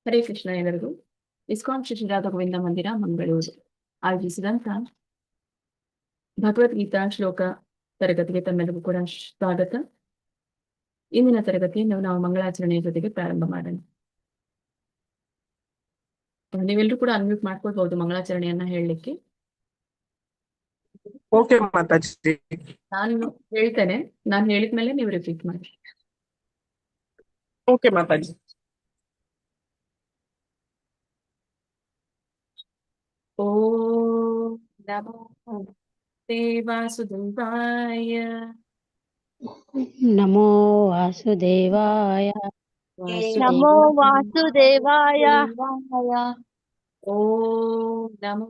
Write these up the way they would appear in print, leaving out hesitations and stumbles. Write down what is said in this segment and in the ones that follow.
ಹರೇ ಕೃಷ್ಣ ಎಲ್ಲರಿಗೂ. ಇಸ್ಕಾನ್ ಶ್ರೀ ರಾಧಾ ಗೋವಿಂದ ಮಂದಿರ ಮಂಗಳೂರು ಆಯೋಜಿಸಿದಂತ ಭಗವದ್ಗೀತಾ ಶ್ಲೋಕ ತರಗತಿಗೆ ತಮ್ಮೆಲ್ಲರಿಗೂ ಕೂಡ ಸ್ವಾಗತ. ಇಂದಿನ ತರಗತಿಯನ್ನು ನಾವು ಮಂಗಳಾಚರಣೆಯ ಜೊತೆಗೆ ಪ್ರಾರಂಭ ಮಾಡೋಣ. ನೀವೆಲ್ಲರೂ ಕೂಡ ಅನ್ಮ್ಯೂಟ್ ಮಾಡ್ಕೊಳ್ಬಹುದು ಮಂಗಳಾಚರಣೆಯನ್ನ ಹೇಳಲಿಕ್ಕೆ. ಓಕೆ ಮಾತಾಜಿ. ನಾನು ಹೇಳ್ತೇನೆ, ನಾನು ಹೇಳಿದ್ಮೇಲೆ ನೀವು ರಿಪೀಟ್ ಮಾಡಿ. ಓಕೆ ಮಾತಾಜಿ. ಓಂ ನಮೋ ವಾಸುದೇವಾಯ. ನಮೋ ವಾಸುದೇವಾಯ. ನಮೋ ವಾಸುದೇವಾಯ. ಓಂ ನಮೋ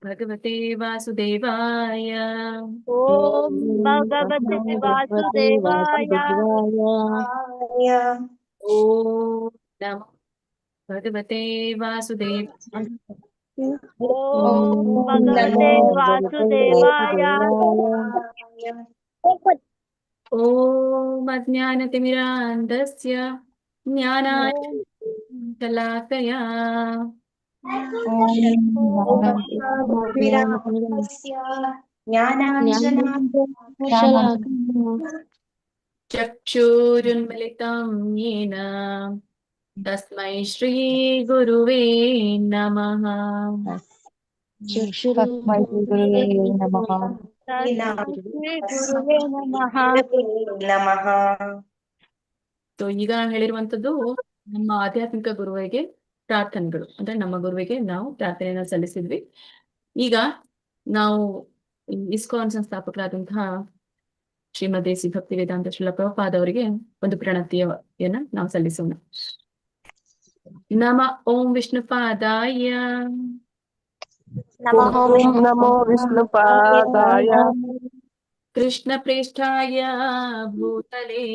ಭಗವತೆ ವಾಸುದೇವಾಯ. ಓಂ ಭಗವತೆ ವಾಸುದೇವಾಯ. ಓಂ ನಮೋ ಭಗವತೆ ವಾಸುದೇವಾಯ. ಓಂ ಭಗವತೆ ವಾಸುದೇವಾಯ. ಓಂ ಅಜ್ಞಾನತಿಮಿರಾಂಧಸ್ಯ ಜ್ಞಾನಾಂಜನಶಲಾಕಯಾ ಚಕ್ಷುರುನ್ಮಿಲಿತಂ ಯೇನ ತಸ್ಮೈ ಶ್ರೀ ಗುರುವೇ ನಮಃ. ಶ್ರೀ ಗುರುವೇ ನಮಃ. ಈಗ ಹೇಳಿರುವಂತದ್ದು ನಮ್ಮ ಆಧ್ಯಾತ್ಮಿಕ ಗುರುವಿಗೆ ಪ್ರಾರ್ಥನೆಗಳು, ಅಂದ್ರೆ ನಮ್ಮ ಗುರುವಿಗೆ ನಾವು ಪ್ರಾರ್ಥನೆಯನ್ನ ಸಲ್ಲಿಸಿದ್ವಿ. ಈಗ ನಾವು ಇಸ್ಕಾನ್ ಸಂಸ್ಥಾಪಕರಾದಂತಹ ಶ್ರೀಮತಿ ಶ್ರೀ ಭಕ್ತಿ ವೇದಾಂತ ಶ್ರೀಲ ಪ್ರಭುಪಾದ ಅವರಿಗೆ ಒಂದು ಪ್ರಣತಿಯನ್ನ ನಾವು ಸಲ್ಲಿಸೋಣ. ನಮ ಓಂ ವಿಷ್ಣುಪಾದಾಯ. ನಮೋ ವಿಷ್ಣುಪಾದಾಯ. ಕೃಷ್ಣ ಪ್ರೇಷ್ಠಾಯ ಭೂತಲೇ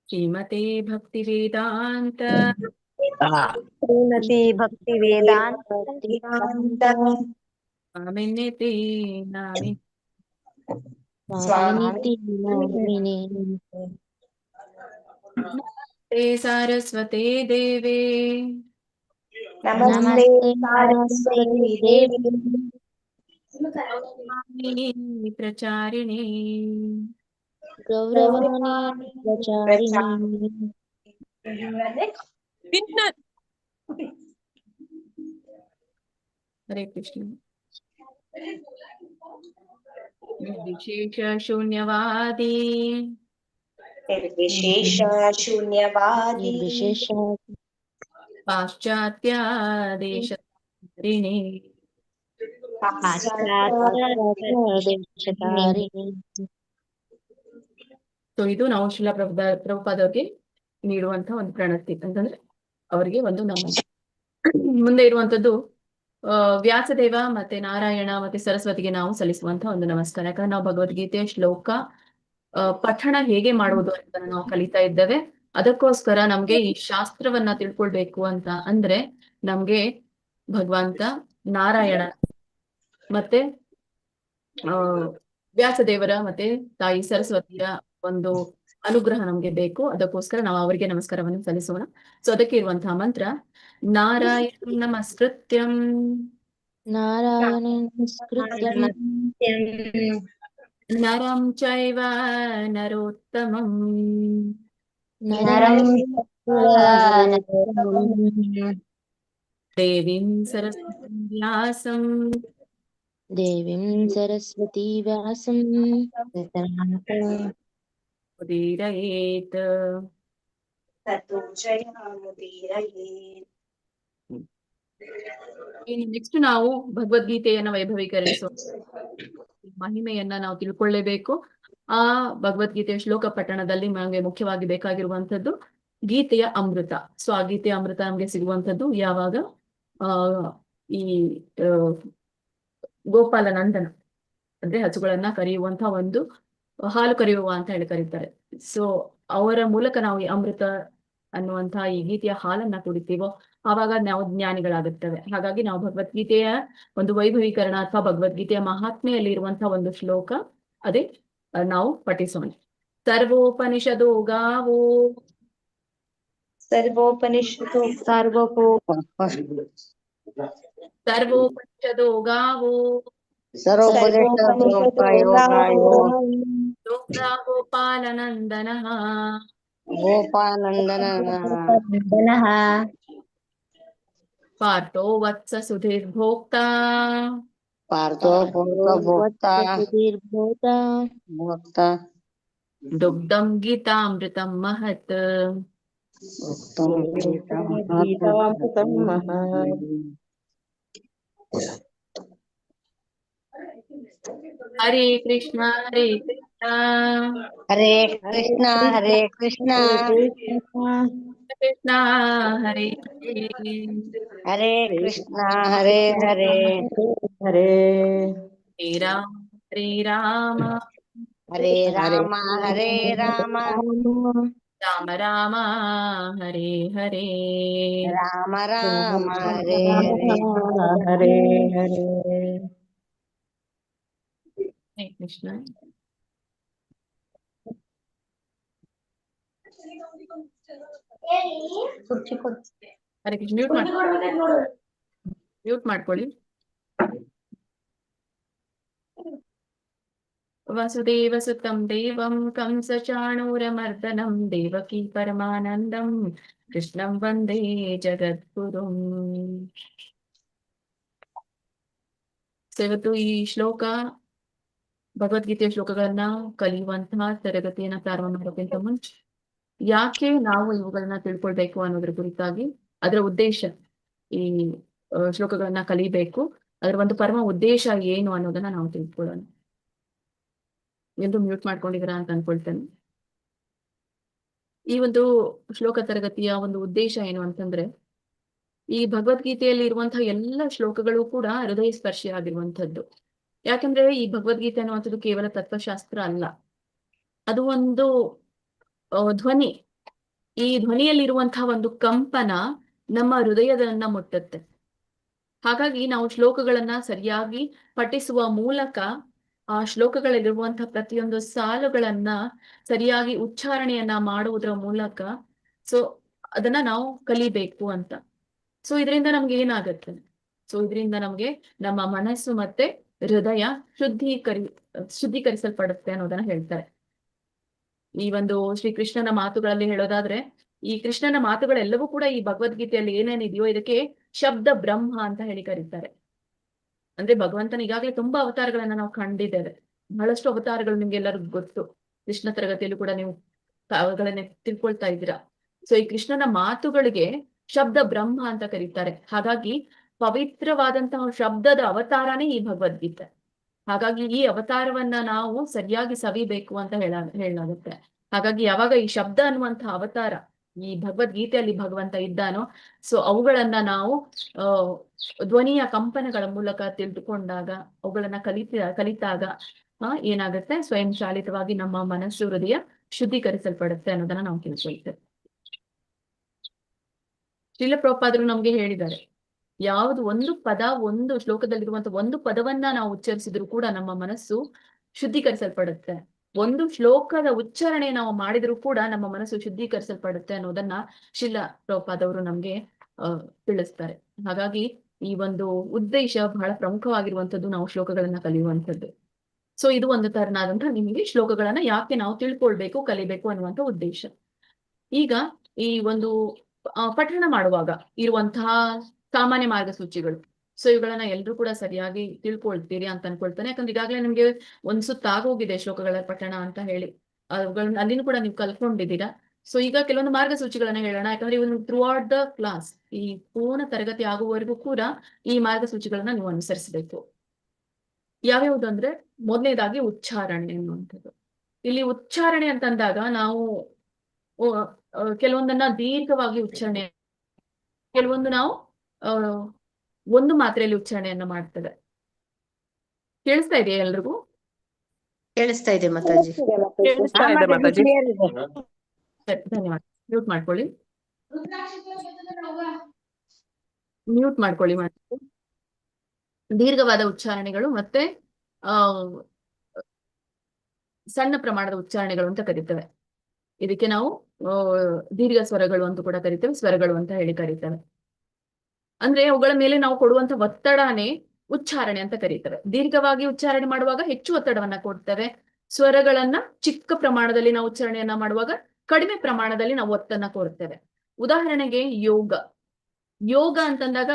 ಶ್ರೀಮತೆ ಭಕ್ತಿ ವೇದಾಂತ ಸ್ವಾಮಿನ್ಯತೆ ನಾಮಿನೇ ನಮಸ್ತೆ ಸಾರಸ್ವತೆ ದೇವೇ ಗೌರವಾಣಿ ಪ್ರಚಾರಿಣಿ ಹರೇ ಕೃಷ್ಣ. ನಿರ್ವಿಶೇಷ ಶೂನ್ಯವಾದಿ ಪಾಶ್ಚಾತ್ಯ ದೇಶಧಾರಿಣಿ ಇದು ನಾವು ಶ್ರೀಲ ಪ್ರಭುಪಾದವ್ರಿಗೆ ನೀಡುವಂತ ಒಂದು ಪ್ರಣತಿ ಅಂತಂದ್ರೆ ಅವರಿಗೆ ಒಂದು ನಮನ. ಮುಂದೆ ಇರುವಂತದ್ದು ವ್ಯಾಸದೇವ ಮತ್ತೆ ನಾರಾಯಣ ಮತ್ತೆ ಸರಸ್ವತಿಗೆ ನಾವು ಸಲ್ಲಿಸುವಂತಹ ಒಂದು ನಮಸ್ಕಾರ. ಯಾಕಂದ್ರೆ ನಾವು ಭಗವದ್ಗೀತೆಯ ಶ್ಲೋಕ ಪಠಣ ಹೇಗೆ ಮಾಡುವುದು ಅಂತ ನಾವು ಕಲಿತಾ ಇದ್ದೇವೆ. ಅದಕ್ಕೋಸ್ಕರ ನಮ್ಗೆ ಈ ಶಾಸ್ತ್ರವನ್ನ ತಿಳ್ಕೊಳ್ಬೇಕು ಅಂತ ಅಂದ್ರೆ ನಮ್ಗೆ ಭಗವಂತ ನಾರಾಯಣ ಮತ್ತೆ ವ್ಯಾಸದೇವರ ಮತ್ತೆ ತಾಯಿ ಸರಸ್ವತಿಯ ಒಂದು ಅನುಗ್ರಹ ನಮ್ಗೆ ಬೇಕು. ಅದಕ್ಕೋಸ್ಕರ ನಾವು ಅವರಿಗೆ ನಮಸ್ಕಾರವನ್ನು ಸಲ್ಲಿಸೋಣ. ಸೊ ಅದಕ್ಕೆ ಇರುವಂತಹ ಮಂತ್ರ ನಾರಾಯಣ ನಮಸ್ಕೃತ್ಯಂ ನರಂ ಚೈವ ನರೋತ್ತಮಂ ದೇವೀಂ ಸರಸ್ವತೀ ವ್ಯಾಸಂ ಉದೀರಯೇತ್. ನೆಕ್ಸ್ಟ್ ನಾವು ಭಗವದ್ಗೀತೆಯನ್ನ ವೈಭವೀಕರಿಸುವ ಮಹಿಮೆಯನ್ನ ನಾವು ತಿಳ್ಕೊಳ್ಳೇಬೇಕು. ಆ ಭಗವದ್ಗೀತೆಯ ಶ್ಲೋಕ ಪಠಣದಲ್ಲಿ ನಮಗೆ ಮುಖ್ಯವಾಗಿ ಬೇಕಾಗಿರುವಂತದ್ದು ಗೀತೆಯ ಅಮೃತ. ಸೊ ಆ ಗೀತೆಯ ಅಮೃತ ನಮ್ಗೆ ಸಿಗುವಂತದ್ದು ಯಾವಾಗ ಈ ಗೋಪಾಲ ನಂದನ ಅಂದ್ರೆ ಹಸುಗಳನ್ನ ಕರೆಯುವಂತಹ ಒಂದು ಹಾಲು ಕರೆಯುವ ಅಂತ ಹೇಳಿ ಕರೀತಾರೆ. ಸೊ ಅವರ ಮೂಲಕ ನಾವು ಈ ಅಮೃತ ಅನ್ನುವಂತಹ ಈ ಗೀತೆಯ ಹಾಲನ್ನ ಕುಡಿತೀವೋ ಆವಾಗ ನಾವು ಜ್ಞಾನಿಗಳಾಗುತ್ತೇವೆ. ಹಾಗಾಗಿ ನಾವು ಭಗವದ್ಗೀತೆಯ ಒಂದು ವೈಭವೀಕರಣ ಅಥವಾ ಭಗವದ್ಗೀತೆಯ ಮಹಾತ್ಮೆಯಲ್ಲಿ ಇರುವಂತಹ ಒಂದು ಶ್ಲೋಕ ಅದೇ ನಾವು ಪಠಿಸೋಣ. ಸರ್ವೋಪನಿಷದೋ ಗಾವೋ ಸರ್ವೋಪನಿಷತ್ತು ಸರ್ವೋಪನಿಷದೋ ಗಾವೋ ಸರ್ವೋಪನಿಷತ್ತು ದುಗ್ಧ ಗೋಪಾಲನಂದನಃ ಪಾರ್ಥೋ ವತ್ಸ ಸುಧೀರ್ಭೋಕ್ತಾ ದುಗ್ಧಂ ಗೀತಾಮೃತಂ ಮಹತ್. ಗೀತಾಮೃತಂ ಮಹತ್. ಹರೇ ಕೃಷ್ಣ ಹರೇ ಕೃಷ್ಣ ಹರೇ ಕೃಷ್ಣ ಹರೇ ಕೃಷ್ಣ ಕೃಷ್ಣ ಹರೇ ಹರೇ ಹರೇ ಕೃಷ್ಣ ಹರೇ ಹರೇ ಹರೇ ಹರೇ ರಾಮ ಹರೇ ರಾಮ ಹರೇ ರಾಮ ಹರೇ ರಾಮ ರಾಮ ರಾಮ ಹರೇ ಹರೇ ರಾಮ ರಾಮ ಹರೇ ಹರೇ. ಹರೇ ಹರೇ. ಹರೇ ಕೃಷ್ಣ. ಹರೇ ಕೃಷ್ಣ. ಮ್ಯೂಟ್ ಮಾಡ್ಕೊಳ್ಳಿ. ವಸುದೇವ ಸುತಂ ದೇವಂ ಕಂಸ ಚಾಣೂರಮರ್ದನಂ ದೇವಕೀ ಪರಮಾನಂದಂ ಕೃಷ್ಣಂ ವಂದೇ ಜಗದ್ಗುರುಂ. ಇವತ್ತು ಈ ಶ್ಲೋಕ ಭಗವದ್ಗೀತೆಯ ಶ್ಲೋಕಗಳನ್ನ ಕಲಿಯುವಂತಹ ತರಗತಿಯನ್ನ ಪ್ರಾರಂಭ ಮಾಡೋಕ್ಕಿಂತ ಮುಂಚೆ ಯಾಕೆ ನಾವು ಇವುಗಳನ್ನ ತಿಳ್ಕೊಳ್ಬೇಕು ಅನ್ನೋದ್ರ ಕುರಿತಾಗಿ, ಅದರ ಉದ್ದೇಶ, ಈ ಶ್ಲೋಕಗಳನ್ನ ಕಲಿಬೇಕು, ಅದರ ಒಂದು ಪರಮ ಉದ್ದೇಶ ಏನು ಅನ್ನೋದನ್ನ ನಾವು ತಿಳ್ಕೊಳ್ಳೋಣ. ಎಂದು ಮ್ಯೂಟ್ ಮಾಡ್ಕೊಂಡಿದ್ದೀರಾ ಅಂತ ಅನ್ಕೊಳ್ತೇನೆ. ಈ ಒಂದು ಶ್ಲೋಕ ತರಗತಿಯ ಒಂದು ಉದ್ದೇಶ ಏನು ಅಂತಂದ್ರೆ, ಈ ಭಗವದ್ಗೀತೆಯಲ್ಲಿ ಇರುವಂತಹ ಎಲ್ಲ ಶ್ಲೋಕಗಳು ಕೂಡ ಹೃದಯ ಸ್ಪರ್ಶಿ ಆಗಿರುವಂತದ್ದು. ಯಾಕಂದ್ರೆ ಈ ಭಗವದ್ಗೀತೆ ಅನ್ನುವಂಥದ್ದು ಕೇವಲ ತತ್ವಶಾಸ್ತ್ರ ಅಲ್ಲ, ಅದು ಒಂದು ಧ್ವನಿ. ಈ ಧ್ವನಿಯಲ್ಲಿರುವಂತಹ ಒಂದು ಕಂಪನ ನಮ್ಮ ಹೃದಯದನ್ನ ಮುಟ್ಟುತ್ತೆ. ಹಾಗಾಗಿ ನಾವು ಶ್ಲೋಕಗಳನ್ನ ಸರಿಯಾಗಿ ಪಠಿಸುವ ಮೂಲಕ ಆ ಶ್ಲೋಕಗಳಲ್ಲಿರುವಂತಹ ಪ್ರತಿಯೊಂದು ಸಾಲುಗಳನ್ನ ಸರಿಯಾಗಿ ಉಚ್ಚಾರಣೆಯನ್ನ ಮಾಡುವುದರ ಮೂಲಕ ಅದನ್ನ ನಾವು ಕಲಿಬೇಕು ಅಂತ. ಇದರಿಂದ ನಮ್ಗೆ ಏನಾಗತ್ತೆ? ಇದರಿಂದ ನಮ್ಗೆ ನಮ್ಮ ಮನಸ್ಸು ಮತ್ತೆ ಹೃದಯ ಶುದ್ಧೀಕರಿಸಲ್ಪಡುತ್ತೆ ಅನ್ನೋದನ್ನ ಹೇಳ್ತಾರೆ. ಈ ಒಂದು ಶ್ರೀಕೃಷ್ಣನ ಮಾತುಗಳಲ್ಲಿ ಹೇಳೋದಾದ್ರೆ, ಈ ಕೃಷ್ಣನ ಮಾತುಗಳೆಲ್ಲವೂ ಕೂಡ ಈ ಭಗವದ್ಗೀತೆಯಲ್ಲಿ ಏನೇನಿದೆಯೋ ಇದಕ್ಕೆ ಶಬ್ದ ಬ್ರಹ್ಮ ಅಂತ ಹೇಳಿ ಕರೀತಾರೆ. ಅಂದ್ರೆ ಭಗವಂತನ ಈಗಾಗಲೇ ತುಂಬಾ ಅವತಾರಗಳನ್ನ ನಾವು ಕಂಡಿದ್ದೇವೆ. ಬಹಳಷ್ಟು ಅವತಾರಗಳು ನಿಮ್ಗೆ ಎಲ್ಲರಿಗೂ ಗೊತ್ತು. ಕೃಷ್ಣ ತರಗತಿಯಲ್ಲೂ ಕೂಡ ನೀವು ಅವುಗಳನ್ನ ತಿಳ್ಕೊಳ್ತಾ ಇದ್ದೀರಾ. ಈ ಕೃಷ್ಣನ ಮಾತುಗಳಿಗೆ ಶಬ್ದ ಬ್ರಹ್ಮ ಅಂತ ಕರೀತಾರೆ. ಹಾಗಾಗಿ ಪವಿತ್ರವಾದಂತಹ ಶಬ್ದದ ಅವತಾರನೇ ಈ ಭಗವದ್ಗೀತೆ. ಹಾಗಾಗಿ ಈ ಅವತಾರವನ್ನ ನಾವು ಸರಿಯಾಗಿ ಸವಿಬೇಕು ಅಂತ ಹೇಳಲಾಗುತ್ತೆ. ಹಾಗಾಗಿ ಯಾವಾಗ ಈ ಶಬ್ದ ಅನ್ನುವಂತಹ ಅವತಾರ ಈ ಭಗವದ್ಗೀತೆಯಲ್ಲಿ ಭಗವಂತ ಇದ್ದಾನೋ, ಅವುಗಳನ್ನ ನಾವು ಧ್ವನಿಯ ಕಂಪನಗಳ ಮೂಲಕ ತಿಳಿದುಕೊಂಡಾಗ, ಅವುಗಳನ್ನ ಕಲಿತಾಗ ಏನಾಗುತ್ತೆ? ಸ್ವಯಂ ಚಾಲಿತವಾಗಿ ನಮ್ಮ ಮನಸ್ಸು ಹೃದಯ ಶುದ್ಧೀಕರಿಸಲ್ಪಡುತ್ತೆ ಅನ್ನೋದನ್ನ ನಾವು ತಿಳ್ಕೊಳ್ತೇವೆ. ಶ್ರೀಲ ಪ್ರಭುಪಾದರು ನಮ್ಗೆ ಹೇಳಿದ್ದಾರೆ, ಯಾವುದು ಒಂದು ಪದ, ಒಂದು ಶ್ಲೋಕದಲ್ಲಿರುವಂತಹ ಒಂದು ಪದವನ್ನ ನಾವು ಉಚ್ಚರಿಸಿದ್ರು ಕೂಡ ನಮ್ಮ ಮನಸ್ಸು ಶುದ್ಧೀಕರಿಸಲ್ಪಡುತ್ತೆ. ಒಂದು ಶ್ಲೋಕದ ಉಚ್ಚಾರಣೆ ನಾವು ಮಾಡಿದ್ರು ಕೂಡ ನಮ್ಮ ಮನಸ್ಸು ಶುದ್ಧೀಕರಿಸಲ್ಪಡುತ್ತೆ ಅನ್ನೋದನ್ನ ಶ್ರೀಲ ಪ್ರಭುಪಾದವರು ನಮ್ಗೆ ತಿಳಿಸ್ತಾರೆ. ಹಾಗಾಗಿ ಈ ಒಂದು ಉದ್ದೇಶ ಬಹಳ ಪ್ರಮುಖವಾಗಿರುವಂತದ್ದು, ನಾವು ಶ್ಲೋಕಗಳನ್ನ ಕಲಿಯುವಂಥದ್ದು. ಇದು ಒಂದು ತರನಾದಂತಹ ನಿಮಗೆ ಶ್ಲೋಕಗಳನ್ನ ಯಾಕೆ ನಾವು ತಿಳ್ಕೊಳ್ಬೇಕು, ಕಲಿಬೇಕು ಅನ್ನುವಂಥ ಉದ್ದೇಶ. ಈಗ ಈ ಒಂದು ಪಠಣ ಮಾಡುವಾಗ ಇರುವಂತಹ ಸಾಮಾನ್ಯ ಮಾರ್ಗಸೂಚಿಗಳು, ಇವುಗಳನ್ನ ಎಲ್ರು ಕೂಡ ಸರಿಯಾಗಿ ತಿಳ್ಕೊಳ್ತೀರಿ ಅಂತ ಅನ್ಕೊಳ್ತಾನೆ. ಯಾಕಂದ್ರೆ ಈಗಾಗಲೇ ನಿಮ್ಗೆ ಒಂದ್ ಸುತ್ತಾಗೋಗಿದೆ ಶ್ಲೋಕಗಳ ಪಠಣ ಅಂತ ಹೇಳಿ, ಅವುಗಳನ್ನ ಅಲ್ಲಿನೂ ಕೂಡ ನೀವು ಕಲ್ತ್ಕೊಂಡಿದ್ದೀರಾ. ಈಗ ಕೆಲವೊಂದು ಮಾರ್ಗಸೂಚಿಗಳನ್ನ ಹೇಳೋಣ. ಯಾಕಂದ್ರೆ ಇವನು ಥ್ರೂ ಔಟ್ ದ ಕ್ಲಾಸ್, ಈ ಪೂರ್ಣ ತರಗತಿ ಆಗುವವರೆಗೂ ಕೂಡ ಈ ಮಾರ್ಗಸೂಚಿಗಳನ್ನ ನೀವು ಅನುಸರಿಸಬೇಕು. ಯಾವ್ಯಾವುದು ಅಂದ್ರೆ, ಮೊದಲನೇದಾಗಿ ಉಚ್ಚಾರಣೆ ಅನ್ನುವಂಥದ್ದು. ಇಲ್ಲಿ ಉಚ್ಚಾರಣೆ ಅಂತಂದಾಗ ನಾವು ಕೆಲವೊಂದನ್ನ ದೀರ್ಘವಾಗಿ ಉಚ್ಚಾರಣೆ, ಕೆಲವೊಂದು ನಾವು ಒಂದು ಮಾತ್ರೆಯಲ್ಲಿ ಉಚ್ಚಾರಣೆಯನ್ನ ಮಾಡ್ತೇವೆ. ಕೇಳಿಸ್ತಾ ಇದೆಯಾ ಎಲ್ರಿಗೂ? ಕೇಳಿಸ್ತಾ ಇದೆ ಮಾತಾಜಿ. ಕೇಳಿಸ್ತಾ ಇದೆ ಮಾತಾಜಿ. ಸರಿ, ಧನ್ಯವಾದ. ಮ್ಯೂಟ್ ಮಾಡ್ಕೊಳ್ಳಿ, ಮ್ಯೂಟ್ ಮಾಡ್ಕೊಳ್ಳಿ. ದೀರ್ಘವಾದ ಉಚ್ಚಾರಣೆಗಳು ಮತ್ತೆ ಸಣ್ಣ ಪ್ರಮಾಣದ ಉಚ್ಚಾರಣೆಗಳು ಅಂತ ಕರಿತೇವೆ. ಇದಕ್ಕೆ ನಾವು ದೀರ್ಘ ಸ್ವರಗಳು ಅಂತ ಕೂಡ ಕರಿತೇವೆ, ಸ್ವರಗಳು ಅಂತ ಹೇಳಿ ಕರಿತೇವೆ. ಅಂದ್ರೆ ಅವುಗಳ ಮೇಲೆ ನಾವು ಕೊಡುವಂತ ಒತ್ತಡನೇ ಉಚ್ಚಾರಣೆ ಅಂತ ಕರೀತೇವೆ. ದೀರ್ಘವಾಗಿ ಉಚ್ಚಾರಣೆ ಮಾಡುವಾಗ ಹೆಚ್ಚು ಒತ್ತಡವನ್ನ ಕೊಡ್ತೇವೆ. ಸ್ವರಗಳನ್ನ ಚಿಕ್ಕ ಪ್ರಮಾಣದಲ್ಲಿ ನಾವು ಉಚ್ಚಾರಣೆಯನ್ನ ಮಾಡುವಾಗ ಕಡಿಮೆ ಪ್ರಮಾಣದಲ್ಲಿ ನಾವು ಒತ್ತನ್ನ ಕೊಡ್ತೇವೆ. ಉದಾಹರಣೆಗೆ ಯೋಗ. ಯೋಗ ಅಂತಂದಾಗ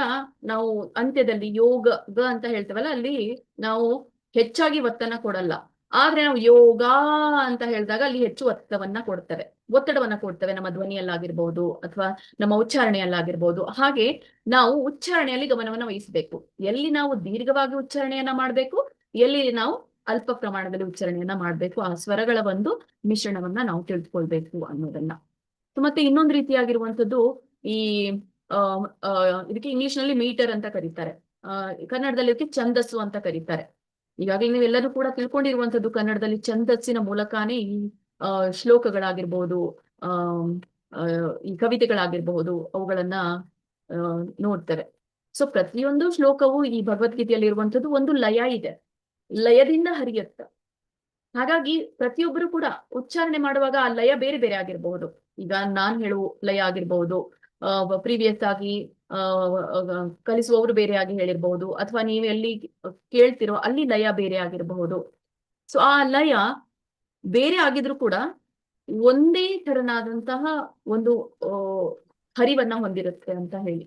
ನಾವು ಅಂತ್ಯದಲ್ಲಿ ಯೋಗ ಅಂತ ಹೇಳ್ತೇವಲ್ಲ, ಅಲ್ಲಿ ನಾವು ಹೆಚ್ಚಾಗಿ ಒತ್ತನ್ನ ಕೊಡಲ್ಲ. ಆದ್ರೆ ನಾವು ಯೋಗ ಅಂತ ಹೇಳಿದಾಗ ಅಲ್ಲಿ ಹೆಚ್ಚು ಒತ್ತಡವನ್ನ ಕೊಡ್ತೇವೆ ನಮ್ಮ ಧ್ವನಿಯಲ್ಲಾಗಿರ್ಬಹುದು ಅಥವಾ ನಮ್ಮ ಉಚ್ಚಾರಣೆಯಲ್ಲಾಗಿರ್ಬಹುದು. ಹಾಗೆ ನಾವು ಉಚ್ಚಾರಣೆಯಲ್ಲಿ ಗಮನವನ್ನ ವಹಿಸಬೇಕು. ಎಲ್ಲಿ ನಾವು ದೀರ್ಘವಾಗಿ ಉಚ್ಚಾರಣೆಯನ್ನ ಮಾಡ್ಬೇಕು, ಎಲ್ಲಿ ನಾವು ಅಲ್ಪ ಪ್ರಮಾಣದಲ್ಲಿ ಉಚ್ಚಾರಣೆಯನ್ನ ಮಾಡ್ಬೇಕು, ಆ ಸ್ವರಗಳ ಒಂದು ಮಿಶ್ರಣವನ್ನ ನಾವು ತಿಳಿದುಕೊಳ್ಬೇಕು ಅನ್ನೋದನ್ನ. ಮತ್ತೆ ಇನ್ನೊಂದು ರೀತಿಯಾಗಿರುವಂತದ್ದು ಈ ಇದಕ್ಕೆ ಇಂಗ್ಲಿಷ್ ನಲ್ಲಿ ಮೀಟರ್ ಅಂತ ಕರೀತಾರೆ, ಕನ್ನಡದಲ್ಲಿ ಇದಕ್ಕೆ ಛಂದಸ್ಸು ಅಂತ ಕರೀತಾರೆ. ಈಗಾಗಲೇ ನೀವೆಲ್ಲರೂ ಕೂಡ ತಿಳ್ಕೊಂಡಿರುವಂತದ್ದು ಕನ್ನಡದಲ್ಲಿ ಛಂದಸ್ಸಿನ ಮೂಲಕನೇ ಈ ಶ್ಲೋಕಗಳಾಗಿರ್ಬಹುದು, ಈ ಕವಿತೆಗಳಾಗಿರಬಹುದು, ಅವುಗಳನ್ನ ನೋಡ್ತೇವೆ. ಸೊ ಪ್ರತಿಯೊಂದು ಶ್ಲೋಕವು ಈ ಭಗವದ್ಗೀತೆಯಲ್ಲಿ ಇರುವಂತದ್ದು ಒಂದು ಲಯ ಇದೆ, ಲಯದಿಂದ ಹರಿಯುತ್ತೆ. ಹಾಗಾಗಿ ಪ್ರತಿಯೊಬ್ಬರು ಕೂಡ ಉಚ್ಚಾರಣೆ ಮಾಡುವಾಗ ಆ ಲಯ ಬೇರೆ ಬೇರೆ ಆಗಿರಬಹುದು. ಈಗ ನಾನ್ ಹೇಳುವ ಲಯ ಆಗಿರ್ಬಹುದು, ಪ್ರೀವಿಯಸ್ ಆಗಿ ಕಲಿಸುವವರು ಬೇರೆ ಆಗಿ ಹೇಳಿರ್ಬಹುದು, ಅಥವಾ ನೀವು ಎಲ್ಲಿ ಕೇಳ್ತಿರೋ ಅಲ್ಲಿ ಲಯ ಬೇರೆ ಆಗಿರಬಹುದು. ಸೊ ಆ ಲಯ ಬೇರೆ ಆಗಿದ್ರು ಕೂಡ ಒಂದೇ ತರನಾದಂತಹ ಒಂದು ಹರಿವನ್ನ ಹೊಂದಿರುತ್ತೆ ಅಂತ ಹೇಳಿ.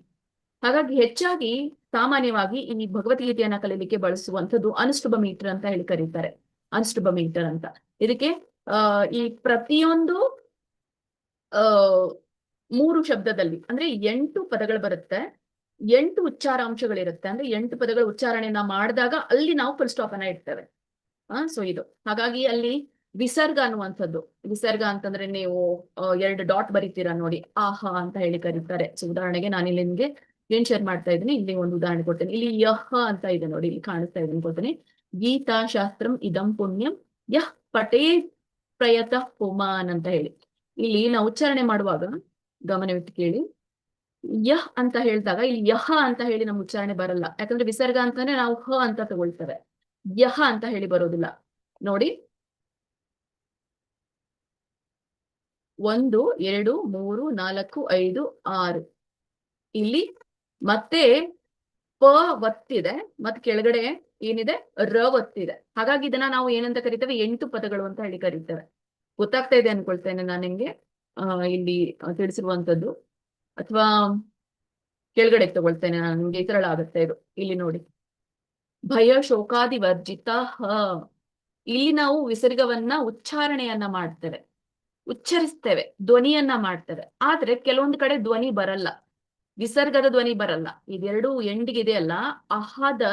ಹಾಗಾಗಿ ಹೆಚ್ಚಾಗಿ ಸಾಮಾನ್ಯವಾಗಿ ಈ ಭಗವದ್ಗೀತೆಯನ್ನ ಕಲೀಲಿಕ್ಕೆ ಬಳಸುವಂಥದ್ದು ಅನುಷ್ಠುಭ ಮೀಟರ್ ಅಂತ ಹೇಳಿ ಕರೀತಾರೆ. ಅನುಷ್ಠುಭ ಮೀಟರ್ ಅಂತ. ಇದಕ್ಕೆ ಈ ಪ್ರತಿಯೊಂದು 3 ಶಬ್ದದಲ್ಲಿ ಅಂದ್ರೆ 8 ಪದಗಳು ಬರುತ್ತೆ, 8 ಉಚ್ಚಾರಾಂಶಗಳಿರುತ್ತೆ. ಅಂದ್ರೆ 8 ಪದಗಳ ಉಚ್ಚಾರಣೆಯನ್ನ ಮಾಡಿದಾಗ ಅಲ್ಲಿ ನಾವು ಫುಲ್ ಸ್ಟಾಪ್ ಅನ್ನ ಇಡ್ತೇವೆ. ಸೊ ಇದು ಹಾಗಾಗಿ ಅಲ್ಲಿ ವಿಸರ್ಗ ಅನ್ನುವಂಥದ್ದು. ವಿಸರ್ಗ ಅಂತಂದ್ರೆ ನೀವು 2 ಡಾಟ್ ಬರೀತೀರಾ ನೋಡಿ, ಆಹಾ ಅಂತ ಹೇಳಿ ಕರೀತಾರೆ. ಸೊ ಉದಾಹರಣೆಗೆ ನಾನು ಇಲ್ಲಿ ನಿಮ್ಗೆ ಏನ್ ಶೇರ್ ಮಾಡ್ತಾ ಇದ್ದೀನಿ, ಇಲ್ಲಿ ಒಂದು ಉದಾಹರಣೆ ಕೊಡ್ತೇನೆ. ಇಲ್ಲಿ ಯಹ ಅಂತ ಇದೆ ನೋಡಿ, ಇಲ್ಲಿ ಕಾಣಿಸ್ತಾ ಇದೆ ಅನ್ಕೊಳ್ತೇನೆ. ಗೀತಾ ಶಾಸ್ತ್ರಂ ಇದಂ ಪುಣ್ಯಂ ಯಹ್ ಪಠೇತ್ ಪ್ರಯತಃ ಪುಮಾನ್ ಅಂತ ಹೇಳಿ. ಇಲ್ಲಿ ನಾವು ಉಚ್ಚಾರಣೆ ಮಾಡುವಾಗ ಗಮನವಿಟ್ಟು ಕೇಳಿ, ಯಹ್ ಅಂತ ಹೇಳಿದಾಗ ಇಲ್ಲಿ ಯಹ ಅಂತ ಹೇಳಿ ನಮ್ಮ ಉಚ್ಚಾರಣೆ ಬರಲ್ಲ. ಯಾಕಂದ್ರೆ ವಿಸರ್ಗ ಅಂತಂದ್ರೆ ನಾವು ಹ ಅಂತ ತಗೊಳ್ತೇವೆ, ಯಹ ಅಂತ ಹೇಳಿ ಬರೋದಿಲ್ಲ. ನೋಡಿ 1 2 3 4 5 6 ಇಲ್ಲಿ ಮತ್ತೆ ಪ ಒತ್ತಿದೆ, ಮತ್ತೆ ಕೆಳಗಡೆ ಏನಿದೆ ರ ಒತ್ತಿದೆ. ಹಾಗಾಗಿ ಇದನ್ನ ನಾವು ಏನಂತ ಕರಿತೇವೆ, 8 ಪದಗಳು ಅಂತ ಹೇಳಿ ಕರಿತೇವೆ. ಗೊತ್ತಾಗ್ತಾ ಇದೆ ಅನ್ಕೊಳ್ತೇನೆ ನಾನು ನಿಮ್ಗೆ ಇಲ್ಲಿ ತಿಳಿಸಿರುವಂತದ್ದು. ಅಥವಾ ಕೆಳಗಡೆ ತಗೊಳ್ತೇನೆ ನಾನು, ನಿಮ್ಗೆ ಸರಳ ಆಗುತ್ತೆ ಇದು. ಇಲ್ಲಿ ನೋಡಿ, ಭಯ ಶೋಕಾದಿ ವರ್ಜಿತ ಹ. ಇಲ್ಲಿ ನಾವು ವಿಸರ್ಗವನ್ನ ಉಚ್ಚಾರಣೆಯನ್ನ ಮಾಡ್ತೇವೆ, ಉಚ್ಚರಿಸ್ತೇವೆ, ಧ್ವನಿಯನ್ನ ಮಾಡ್ತೇವೆ. ಆದ್ರೆ ಕೆಲವೊಂದು ಕಡೆ ಧ್ವನಿ ಬರಲ್ಲ, ವಿಸರ್ಗದ ಧ್ವನಿ ಬರಲ್ಲ. ಇದೆರಡು ಎಂಡಿಗಿದೆಯಲ್ಲ, ಅಹದ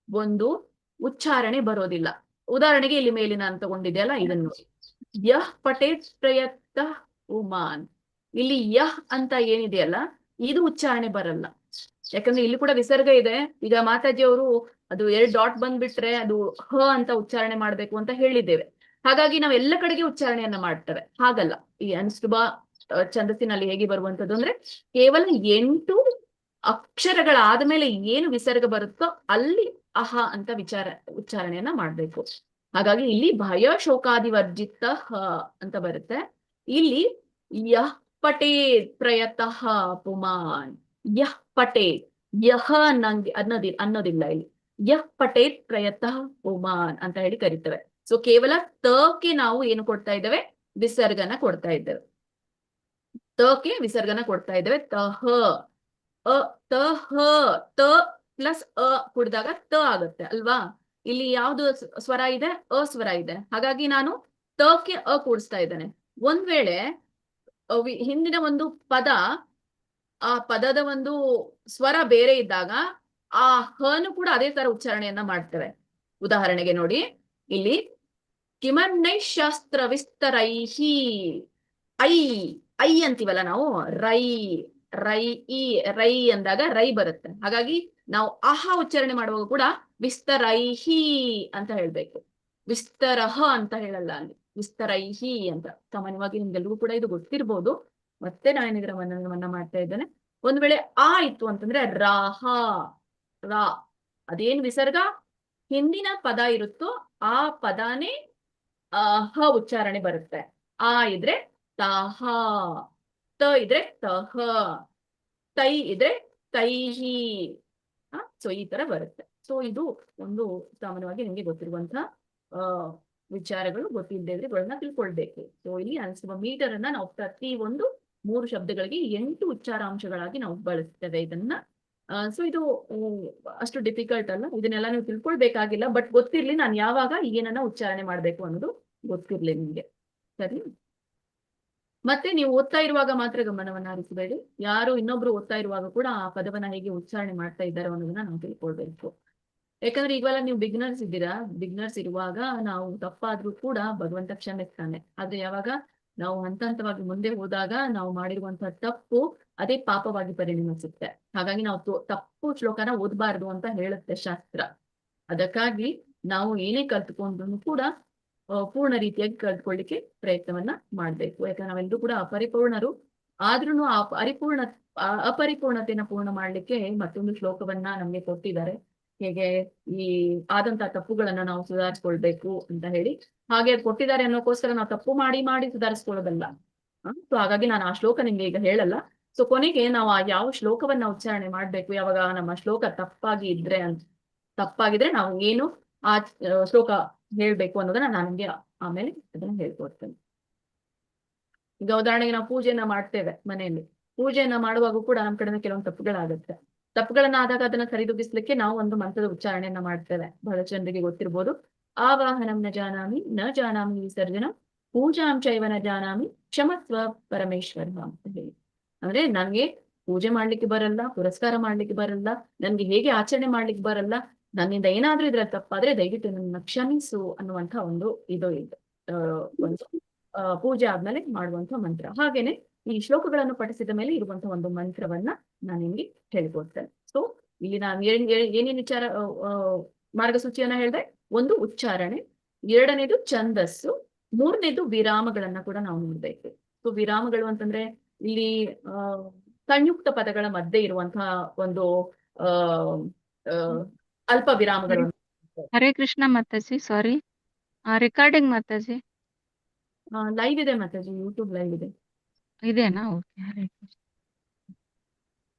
ಒಂದು ಉಚ್ಚಾರಣೆ ಬರೋದಿಲ್ಲ. ಉದಾಹರಣೆಗೆ ಇಲ್ಲಿ ಮೇಲೆ ನಾನು ತಗೊಂಡಿದೆಯಲ್ಲ ಇದನ್ನು, ಯಹ್ ಪಠೇತ್ ಪ್ರಯತಃ ಉಮಾನ್. ಇಲ್ಲಿ ಯಹ್ ಅಂತ ಏನಿದೆಯಲ್ಲ ಇದು ಉಚ್ಚಾರಣೆ ಬರಲ್ಲ, ಯಾಕಂದ್ರೆ ಇಲ್ಲಿ ಕೂಡ ವಿಸರ್ಗ ಇದೆ. ಈಗ ಮಾತಾಜಿಯವರು ಅದು 2 ಡಾಟ್ ಬಂದ್ಬಿಟ್ರೆ ಅದು ಹ ಅಂತ ಉಚ್ಚಾರಣೆ ಮಾಡ್ಬೇಕು ಅಂತ ಹೇಳಿದ್ದೇವೆ. ಹಾಗಾಗಿ ನಾವು ಎಲ್ಲ ಕಡೆಗೆ ಉಚ್ಚಾರಣೆಯನ್ನ ಮಾಡ್ತೇವೆ. ಹಾಗಲ್ಲ, ಈ ಅನುಷ್ಠುಭ ಛಂದಸ್ಸಿನಲ್ಲಿ ಹೇಗೆ ಬರುವಂತದ್ದು ಅಂದ್ರೆ ಕೇವಲ 8 ಅಕ್ಷರಗಳಾದ ಮೇಲೆ ಏನು ವಿಸರ್ಗ ಬರುತ್ತೋ ಅಲ್ಲಿ ಅಹ ಅಂತ ಉಚ್ಚಾರಣೆಯನ್ನ ಮಾಡ್ಬೇಕು. ಹಾಗಾಗಿ ಇಲ್ಲಿ ಭಯ ಶೋಕಾದಿ ವರ್ಜಿತ ಹ ಅಂತ ಬರುತ್ತೆ. ಇಲ್ಲಿ ಯಹ್ ಪಠೇತ್ ಪ್ರಯತಃ ಪುಮಾನ್. ಯಹ್ ಪಠೇತ್, ಯಹ ಅನ್ನೋದಿಲ್ಲ ಇಲ್ಲಿ. ಯಹ್ ಪಠೇತ್ ಪ್ರಯತಃ ಪುಮಾನ್ ಅಂತ ಹೇಳಿ ಕರಿತೇವೆ. ಸೊ ಕೇವಲ ತಕ್ಕೆ ನಾವು ಏನು ಕೊಡ್ತಾ ಇದ್ದೇವೆ, ವಿಸರ್ಗನ ಕೊಡ್ತಾ ಇದ್ದೇವೆ. ತಕ್ಕೆ ವಿಸರ್ಗನ ಕೊಡ್ತಾ ಇದ್ದೇವೆ. ತಹ ತಹ, ತ ಪ್ಲಸ್ ಅ ಕುಡಿದಾಗ ತ ಆಗುತ್ತೆ ಅಲ್ವಾ. ಇಲ್ಲಿ ಯಾವ್ದು ಸ್ವರ ಇದೆ, ಅ ಸ್ವರ ಇದೆ. ಹಾಗಾಗಿ ನಾನು ತಕ್ಕೆ ಅ ಕೂಡಿಸ್ತಾ ಇದ್ದೇನೆ. ಒಂದ್ ವೇಳೆ ಹಿಂದಿನ ಒಂದು ಪದ, ಆ ಪದದ ಒಂದು ಸ್ವರ ಬೇರೆ ಇದ್ದಾಗ ಆ ಹನು ಕೂಡ ಅದೇ ತರ ಉಚ್ಚಾರಣೆಯನ್ನ ಮಾಡ್ತೇವೆ. ಉದಾಹರಣೆಗೆ ನೋಡಿ, ಇಲ್ಲಿ ಕಿಮನ್ನೈಶಾಸ್ತ್ರ ವಿಸ್ತರೈಹಿ, ಐ ಅಂತೀವಲ್ಲ ನಾವು, ರೈ ಅಂದಾಗ ರೈ ಬರುತ್ತೆ. ಹಾಗಾಗಿ ನಾವು ಅಹ ಉಚ್ಚಾರಣೆ ಮಾಡುವಾಗ ಕೂಡ ವಿಸ್ತರೈಹಿ ಅಂತ ಹೇಳ್ಬೇಕು, ವಿಸ್ತರಹ ಅಂತ ಹೇಳಲ್ಲ ಅಲ್ಲಿ, ವಿಸ್ತರೈಹಿ ಅಂತ. ಸಾಮಾನ್ಯವಾಗಿ ನಿಮ್ಗೆಲ್ರಿಗೂ ಕೂಡ ಇದು ಗೊತ್ತಿರ್ಬೋದು. ಮತ್ತೆ ನಾನು ಇದರ ಮನನ ಮಾಡ್ತಾ ಇದ್ದೇನೆ. ಒಂದ್ ವೇಳೆ ಆ ಇತ್ತು ಅಂತಂದ್ರೆ ರಾಹ, ಅದೇನ್ ವಿಸರ್ಗ ಹಿಂದಿನ ಪದ ಇರುತ್ತೋ ಆ ಪದಾನೇ ಹ ಉಚ್ಚಾರಣೆ ಬರುತ್ತೆ. ಆ ಇದ್ರೆ ತಹ, ತ ಇದ್ರೆ ತಹ, ತೈ ಇದ್ರೆ ತೈಹಿ. ಸೊ ಈ ತರ ಬರುತ್ತೆ. ಸೊ ಇದು ಒಂದು ಸಾಮಾನ್ಯವಾಗಿ ನಿಮಗೆ ಗೊತ್ತಿರುವಂತಹ ವಿಚಾರಗಳು. ಗೊತ್ತಿಲ್ಲದೆ ಇದ್ರೆ ಇವುಗಳನ್ನ ತಿಳ್ಕೊಳ್ಬೇಕು. ಸೊ ಇಲ್ಲಿ ಅನಿಸುವ ಮೀಟರ್ ಅನ್ನ ನಾವು ಪ್ರತಿ ಒಂದು 3 ಶಬ್ದಗಳಿಗೆ 8 ಉಚ್ಚಾರಾಂಶಗಳಾಗಿ ನಾವು ಬಳಸ್ತೇವೆ ಇದನ್ನ. ಸೊ ಇದು ಅಷ್ಟು ಡಿಫಿಕಲ್ಟ್ ಅಲ್ಲ. ಇದನ್ನೆಲ್ಲ ನೀವು ತಿಳ್ಕೊಳ್ಬೇಕಾಗಿಲ್ಲ. ಬಟ್ ಗೊತ್ತಿರ್ಲಿ ನಾನು ಯಾವಾಗ ಏನನ್ನ ಉಚ್ಚಾರಣೆ ಮಾಡ್ಬೇಕು ಅನ್ನೋದು ಗೊತ್ತಿರ್ಲಿ ನಿಮ್ಗೆ. ಸರಿ. ಮತ್ತೆ ನೀವು ಓದ್ತಾ ಇರುವಾಗ ಮಾತ್ರ ಗಮನವನ್ನ ಹರಿಸಬೇಡಿ. ಯಾರು ಇನ್ನೊಬ್ರು ಓದ್ತಾ ಇರುವಾಗ ಕೂಡ ಆ ಪದವನ್ನ ಹೇಗೆ ಉಚ್ಚಾರಣೆ ಮಾಡ್ತಾ ಇದ್ದಾರೆ ಅನ್ನೋದನ್ನ ನಾವು ತಿಳ್ಕೊಳ್ಬೇಕು. ಯಾಕಂದ್ರೆ ಈಗಲ್ಲ ನೀವು ಬಿಗ್ನರ್ಸ್ ಇದ್ದೀರಾ. ಬಿಗ್ನರ್ಸ್ ಇರುವಾಗ ನಾವು ತಪ್ಪಾದ್ರೂ ಕೂಡ ಭಗವಂತ ಕ್ಷಮಿಸ್ತಾನೆ. ಆದ್ರೆ ಯಾವಾಗ ನಾವು ಹಂತ ಹಂತವಾಗಿ ಮುಂದೆ ಹೋದಾಗ ನಾವು ಮಾಡಿರುವಂತಹ ತಪ್ಪು ಅದೇ ಪಾಪವಾಗಿ ಪರಿಣಮಿಸುತ್ತೆ. ಹಾಗಾಗಿ ನಾವು ತಪ್ಪು ಶ್ಲೋಕನ ಓದಬಾರ್ದು ಅಂತ ಹೇಳುತ್ತೆ ಶಾಸ್ತ್ರ. ಅದಕ್ಕಾಗಿ ನಾವು ಏನೇ ಕಲ್ತ್ಕೊಂಡ್ರು ಕೂಡ ಪೂರ್ಣ ರೀತಿಯಾಗಿ ಕಲ್ತ್ಕೊಳ್ಳಿಕ್ಕೆ ಪ್ರಯತ್ನವನ್ನ ಮಾಡ್ಬೇಕು. ಯಾಕಂದ್ರೆ ನಾವೆಲ್ಲರೂ ಕೂಡ ಅಪರಿಪೂರ್ಣರು. ಆದ್ರೂ ಆ ಅಪರಿಪೂರ್ಣತೆಯನ್ನ ಪೂರ್ಣ ಮಾಡ್ಲಿಕ್ಕೆ ಮತ್ತೊಂದು ಶ್ಲೋಕವನ್ನ ನಮ್ಗೆ ಕೊಟ್ಟಿದ್ದಾರೆ. ಹೇಗೆ ಈ ಆದಂತಹ ತಪ್ಪುಗಳನ್ನ ನಾವು ಸುಧಾರಿಸ್ಕೊಳ್ಬೇಕು ಅಂತ ಹೇಳಿ. ಹಾಗೆ ಅದು ಕೊಟ್ಟಿದ್ದಾರೆ ಅನ್ನೋಕ್ಕೋಸ್ಕರ ನಾವು ತಪ್ಪು ಮಾಡಿ ಸುಧಾರಿಸ್ಕೊಳ್ಳೋದಲ್ಲ. ಸೊ ಹಾಗಾಗಿ ನಾನು ಆ ಶ್ಲೋಕ ನಿಮ್ಗೆ ಈಗ ಹೇಳಲ್ಲ. ಸೊ ಕೊನೆಗೆ ನಾವು ಆ ಯಾವ ಶ್ಲೋಕವನ್ನ ಉಚ್ಚಾರಣೆ ಮಾಡ್ಬೇಕು, ಯಾವಾಗ ನಮ್ಮ ಶ್ಲೋಕ ತಪ್ಪಾಗಿದ್ರೆ ನಾವು ಏನು ಆ ಶ್ಲೋಕ ಹೇಳ್ಬೇಕು ಅನ್ನೋದನ್ನ ನಾನು ನಿಮ್ಗೆ ಆಮೇಲೆ ಅದನ್ನ ಹೇಳ್ಕೊಡ್ತೇನೆ. ಈಗ ಉದಾಹರಣೆಗೆ ನಾವು ಪೂಜೆಯನ್ನ ಮಾಡ್ತೇವೆ ಮನೆಯಲ್ಲಿ. ಪೂಜೆಯನ್ನ ಮಾಡುವಾಗ ಕೂಡ ನಮ್ಮ ಕಡೆಯಿಂದ ಕೆಲವೊಂದು ತಪ್ಪುಗಳಾಗುತ್ತೆ. ತಪ್ಪುಗಳನ್ನ ಆದಾಗ ಅದನ್ನ ಸರಿದೂಗಿಸ್ಲಿಕ್ಕೆ ನಾವು ಒಂದು ಮಂತ್ರದ ಉಚ್ಚಾರಣೆಯನ್ನ ಮಾಡ್ತೇವೆ. ಬಹಳ ಜನರಿಗೆ ಗೊತ್ತಿರ್ಬೋದು. ಆವಾಹನಂ ನ ಜಾನಾಮಿ ನ ಜಾನಾಮಿ ವಿಸರ್ಜನಂ ಪೂಜಾಂ ಚೈವ ನ ಜಾನಾಮಿ ಕ್ಷಮಸ್ವ ಪರಮೇಶ್ವರ ಅಂತ ಹೇಳಿ. ಅಂದ್ರೆ ನನ್ಗೆ ಪೂಜೆ ಮಾಡ್ಲಿಕ್ಕೆ ಬರಲ್ಲ, ಪುರಸ್ಕಾರ ಮಾಡ್ಲಿಕ್ಕೆ ಬರಲ್ಲ, ನನ್ಗೆ ಹೇಗೆ ಆಚರಣೆ ಮಾಡ್ಲಿಕ್ಕೆ ಬರಲ್ಲ, ನನ್ನಿಂದ ಏನಾದ್ರೂ ಇದ್ರಲ್ಲಿ ತಪ್ಪಾದ್ರೆ ದಯವಿಟ್ಟು ನನ್ನ ಕ್ಷಮಿಸು ಅನ್ನುವಂತ ಒಂದು ಇದು ಒಂದು ಪೂಜೆ ಆದ್ಮೇಲೆ ಮಾಡುವಂತ ಮಂತ್ರ. ಹಾಗೇನೆ ಈ ಶ್ಲೋಕಗಳನ್ನು ಪಠಿಸಿದ ಮೇಲೆ ಇರುವಂತಹ ಒಂದು ಮಂತ್ರವನ್ನ ನಾನು ನಿಮ್ಗೆ ಹೇಳ್ಕೊಡ್ತೇನೆ. ಸೊ ಇಲ್ಲಿ ನಾನು ಏನೇನು ವಿಚಾರ ಮಾರ್ಗಸೂಚಿಯನ್ನ ಹೇಳಿದೆ. ಒಂದು ಉಚ್ಚಾರಣೆ, ಎರಡನೇದು ಛಂದಸ್ಸು, ಮೂರನೇದು ವಿರಾಮಗಳನ್ನ ಕೂಡ ನಾವು ನೋಡ್ಬೇಕು. ಸೊ ವಿರಾಮಗಳು ಅಂತಂದ್ರೆ ಇಲ್ಲಿ ಸಂಯುಕ್ತ ಪದಗಳ ಮಧ್ಯೆ ಇರುವಂತಹ ಒಂದು ಅಲ್ಪ ವಿರಾಮಗಳು. ಹರೇ ಕೃಷ್ಣ ಮಾತಾಜಿ, ಸಾರಿ ರೆಕಾರ್ಡಿಂಗ್ ಮಾತಾಜಿ ಲೈವ್ ಇದೆ ಮಾತಾಜಿ, ಯೂಟ್ಯೂಬ್ ಲೈವ್ ಇದೆ. ಇದೇನಾ? ಓಕೆ. ಹರೇ ಕೃಷ್ಣ.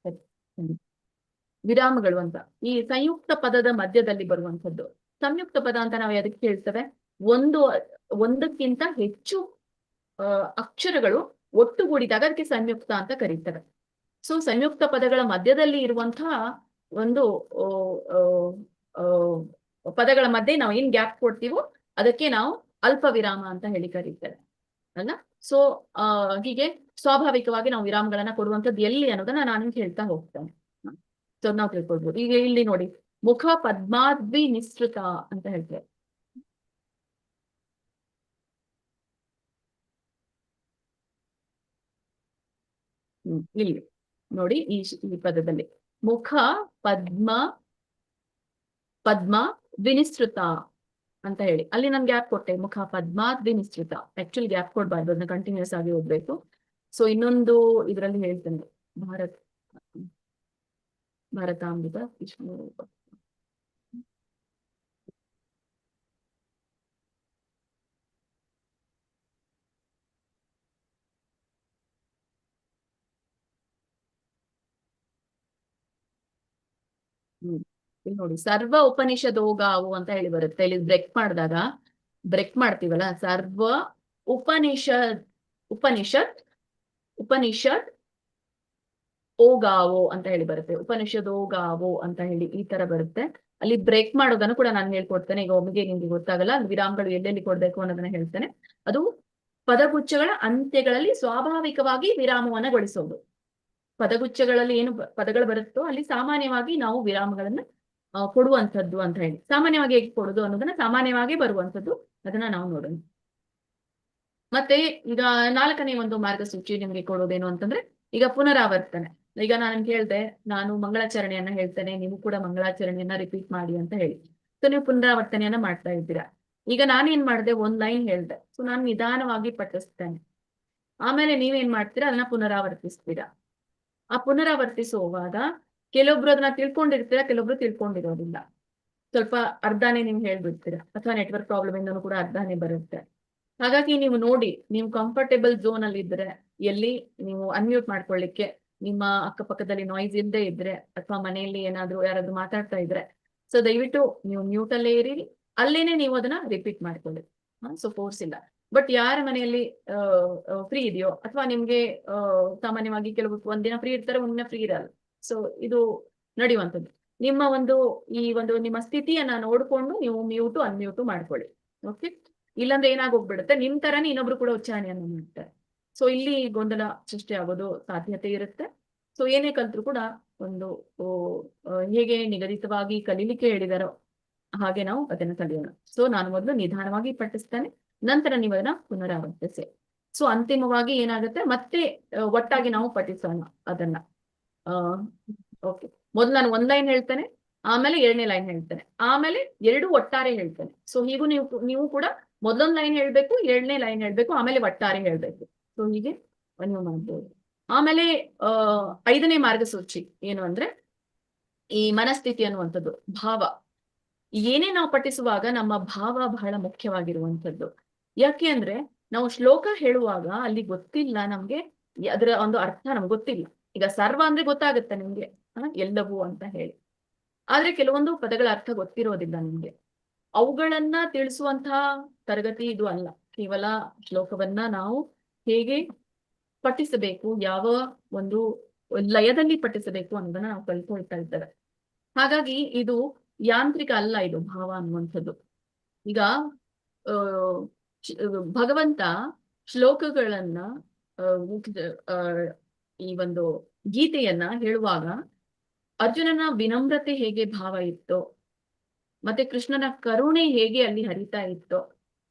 ವಿರಾಮಗಳು ಅಂತ ಈ ಸಂಯುಕ್ತ ಪದದ ಮಧ್ಯದಲ್ಲಿ ಬರುವಂತದ್ದು. ಸಂಯುಕ್ತ ಪದ ಅಂತ ನಾವು ಅದಕ್ಕೆ ಹೇಳ್ತೇವೆ, ಒಂದಕ್ಕಿಂತ ಹೆಚ್ಚು ಅಕ್ಷರಗಳು ಒಟ್ಟುಗೂಡಿದಾಗ ಅದಕ್ಕೆ ಸಂಯುಕ್ತ ಅಂತ ಕರೀತೇವೆ. ಸೊ ಸಂಯುಕ್ತ ಪದಗಳ ಮಧ್ಯದಲ್ಲಿ ಇರುವಂತಹ ಒಂದು ಪದಗಳ ಮಧ್ಯೆ ನಾವು ಏನ್ ಗ್ಯಾಪ್ ಕೊಡ್ತೀವೋ ಅದಕ್ಕೆ ನಾವು ಅಲ್ಪ ವಿರಾಮ ಅಂತ ಹೇಳಿ ಕರೀತೇವೆ ಅಲ್ಲ. ಸೊ ಹೀಗೆ ಸ್ವಾಭಾವಿಕವಾಗಿ ನಾವು ವಿರಾಮಗಳನ್ನ ಕೊಡುವಂಥದ್ದು ಎಲ್ಲಿ ಅನ್ನೋದನ್ನ ನಾನು ಹೇಳ್ತಾ ಹೋಗ್ತೇನೆ. ಸೊ ನಾವು ತಿಳ್ಕೊಳ್ಬೋದು. ಈಗ ಇಲ್ಲಿ ನೋಡಿ, ಮುಖ ಪದ್ಮಾದ್ವಿ ನಿಸೃತ ಅಂತ ಹೇಳ್ತೇವೆ. ಇಲ್ಲಿ ನೋಡಿ, ಈ ಪದದಲ್ಲಿ ಮುಖ ಪದ್ಮ ವಿನಿಸೃತ ಅಂತ ಹೇಳಿ ಅಲ್ಲಿ ನಾನು ಗ್ಯಾಪ್ ಕೊಟ್ಟೆ. ಮುಖ ಪದ್ಮಾದ್ವಿನಿಸೃತ. ಆಕ್ಚುಲಿ ಗ್ಯಾಪ್ ಕೊಡ್ಬಾರ್ದು, ಅದನ್ನ ಕಂಟಿನ್ಯೂಸ್ ಆಗಿ ಓದ್ಬೇಕು. ಸೊ ಇನ್ನೊಂದು ಇದರಲ್ಲಿ ಹೇಳ್ತೇನೆ, ಭಾರತಾಮೃತ ವಿಷ್ಣು ಇಲ್ಲಿ ನೋಡಿ, ಸರ್ವ ಉಪನಿಷದೋಗಾವು ಅಂತ ಹೇಳಿ ಬರುತ್ತೆ. ಇಲ್ಲಿ ಬ್ರೇಕ್ ಮಾಡ್ತೀವಲ್ಲ, ಸರ್ವ ಉಪನಿಷತ್ ಓಗಾವೋ ಅಂತ ಹೇಳಿ ಬರುತ್ತೆ. ಉಪನಿಷದೋಗಾವೋ ಅಂತ ಹೇಳಿ ಈ ತರ ಬರುತ್ತೆ. ಅಲ್ಲಿ ಬ್ರೇಕ್ ಮಾಡೋದನ್ನು ಕೂಡ ನಾನು ಹೇಳ್ಕೊಡ್ತೇನೆ. ಈಗ ಒಮ್ಮೆಗೆ ನಿಮ್ಗೆ ಗೊತ್ತಾಗಲ್ಲ, ಅಲ್ಲಿ ವಿರಾಮಗಳು ಎಲ್ಲೆಲ್ಲಿ ಕೊಡ್ಬೇಕು ಅನ್ನೋದನ್ನ ಹೇಳ್ತೇನೆ. ಅದು ಪದಗುಚ್ಛಗಳ ಅಂತ್ಯಗಳಲ್ಲಿ ಸ್ವಾಭಾವಿಕವಾಗಿ ವಿರಾಮವನ್ನಗೊಳಿಸೋದು. ಪದಗುಚ್ಛಗಳಲ್ಲಿ ಏನು ಪದಗಳು ಬರುತ್ತೋ ಅಲ್ಲಿ ಸಾಮಾನ್ಯವಾಗಿ ನಾವು ವಿರಾಮಗಳನ್ನ ಕೊಡುವಂಥದ್ದು ಅಂತ ಹೇಳಿ. ಸಾಮಾನ್ಯವಾಗಿ ಹೇಗೆ ಕೊಡುದು ಅನ್ನೋದನ್ನ ಸಾಮಾನ್ಯವಾಗಿ ಬರುವಂಥದ್ದು ಅದನ್ನ ನಾವು ನೋಡೋಣ. ಮತ್ತೆ ಈಗ 4ನೇ ಒಂದು ಮಾರ್ಗಸೂಚಿ ನಿಮ್ಗೆ ಕೊಡೋದೇನು ಅಂತಂದ್ರೆ, ಈಗ ಪುನರಾವರ್ತನೆ. ಈಗ ನಾನು ಹೇಳ್ದೆ, ನಾನು ಮಂಗಳಾಚರಣೆಯನ್ನ ಹೇಳ್ತೇನೆ, ನೀವು ಕೂಡ ಮಂಗಳಾಚರಣೆಯನ್ನ ರಿಪೀಟ್ ಮಾಡಿ ಅಂತ ಹೇಳಿ. ಸೊ ನೀವು ಪುನರಾವರ್ತನೆಯನ್ನ ಮಾಡ್ತಾ ಇದ್ದೀರಾ. ಈಗ ನಾನೇನ್ ಮಾಡಿದೆ, ಒಂದ್ ಲೈನ್ ಹೇಳ್ದೆ. ಸೊ ನಾನು ನಿಧಾನವಾಗಿ ಪಠಿಸ್ತೇನೆ. ಆಮೇಲೆ ನೀವೇನ್ ಮಾಡ್ತೀರಾ, ಅದನ್ನ ಪುನರಾವರ್ತಿಸ್ತೀರಾ. ಆ ಪುನರಾವರ್ತಿಸುವಾಗ ಕೆಲವೊಬ್ರು ಅದನ್ನ ತಿಳ್ಕೊಂಡಿರ್ತೀರಾ, ಕೆಲವೊಬ್ರು ತಿಳ್ಕೊಂಡಿರೋದಿಲ್ಲ. ಸ್ವಲ್ಪ ಅರ್ಧನೇ ನೀವು ಹೇಳ್ಬಿಡ್ತೀರಾ, ಅಥವಾ ನೆಟ್ವರ್ಕ್ ಪ್ರಾಬ್ಲಮ್ ಇಂದನೂ ಕೂಡ ಅರ್ಧನೇ ಬರುತ್ತೆ. ಹಾಗಾಗಿ ನೀವು ನೋಡಿ, ನೀವು ಕಂಫರ್ಟೇಬಲ್ ಝೋನ್ ಅಲ್ಲಿ ಇದ್ರೆ, ಎಲ್ಲಿ ನೀವು ಅನ್ಮ್ಯೂಟ್ ಮಾಡ್ಕೊಳ್ಳಿಕ್ಕೆ ನಿಮ್ಮ ಅಕ್ಕಪಕ್ಕದಲ್ಲಿ ನಾಯ್ಸ್ ಇಲ್ಲದೆ ಇದ್ರೆ, ಅಥವಾ ಮನೆಯಲ್ಲಿ ಏನಾದ್ರು ಯಾರಾದ್ರೂ ಮಾತಾಡ್ತಾ ಇದ್ರೆ, ಸೊ ದಯವಿಟ್ಟು ನೀವು ಮ್ಯೂಟ್ ಅಲ್ಲೇ ಇರಿ, ಅಲ್ಲೇನೆ ನೀವು ಅದನ್ನ ರಿಪೀಟ್ ಮಾಡ್ಕೊಳ್ಳಿ. ಸೊ ಫೋರ್ಸ್ ಇಲ್ಲ. ಬಟ್ ಯಾರ ಮನೆಯಲ್ಲಿ ಫ್ರೀ ಇದೆಯೋ, ಅಥವಾ ನಿಮ್ಗೆ ಸಾಮಾನ್ಯವಾಗಿ ಕೆಲವು ಒಂದಿನ ಫ್ರೀ ಇರ್ತಾರೆ, ಒಂದಿನ ಫ್ರೀ ಇರಲ್ಲ. ಸೊ ಇದು ನಡೆಯುವಂಥದ್ದು. ನಿಮ್ಮ ನಿಮ್ಮ ಸ್ಥಿತಿಯನ್ನ ನೋಡ್ಕೊಂಡು ನೀವು ಮ್ಯೂಟು ಅನ್ಮ್ಯೂಟು ಮಾಡ್ಕೊಳ್ಳಿ. ಓಕೆ, ಇಲ್ಲಾಂದ್ರೆ ಏನಾಗೋಗ್ಬಿಡುತ್ತೆ, ನಿಮ್ ತರಾನೇ ಇನ್ನೊಬ್ರು ಕೂಡ ಉಚ್ಚಾರಣೆಯನ್ನು ಮಾಡ್ತಾರೆ. ಸೊ ಇಲ್ಲಿ ಗೊಂದಲ ಸೃಷ್ಟಿ ಆಗೋದು ಸಾಧ್ಯತೆ ಇರುತ್ತೆ. ಸೊ ಏನೇ ಕಲ್ತ್ರು ಕೂಡ ಒಂದು ಹೇಗೆ ನಿಗದಿತವಾಗಿ ಕಲೀಲಿಕ್ಕೆ ಹೇಳಿದಾರೋ ಹಾಗೆ ನಾವು ಅದನ್ನ ಕಲಿಯೋಣ. ಸೊ ನಾನು ಮೊದಲು ನಿಧಾನವಾಗಿ ಪಠಿಸ್ತೇನೆ, ನಂತರ ನೀವು ಅದನ್ನ ಪುನರಾವರ್ತಿಸಿ. ಸೊ ಅಂತಿಮವಾಗಿ ಏನಾಗುತ್ತೆ, ಮತ್ತೆ ಒಟ್ಟಾಗಿ ನಾವು ಪಠಿಸೋಣ ಅದನ್ನ. ಓಕೆ, ಮೊದಲು ನಾನು ಒಂದ್ ಲೈನ್ ಹೇಳ್ತೇನೆ, ಆಮೇಲೆ 2ನೇ ಲೈನ್ ಹೇಳ್ತೇನೆ, ಆಮೇಲೆ 2 ಒಟ್ಟಾರೆ ಹೇಳ್ತೇನೆ. ಸೊ ಹೀಗೂ ನೀವು ಕೂಡ ಮೊದಲೊಂದ್ ಲೈನ್ ಹೇಳ್ಬೇಕು, 2ನೇ ಲೈನ್ ಹೇಳ್ಬೇಕು, ಆಮೇಲೆ ಒಟ್ಟಾರೆ ಹೇಳ್ಬೇಕು. ಸೊ ಹೀಗೆ ನೀವು ಮಾಡ್ಬೋದು. ಆಮೇಲೆ 5ನೇ ಮಾರ್ಗಸೂಚಿ ಏನು ಅಂದ್ರೆ, ಈ ಮನಸ್ಥಿತಿ ಅನ್ನುವಂಥದ್ದು, ಭಾವ. ಏನೇ ನಾವು ಪಠಿಸುವಾಗ ನಮ್ಮ ಭಾವ ಬಹಳ ಮುಖ್ಯವಾಗಿರುವಂಥದ್ದು. ಯಾಕೆ ಅಂದ್ರೆ ನಾವು ಶ್ಲೋಕ ಹೇಳುವಾಗ ಅಲ್ಲಿ ಗೊತ್ತಿಲ್ಲ ನಮ್ಗೆ, ಅದರ ಒಂದು ಅರ್ಥ ನಮ್ಗೆ ಗೊತ್ತಿಲ್ಲ. ಈಗ ಸರ್ವ ಅಂದ್ರೆ ಗೊತ್ತಾಗುತ್ತೆ ನಿಮ್ಗೆ, ಎಲ್ಲವೂ ಅಂತ ಹೇಳಿ. ಆದ್ರೆ ಕೆಲವೊಂದು ಪದಗಳ ಅರ್ಥ ಗೊತ್ತಿರೋದಿಲ್ಲ ನಿಮ್ಗೆ. ಅವುಗಳನ್ನ ತಿಳಿಸುವಂತಹ ತರಗತಿ ಇದು ಅಲ್ಲ. ಕೇವಲ ಶ್ಲೋಕವನ್ನ ನಾವು ಹೇಗೆ ಪಠಿಸಬೇಕು, ಯಾವ ಒಂದು ಲಯದಲ್ಲಿ ಪಠಿಸಬೇಕು ಅನ್ನೋದನ್ನ ನಾವು ಕಲ್ತ್ಕೊಳ್ತಾ ಇದ್ದೇವೆ. ಹಾಗಾಗಿ ಇದು ಯಾಂತ್ರಿಕ ಅಲ್ಲ, ಇದು ಭಾವ ಅನ್ನುವಂಥದ್ದು. ಈಗ ಭಗವಂತ ಶ್ಲೋಕಗಳನ್ನ ಈ ಒಂದು ಗೀತೆಯನ್ನ ಹೇಳುವಾಗ ಅರ್ಜುನನ ವಿನಮ್ರತೆ ಹೇಗೆ ಭಾವ ಇತ್ತು, ಮತ್ತೆ ಕೃಷ್ಣನ ಕರುಣೆ ಹೇಗೆ ಅಲ್ಲಿ ಹರಿತಾ ಇತ್ತು,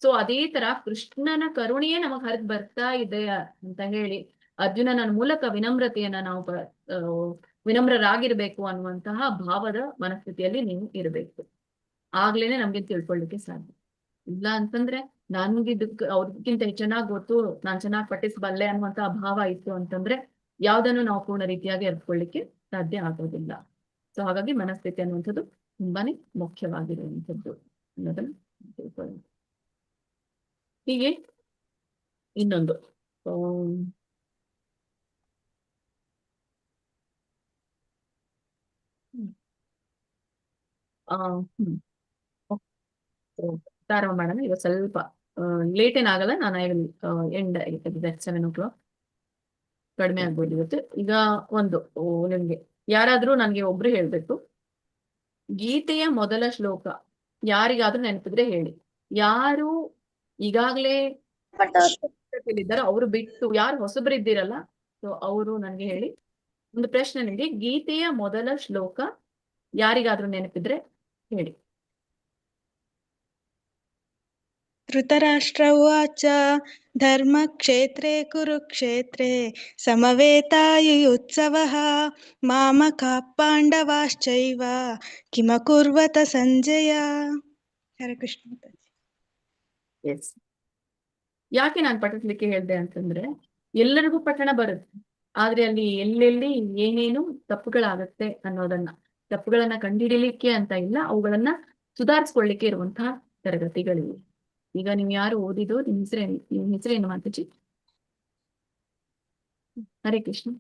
ಸೊ ಅದೇ ತರ ಕೃಷ್ಣನ ಕರುಣೆಯೇ ನಮಗ್ ಹರಿದ್ ಬರ್ತಾ ಇದೆ ಅಂತ ಹೇಳಿ ಅರ್ಜುನನ ಮೂಲಕ ವಿನಮ್ರತೆಯನ್ನ ನಾವು ವಿನಮ್ರರಾಗಿರ್ಬೇಕು ಅನ್ನುವಂತಹ ಭಾವದ ಮನಸ್ಥಿತಿಯಲ್ಲಿ ನೀವು ಇರಬೇಕು. ಆಗ್ಲೇನೆ ನಮ್ಗೆ ತಿಳ್ಕೊಳ್ಳಿಕ್ಕೆ ಸಾಧ್ಯ. ಇಲ್ಲ ಅಂತಂದ್ರೆ ನನ್ಗೆ ಅವ್ರಿಗಿಂತ ಚೆನ್ನಾಗಿ ಗೊತ್ತು, ನಾನ್ ಚೆನ್ನಾಗಿ ಪಠಿಸಬಲ್ಲೆ ಅನ್ನುವಂತಹ ಭಾವ ಇತ್ತು ಅಂತಂದ್ರೆ ಯಾವ್ದನ್ನು ನಾವು ಪೂರ್ಣ ರೀತಿಯಾಗಿ ಅರ್ತ್ಕೊಳ್ಳಿಕ್ಕೆ ಸಾಧ್ಯ ಆಗೋದಿಲ್ಲ. ಸೊ ಹಾಗಾಗಿ ಮನಸ್ಥಿತಿ ಅನ್ನುವಂಥದ್ದು ತುಂಬಾನೇ ಮುಖ್ಯವಾಗಿರುವಂಥದ್ದು ಅನ್ನೋದನ್ನ ತಿಳ್ಕೊಳ್ಳಿ. ಹೀಗೆ ಇನ್ನೊಂದು ಪ್ರಾರಂಭ ಮಾಡೋಣ. ಇವಾಗ ಸ್ವಲ್ಪ ಲೇಟ್ ಏನಾಗಲ್ಲ, ನಾನು ಎಂಡ್ 7 o'clock ಕಡಿಮೆ ಆಗ್ಬೋದು ಇವತ್ತು. ಈಗ ನಿಮ್ಗೆ ಯಾರಾದ್ರೂ ನನ್ಗೆ ಒಬ್ರು ಹೇಳ್ಬೇಕು, ಗೀತೆಯ ಮೊದಲ ಶ್ಲೋಕ ಯಾರಿಗಾದ್ರೂ ನೆನಪಿದ್ರೆ ಹೇಳಿ. ಯಾರು ಈಗಾಗ್ಲೇ ಇದ್ದಾರೋ ಅವ್ರು ಬಿಟ್ಟು, ಯಾರು ಹೊಸಬ್ರಿದ್ದೀರಲ್ಲ ಸೊ ಅವರು ನನ್ಗೆ ಹೇಳಿ. ಒಂದು ಪ್ರಶ್ನೆ ನೀಡಿ, ಗೀತೆಯ ಮೊದಲ ಶ್ಲೋಕ ಯಾರಿಗಾದ್ರೂ ನೆನಪಿದ್ರೆ ಹೇಳಿ. ಧೃತರಾಷ್ಟ್ರ ಉವಾಚ ಧರ್ಮಕ್ಷೇತ್ರೇ ಕುರುಕ್ಷೇತ್ರೇ ಸಮವೇತಾಯುಯುತ್ಸವಃ ಮಾಮಕಾಃ ಪಾಂಡವಾಶ್ಚೈವ ಕಿಮಕುರ್ವತ ಸಂಜಯ. ಹರೇ ಕೃಷ್ಣ. ಎಸ್, ಯಾಕೆ ನಾನು ಪಠಿಸ್ಲಿಕ್ಕೆ ಹೇಳ್ದೆ ಅಂತಂದ್ರೆ, ಎಲ್ಲರಿಗೂ ಪಠಣ ಬರುತ್ತೆ, ಆದ್ರೆ ಅಲ್ಲಿ ಎಲ್ಲೆಲ್ಲಿ ಏನೇನು ತಪ್ಪುಗಳಾಗತ್ತೆ ಅನ್ನೋದನ್ನ, ತಪ್ಪುಗಳನ್ನ ಕಂಡುಹಿಡಿಲಿಕ್ಕೆ ಅಂತ ಇಲ್ಲ, ಅವುಗಳನ್ನ ಸುಧಾರಿಸ್ಕೊಳ್ಳಿಕ್ಕೆ ಇರುವಂತಹ ತರಗತಿಗಳಿವೆ. ಈಗ ನೀವು ಯಾರು ಓದಿದ್ದು, ನಿಮ್ಮ ಹೆಸರೇನು ಮಾತಾಜಿ? ಹರೇ ಕೃಷ್ಣ.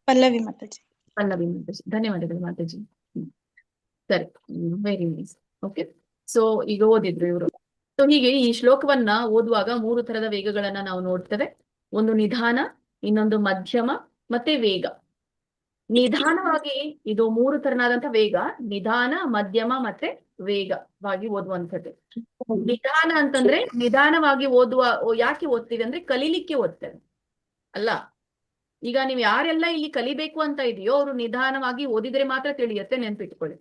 ಪಲ್ಲವಿ ಮಾತಾಜಿ. ಪಲ್ಲವಿ ಮಾತಾಜಿ, ಧನ್ಯವಾದಗಳು ಮಾತಾಜಿ. ಸರಿ, ವೆರಿ ನೈಸ್. ಓಕೆ, ಸೊ ಈಗ ಓದಿದ್ರು ಇವರು. ಸೊ ಹೀಗೆ ಈ ಶ್ಲೋಕವನ್ನ ಓದುವಾಗ 3 ತರದ ವೇಗಗಳನ್ನ ನಾವು ನೋಡ್ತೇವೆ. ಒಂದು ನಿಧಾನ, ಇನ್ನೊಂದು ಮಧ್ಯಮ, ಮತ್ತೆ ವೇಗ. ನಿಧಾನವಾಗಿ ಇದು 3 ತರನಾದಂತ ವೇಗ, ನಿಧಾನ, ಮಧ್ಯಮ ಮತ್ತೆ ವೇಗವಾಗಿ ಓದುವಂಥದ್ದು. ನಿಧಾನ ಅಂತಂದ್ರೆ ನಿಧಾನವಾಗಿ ಯಾಕೆ ಓದ್ತೀವಿ ಅಂದ್ರೆ ಕಲೀಲಿಕ್ಕೆ ಓದ್ತೇವೆ ಅಲ್ಲ. ಈಗ ನೀವು ಯಾರೆಲ್ಲ ಇಲ್ಲಿ ಕಲಿಬೇಕು ಅಂತ ಇದೆಯೋ ಅವರು ನಿಧಾನವಾಗಿ ಓದಿದ್ರೆ ಮಾತ್ರ ತಿಳಿಯುತ್ತೆ, ನೆನ್ಪಿಟ್ಕೊಳ್ಳಿ.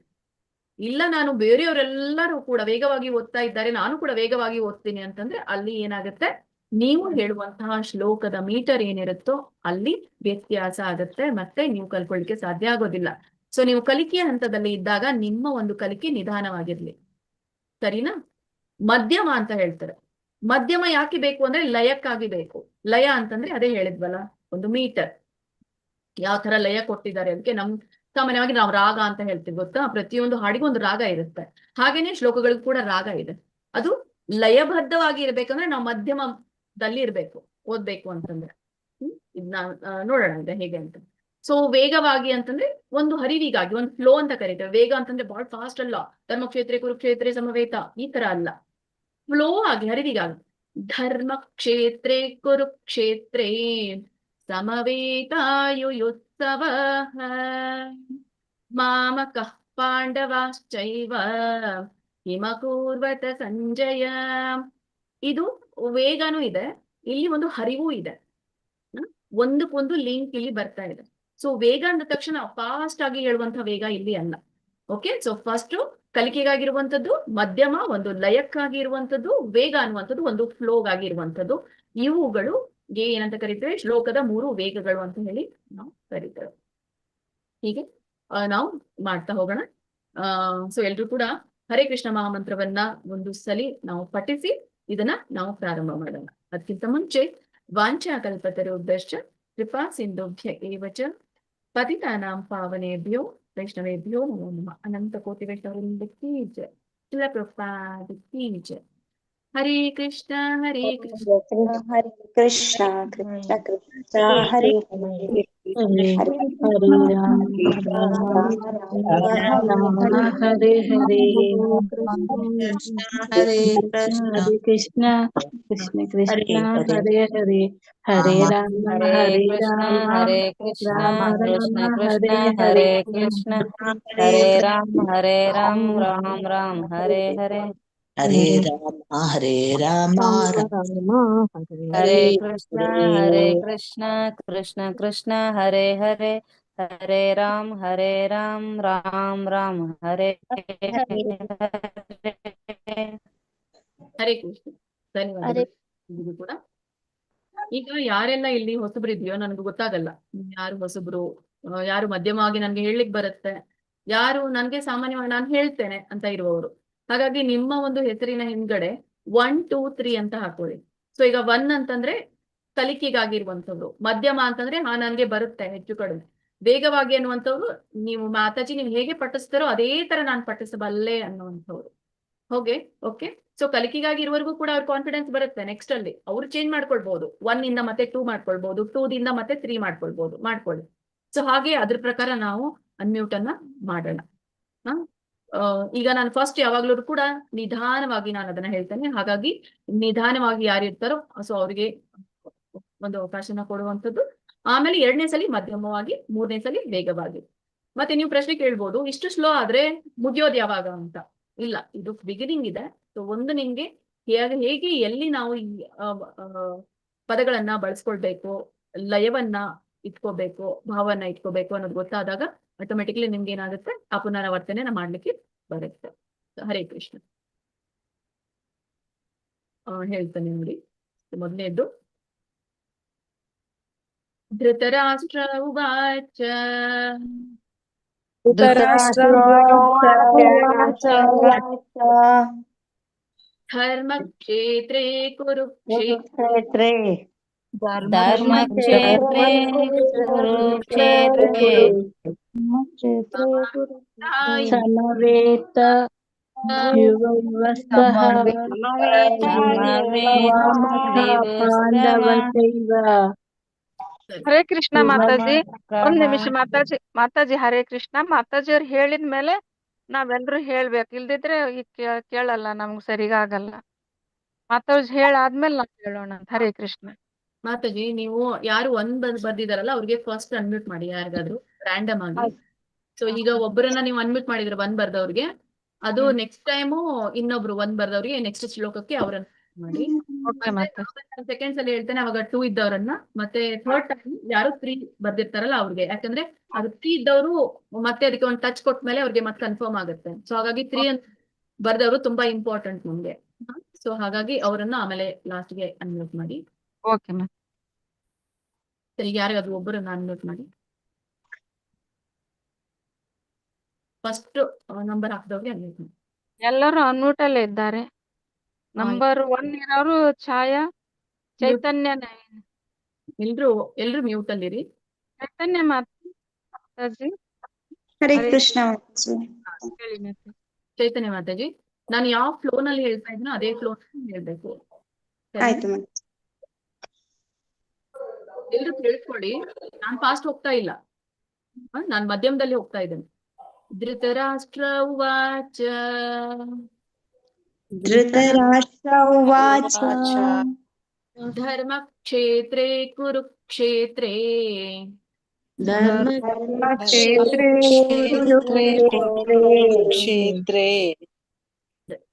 ಇಲ್ಲ ನಾನು ಬೇರೆಯವರೆಲ್ಲರೂ ಕೂಡ ವೇಗವಾಗಿ ಓದ್ತಾ ಇದ್ದಾರೆ, ನಾನು ಕೂಡ ವೇಗವಾಗಿ ಓದ್ತೀನಿ ಅಂತಂದ್ರೆ ಅಲ್ಲಿ ಏನಾಗುತ್ತೆ, ನೀವು ಹೇಳುವಂತಹ ಶ್ಲೋಕದ ಮೀಟರ್ ಏನಿರುತ್ತೋ ಅಲ್ಲಿ ವ್ಯತ್ಯಾಸ ಆಗುತ್ತೆ, ಮತ್ತೆ ನೀವು ಕಲ್ಕೊಳ್ಳಿಕ್ಕೆ ಸಾಧ್ಯ ಆಗೋದಿಲ್ಲ. ಸೊ ನೀವು ಕಲಿಕೆಯ ಹಂತದಲ್ಲಿ ಇದ್ದಾಗ ನಿಮ್ಮ ಒಂದು ಕಲಿಕೆ ನಿಧಾನವಾಗಿರ್ಲಿ, ಸರಿನಾ? ಮಧ್ಯಮ ಅಂತ ಹೇಳ್ತಾರೆ. ಮಧ್ಯಮ ಯಾಕೆ ಬೇಕು ಅಂದ್ರೆ ಲಯಕ್ಕಾಗಿ ಬೇಕು. ಲಯ ಅಂತಂದ್ರೆ ಅದೇ ಹೇಳಿದ್ವಲ್ಲ, ಒಂದು ಮೀಟರ್. ಯಾವ ತರ ಲಯ ಕೊಟ್ಟಿದ್ದಾರೆ ಅದಕ್ಕೆ. ಸಾಮಾನ್ಯವಾಗಿ ನಾವು ರಾಗ ಅಂತ ಹೇಳ್ತೀವಿ ಗೊತ್ತಾ, ಪ್ರತಿಯೊಂದು ಹಾಡಿಗೂ ಒಂದು ರಾಗ ಇರುತ್ತೆ. ಹಾಗೇನೆ ಶ್ಲೋಕಗಳಿಗೂ ಕೂಡ ರಾಗ ಇದೆ. ಅದು ಲಯಬದ್ಧವಾಗಿ ಇರ್ಬೇಕಂದ್ರೆ ನಾವು ಮಧ್ಯಮ ದಲ್ಲಿ ಇರ್ಬೇಕು ಓದ್ಬೇಕು ಅಂತಂದ್ರೆ. ಇದನ್ನ ನೋಡೋಣ ಇದೆ ಹೇಗೆ ಅಂತ. ಸೊ ವೇಗವಾಗಿ ಅಂತಂದ್ರೆ ಒಂದು ಹರಿವಿಗಾಗಿ, ಒಂದು ಫ್ಲೋ ಅಂತ ಕರೀತೇವೆ. ವೇಗ ಅಂತಂದ್ರೆ ಬಹಳ ಫಾಸ್ಟ್ ಅಲ್ಲ, ಧರ್ಮಕ್ಷೇತ್ರ ಕುರುಕ್ಷೇತ್ರ ಸಮವೇತ ಈ ತರ ಅಲ್ಲ, ಫ್ಲೋ ಆಗಿ ಹರಿವಿಗಾಗಿ. ಧರ್ಮಕ್ಷೇತ್ರೇ ಕುರುಕ್ಷೇತ್ರೇ ಸಮವೇತಾಯುಯುತ್ಸವ ಮಾಮಕಃ ಪಾಂಡವಾಶ್ಚೈವ ಹಿಮಕೂರ್ವತ ಸಂಜಯ. ಇದು ವೇಗನೂ ಇದೆ, ಇಲ್ಲಿ ಒಂದು ಹರಿವು ಇದೆ, ಒಂದಕ್ಕೊಂದು ಲಿಂಕ್ ಇಲ್ಲಿ ಬರ್ತಾ ಇದೆ. ಸೊ ವೇಗ ಅಂದ ತಕ್ಷಣ ಫಾಸ್ಟ್ ಆಗಿ ಹೇಳುವಂತಹ ವೇಗ ಇಲ್ಲಿ ಅಲ್ಲ. ಓಕೆ, ಸೊ ಫಸ್ಟ್ ಕಲಿಕೆಗಾಗಿರುವಂಥದ್ದು, ಮಧ್ಯಮ ಒಂದು ಲಯಕ್ಕಾಗಿ ಇರುವಂಥದ್ದು, ವೇಗ ಅನ್ನುವಂಥದ್ದು ಒಂದು ಫ್ಲೋಗಾಗಿ ಇರುವಂಥದ್ದು. ಇವುಗಳು ಏನಂತ ಕರಿತೇವೆ, ಶ್ಲೋಕದ 3 ವೇಗಗಳು ಅಂತ ಹೇಳಿ ನಾವು ಕರಿತೇವೆ. ಹೀಗೆ ನಾವು ಮಾಡ್ತಾ ಹೋಗೋಣ. ಸೊ ಎಲ್ರು ಕೂಡ ಹರೇ ಕೃಷ್ಣ ಮಹಾಮಂತ್ರವನ್ನ ಒಂದು ಸಲಿ ನಾವು ಪಠಿಸಿ ಇದನ್ನ ನಾವು ಪ್ರಾರಂಭ ಮಾಡೋಣ. ಅದಕ್ಕಿಂತ ಮುಂಚೆ ವಾಂಛಾಕಲ್ಪತರುಭ್ಯಶ್ಚ ಕೃಪಾ ಸಿಂಧುಭ್ಯ ಏವ ಚ ಪತಿತಾನಾಂ ಪಾವನೇಭ್ಯೋ ವೈಷ್ಣವೇಭ್ಯೋ ನಮೋ ನಮಃ. ಅನಂತ ಕೋಟಿ ವೈಷ್ಣವರಿಂದ ಕೀ ಜಯ. ಶಿಲ ಪ್ರಭುಪಾದ ಕೀ ಜಯ. ಹರೇ ಕೃಷ್ಣ ಹರೇ ಕೃಷ್ಣ ಹರೇ ಕೃಷ್ಣ ಕೃಷ್ಣ ಕೃಷ್ಣ ಹರೇ ಹರೇ ಕೃಷ್ಣ ಕೃಷ್ಣ ಕೃಷ್ಣ ಹರೇ ಹರೇ ಹರೇ ರಾಮ ಹರೇ ರಾಮ ರಾಮ ರಾಮ ಹರೇ ಹರೇ ಕೃಷ್ಣ ಹರೇ ರಾಮ ಹರೇ ರಾಮ ರಾಮ ರಾಮ ಹರೇ ಹರೇ ಹರೇ ರಾಮ ಹರೇ ರಾಮ ಹರೇ ಕೃಷ್ಣ ಕೃಷ್ಣ ಕೃಷ್ಣ ಹರೇ ಹರೇ ಹರೇ ರಾಮ ರಾಮ ರಾಮ ಹರೇ ಹರೇ ಕೃಷ್ಣ. ಧನ್ಯವಾದಗಳು ನಿಮಗೂ ಕೂಡ. ಈಗ ಯಾರೆಲ್ಲ ಇಲ್ಲಿ ಹೊಸಬ್ರಿದ್ಯೋ ನನಗೆ ಗೊತ್ತಾಗಲ್ಲ, ಯಾರು ಹೊಸಬ್ರು, ಯಾರು ಮಧ್ಯಮವಾಗಿ ನನ್ಗೆ ಹೇಳಲಿಕ್ಕೆ ಬರುತ್ತೆ, ಯಾರು ನನ್ಗೆ ಸಾಮಾನ್ಯವಾಗಿ ನಾನು ಹೇಳ್ತೇನೆ ಅಂತ ಇರುವವರು. ಹಾಗಾಗಿ ನಿಮ್ಮ ಒಂದು ಹೆಸರಿನ ಹಿಂದ್ಗಡೆ 1 2 3 ಅಂತ ಹಾಕೊಳ್ಳಿ. ಸೊ ಈಗ 1 ಅಂತಂದ್ರೆ ಕಲಿಕೆಗಾಗಿರುವಂತವ್ರು, ಮಧ್ಯಮ ಅಂತಂದ್ರೆ ನನ್ಗೆ ಬರುತ್ತೆ ಹೆಚ್ಚು ಕಡಿಮೆ, ವೇಗವಾಗಿ ಅನ್ನುವಂಥವ್ರು ನೀವು ಮಾತಾಜಿ ನೀವು ಹೇಗೆ ಪಠಿಸ್ತಾರೋ ಅದೇ ತರ ನಾನು ಪಠಿಸಬಲ್ಲೆ ಅನ್ನುವಂಥವ್ರು. ಓಕೆ. ಸೊ ಕಲಿಕೆಗಾಗಿ ಇರುವವರೆಗೂ ಕೂಡ ಅವ್ರ ಕಾನ್ಫಿಡೆನ್ಸ್ ಬರುತ್ತೆ. ನೆಕ್ಸ್ಟ್ ಅಲ್ಲಿ ಅವ್ರು ಚೇಂಜ್ ಮಾಡ್ಕೊಳ್ಬಹುದು, 1 ಇಂದ ಮತ್ತೆ 2 ಮಾಡ್ಕೊಳ್ಬಹುದು, 2 ದಿಂದ ಮತ್ತೆ 3 ಮಾಡ್ಕೊಳ್ಳಿ. ಸೊ ಹಾಗೆ ಅದ್ರ ಪ್ರಕಾರ ನಾವು ಅನ್ಮ್ಯೂಟ್ ಅನ್ನ ಮಾಡೋಣ. ಈಗ ನಾನು ಫಸ್ಟ್ ಯಾವಾಗ್ಲೂ ಕೂಡ ನಿಧಾನವಾಗಿ ನಾನು ಅದನ್ನ ಹೇಳ್ತೇನೆ. ಹಾಗಾಗಿ ನಿಧಾನವಾಗಿ ಯಾರು ಇರ್ತಾರೋ ಸೊ ಅವ್ರಿಗೆ ಒಂದು ಅವಕಾಶನ ಕೊಡುವಂಥದ್ದು. ಆಮೇಲೆ 2ನೇ ಸಲ ಮಧ್ಯಮವಾಗಿ, 3ನೇ ಸಲ ವೇಗವಾಗಿ. ಮತ್ತೆ ನೀವು ಪ್ರಶ್ನೆ ಕೇಳ್ಬೋದು, ಇಷ್ಟು ಸ್ಲೋ ಆದ್ರೆ ಮುಗಿಯೋದು ಯಾವಾಗ ಅಂತ. ಇಲ್ಲ, ಇದು ಬಿಗಿನಿಂಗ್ ಇದೆ. ಸೊ ಒಂದು ನಿಮ್ಗೆ ಹೇಗೆ ಎಲ್ಲಿ ನಾವು ಈ ಪದಗಳನ್ನ ಬಳಸ್ಕೊಳ್ಬೇಕು, ಲಯವನ್ನ ಇಟ್ಕೋಬೇಕು, ಭಾವನ್ನ ಇಟ್ಕೋಬೇಕು ಅನ್ನೋದು ಗೊತ್ತಾದಾಗ ಆಟೋಮೆಟಿಕ್ಲಿ ನಿಮ್ಗೆ ಏನಾಗುತ್ತೆ, ಆ ಪುನರಾವರ್ತನೆನ ಮಾಡ್ಲಿಕ್ಕೆ ಬರುತ್ತೆ. ಹರೇ ಕೃಷ್ಣ. ಹೇಳ್ತಾನೆ ನೋಡಿ. ಮೊದಲನೇದ್ದು ಧೃತರಾಷ್ಟ್ರ ಉವಾಚ ಧರ್ಮಕ್ಷೇತ್ರೇ ಕುರುಕ್ಷೇತ್ರೇ ಧರ್ಮಕ್ಷೇತ್ರೇ ಕುರುಕ್ಷೇತ್ರೇ ಸಮವೇತ ಹರೇ ಕೃಷ್ಣ ಮಾತಾಜಿ. ಒಂದ್ ನಿಮಿಷ ಮಾತಾಜಿ ಹರೇ ಕೃಷ್ಣ. ಮಾತಾಜಿ ಅವ್ರು ಹೇಳಿದ್ಮೇಲೆ ನಾವೆಲ್ಲರೂ ಹೇಳ್ಬೇಕು, ಇಲ್ದಿದ್ರೆ ಈಗ ಕೇಳಲ್ಲ, ನಮ್ಗೆ ಸರಿಗಾಗಲ್ಲ. ಮಾತಾಜಿ ಹೇಳಾದ್ಮೇಲೆ ನಾವ್ ಹೇಳೋಣ. ಹರೇ ಕೃಷ್ಣ. ಮಾತಾಜಿ ನೀವು ಯಾರು ಬರ್ದಿದಾರಲ್ಲ ಅವ್ರಿಗೆ ಫಸ್ಟ್ ಅನ್ಮ್ಯೂಟ್ ಮಾಡಿ, ಯಾರಿಗಾದ್ರು ರ್ಯಾಂಡಮ್ ಆಗಿ. ಸೊ ಈಗ ಒಬ್ಬರನ್ನ ನೀವು ಅನ್ಮ್ಯೂಟ್ ಮಾಡಿದ್ರೆ 1 ಬರ್ದವ್ರಿಗೆ, ಅದು ನೆಕ್ಸ್ಟ್ ಟೈಮು ಇನ್ನೊಬ್ರು 1 ಬರ್ದವ್ರಿಗೆ ನೆಕ್ಸ್ಟ್ ಶ್ಲೋಕಕ್ಕೆ ಅವ್ರನ್ನ ಮಾಡಿ. ಸೆಕೆಂಡ್ಸ್ ಅಲ್ಲಿ ಹೇಳ್ತೇನೆ, ಅವಾಗ 2 ಇದ್ದವ್ರನ್ನ, ಮತ್ತೆ ಥರ್ಡ್ ಟೈಮ್ ಯಾರು 3 ಬರ್ದಿರ್ತಾರಲ್ಲ ಅವ್ರಿಗೆ. ಯಾಕಂದ್ರೆ ಅದು 3 ಇದ್ದವರು ಮತ್ತೆ ಅದಕ್ಕೆ ಒಂದು ಟಚ್ ಕೊಟ್ಮೇಲೆ ಅವ್ರಿಗೆ ಮತ್ತೆ ಕನ್ಫರ್ಮ್ ಆಗುತ್ತೆ. ಸೊ ಹಾಗಾಗಿ 3 ಅಂತ ಬರ್ದವರು ತುಂಬಾ ಇಂಪಾರ್ಟೆಂಟ್ ನಮ್ಗೆ. ಸೊ ಹಾಗಾಗಿ ಅವರನ್ನ ಆಮೇಲೆ ಲಾಸ್ಟ್ಗೆ ಅನ್ಮ್ಯೂಟ್ ಮಾಡಿ. Okay ma'am. ಸರಿ, ಯಾರಿಗಾದ್ರು ಒಬ್ಬರನ್ನ ಅನ್ಮ್ಯೂಟ್ ಮಾಡಿ. ಫಸ್ಟ್ ನಂಬರ್ ಹಾಕಿದವ್ರಿಗೆ ಅನ್ಮ್ಯೂಟ್ ಮಾಡಿ. ಎಲ್ಲರೂ ಅನ್ಮ್ಯೂಟ್ ಅಲ್ಲೇ ಇದ್ದಾರೆ. ನಂಬರ್ 1 ಇರೋರು ಛಾಯಾ, ಚೈತನ್ಯ, ಎಲ್ರು ಮ್ಯೂಟ್ ಅಲ್ಲಿರಿ. ಚೈತನ್ಯ ಮಾತಾಜಿ. ಹರೇ ಕೃಷ್ಣ. ಹೇಳಿ ಮತ್ತೆ. ಚೈತನ್ಯ ಮಾತಾಜಿ, ನಾನು ಯಾವ ಫ್ಲೋ ನಲ್ಲಿ ಹೇಳ್ತಾ ಇದ್ದೀನೋ ಅದೇ ಫ್ಲೋ ಹೇಳ್ಬೇಕು. ಆಯ್ತು ಮೇಡಮ್. ಎಲ್ರು ಕೇಳ್ಕೊಳ್ಳಿ, ನಾನ್ ಫಾಸ್ಟ್ ಹೋಗ್ತಾ ಇಲ್ಲ, ನಾನ್ ಮಧ್ಯಮದಲ್ಲಿ ಹೋಗ್ತಾ ಇದ್ದೇನೆ. ಧೃತರಾಷ್ಟ್ರ ಉವಾಚ ಧೃತರಾಷ್ಟ್ರ ಉವಾಚ ಧರ್ಮಕ್ಷೇತ್ರೇ ಕುರುಕ್ಷೇತ್ರೇ ಧರ್ಮಕ್ಷೇತ್ರೇ ಕ್ಷೇತ್ರೇ